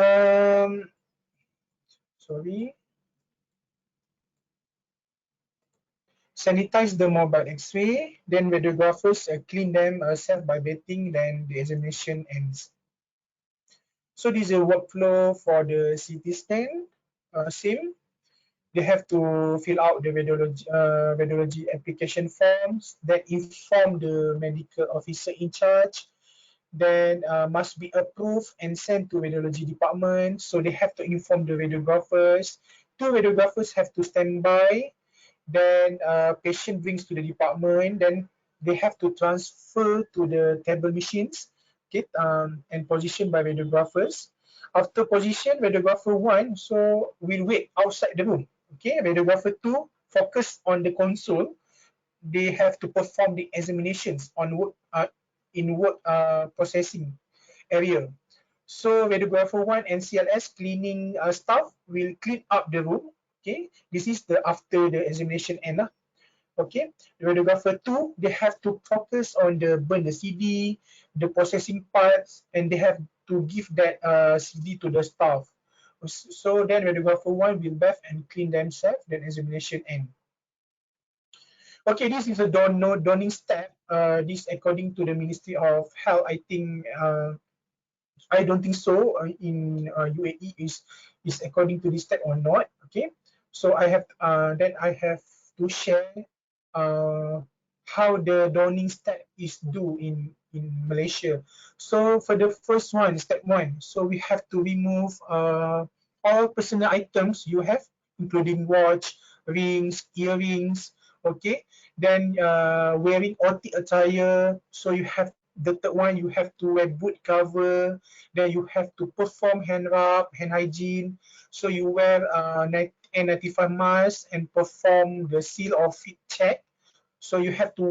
sanitize the mobile X-ray. Then radiographers clean them self by bathing. Then the examination ends. So this is a workflow for the CT scan. Same. They have to fill out the radiology application forms that inform the medical officer in charge. Then must be approved and sent to radiology department. So they have to inform the radiographers. Two radiographers have to stand by. Then patient brings to the department. Then they have to transfer to the table machines, okay, and positioned by radiographers. After position, radiographer 1 so will wait outside the room. Okay, radiographer 2 focus on the console. They have to perform the examinations on work in work processing area. So radiographer 1 and CLS cleaning staff will clean up the room. Okay, this is the after the examination end. Okay, the radiographer 2 they have to focus on the burn the CD, the processing parts, and they have to give that CD to the staff. So then radiographer 1 will bath and clean themselves. Then examination end. Okay, this is a donning step. This according to the Ministry of Health. I don't think so in UAE is according to this step or not. Okay, so I have to share how the donning step is due in Malaysia. So for the first one, step 1, so we have to remove all personal items you have, including watch, rings, earrings. Okay, then wearing OT attire. So you have the third one, you have to wear boot cover. Then you have to perform hand rub, hand hygiene. So you wear N95 mask and perform the seal or fit check. So you have to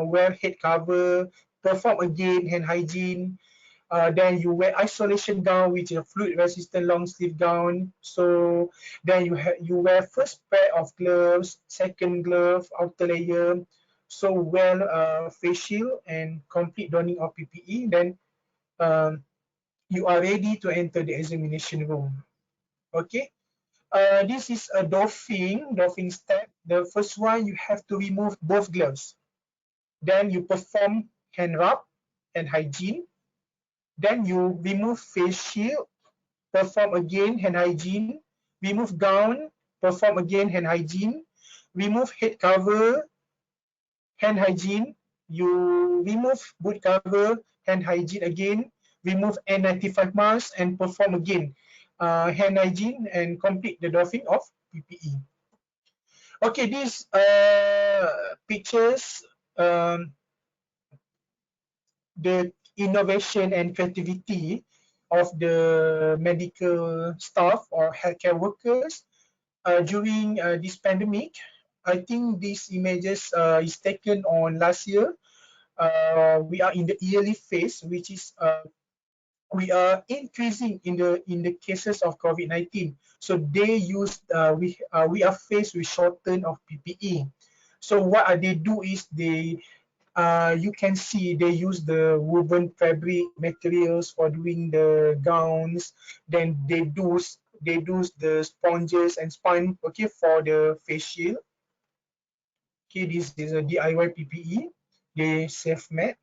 wear head cover, perform again hand hygiene. Then you wear isolation gown, which is a fluid resistant long sleeve gown. So then you wear first pair of gloves, second glove, outer layer. So wear face shield and complete donning of PPE. Then you are ready to enter the examination room. Okay. This is a doffing step. The first one, you have to remove both gloves. Then you perform hand rub and hygiene. Then you remove face shield, perform again hand hygiene. Remove gown, perform again hand hygiene. Remove head cover, hand hygiene. You remove boot cover, hand hygiene again. Remove N95 mask and perform again hand hygiene and complete the doffing of PPE. Okay, these pictures the innovation and creativity of the medical staff or healthcare workers during this pandemic. I think these images is taken on last year. We are in the early phase, which is we are increasing in the cases of COVID-19. So they use we are faced with shortage of PPE. So what they do is they you can see they use the woven fabric materials for doing the gowns. Then they do the sponges and spun, okay, for the face shield. Okay, this is a DIY PPE. They self-made.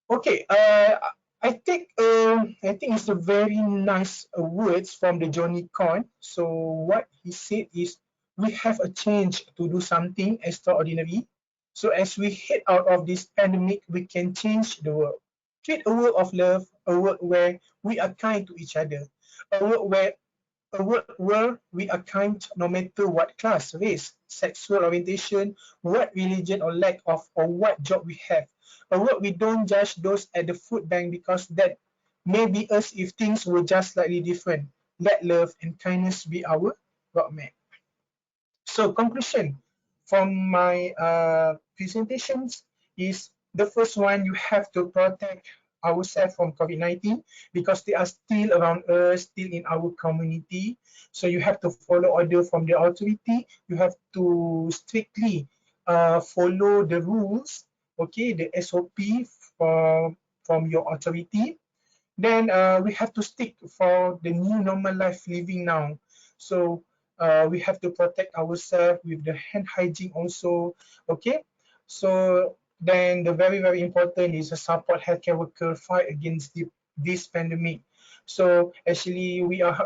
Okay, I think it's a very nice words from the Johnny Con. So what he said is we have a change to do something extraordinary. So as we head out of this pandemic, we can change the world. Create a world of love, a world where we are kind to each other, a world where we are kind no matter what class, race, sexual orientation, what religion or lack of, or what job we have. A world we don't judge those at the food bank because that may be us if things were just slightly different. Let love and kindness be our roadmap. So conclusion from my presentations is the first one, you have to protect ourselves from COVID-19 because they are still around us, still in our community. So you have to follow order from the authority. You have to strictly follow the rules, okay, the SOP from your authority. Then we have to stick for the new normal life living now. So we have to protect ourselves with the hand hygiene also, okay? So then the very important is to support healthcare worker fight against this pandemic. So actually we are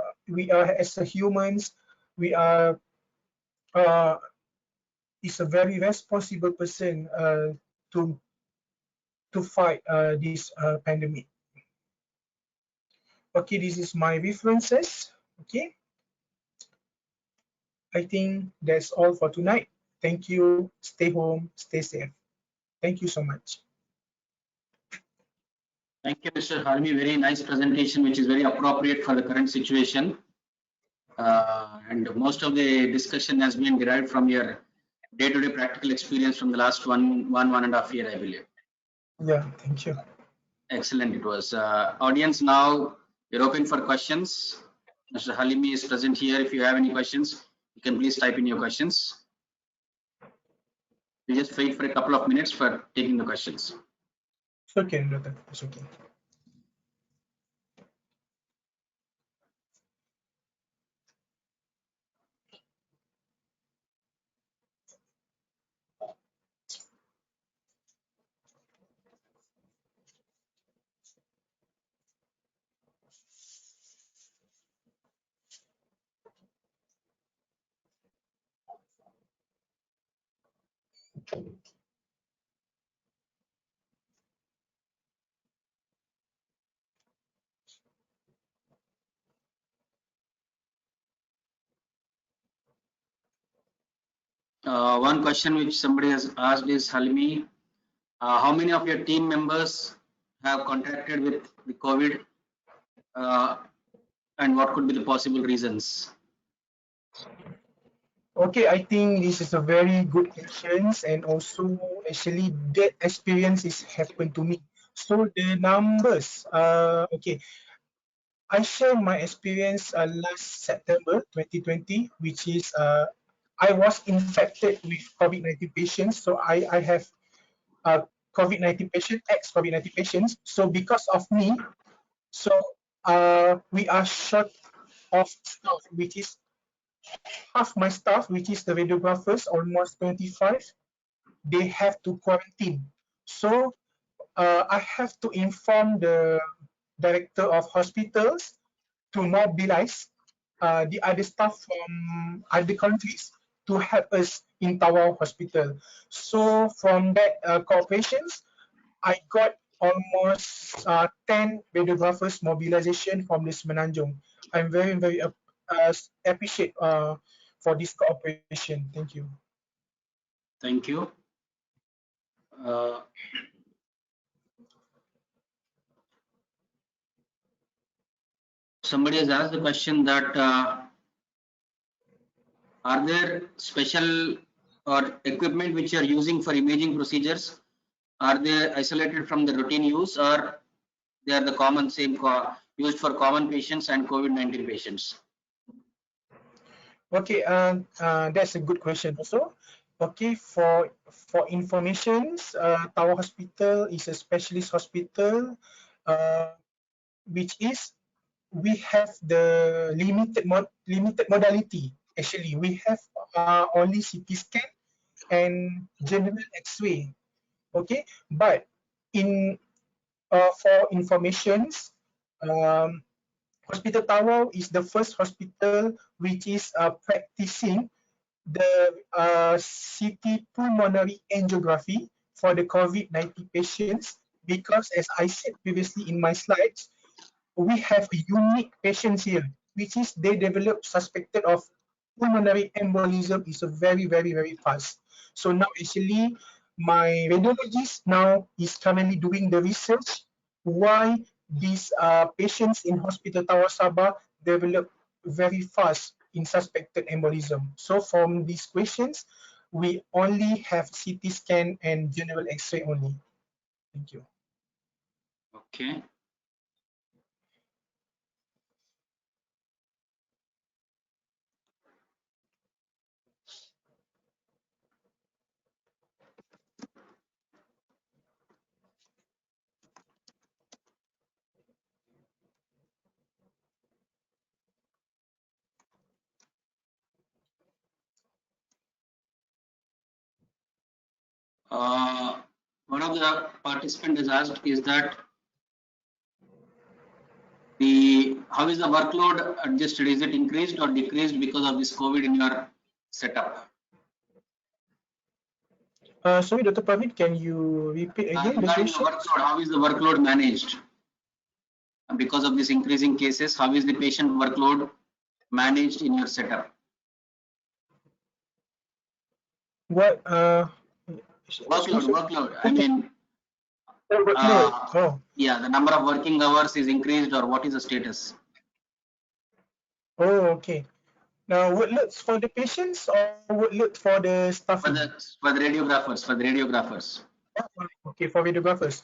as a humans, we are is a very responsible person to fight this pandemic. Okay, this is my references. Okay, I think that's all for tonight. Thank you. Stay home, stay safe. Thank you so much. Thank you, Mr. Harmi. Very nice presentation, which is very appropriate for the current situation. And most of the discussion has been derived from your day-to-day practical experience from the last one and a half year, I believe. Yeah, thank you. Excellent. It was. Audience, now you're open for questions. Mr. Halimi is present here. If you have any questions, you can please type in your questions. We just wait for a couple of minutes for taking the questions. It's okay, Doctor. It's okay. One question which somebody has asked is, Halimi, how many of your team members have contacted with the COVID and what could be the possible reasons? Okay, I think this is a very good question, and also actually that experience is happened to me. So the numbers, okay, I shared my experience last September 2020, which is I was infected with COVID-19 patients. So I have COVID-19 patient, ex-COVID-19 patients. So because of me, so we are short of staff, which is half my staff, which is the radiographers, almost 25, they have to quarantine. So I have to inform the director of hospitals to mobilize the other staff from other countries to help us in Tawau Hospital. So from that cooperations, I got almost 10 radiographers mobilization from the Semenanjung. I'm very appreciate for this cooperation. Thank you. Thank you. Somebody has asked the question that are there special or equipment which you are using for imaging procedures? Are they isolated from the routine use, or they are the common used for common patients and COVID-19 patients? Okay, that's a good question also. Okay, for informations, Tower Hospital is a specialist hospital, which is we have the limited modality. Actually, we have only CT scan and general X-ray. Okay, but in for informations, Hospital Tawau is the first hospital which is practicing the CT pulmonary angiography for the COVID-19 patients, because as I said previously in my slides, we have a unique patients here, which is they develop suspected of pulmonary embolism is a very fast. So now actually my radiologist now is currently doing the research why these patients in Hospital Tawau Sabah develop very fast in suspected embolism. So from these questions, we only have CT scan and general X-ray only. Thank you. Okay. One of the participants has asked is that how is the workload adjusted? Is it increased or decreased because of this COVID in your setup? Sorry, Dr. Praveen, can you repeat again the Regarding the question? workload, how is the workload managed? Because of this increasing cases, how is the patient workload managed in your setup? What Workload. I mean, workload. yeah, the number of working hours is increased, or what is the status? Okay. Now, workloads for the patients or workload for the staffing? For the radiographers. Okay, for radiographers.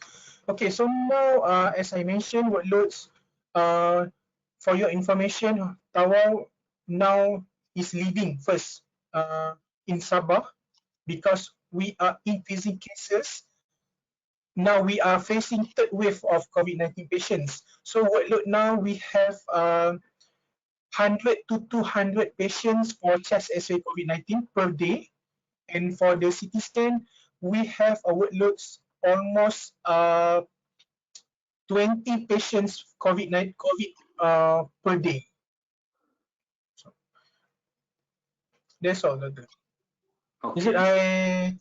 Okay, so now, as I mentioned, workloads, for your information, Tawau now is leading first in Sabah because we are increasing cases. Now we are facing third wave of COVID-19 patients. So workload now we have 100 to 200 patients for chest X-ray COVID-19 per day. And for the CT scan, we have a workloads almost 20 patients COVID per day. So that's all. Okay. Is it okay?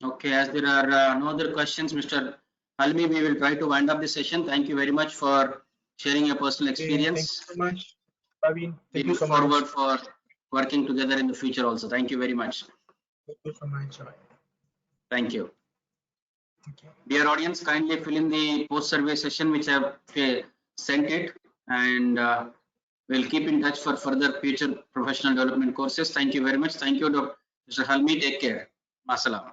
Okay, as there are no other questions, Mr. Halmi, we will try to wind up the session. Thank you very much for sharing your personal experience. Thank you so much, Praveen. We look forward for working together in the future also. Thank you very much. Thank you so much. Thank you. Okay. Dear audience, kindly fill in the post-survey session which I have sent it, and we'll keep in touch for further future professional development courses. Thank you very much. Thank you, Mr. Halmi. Take care. Masalam.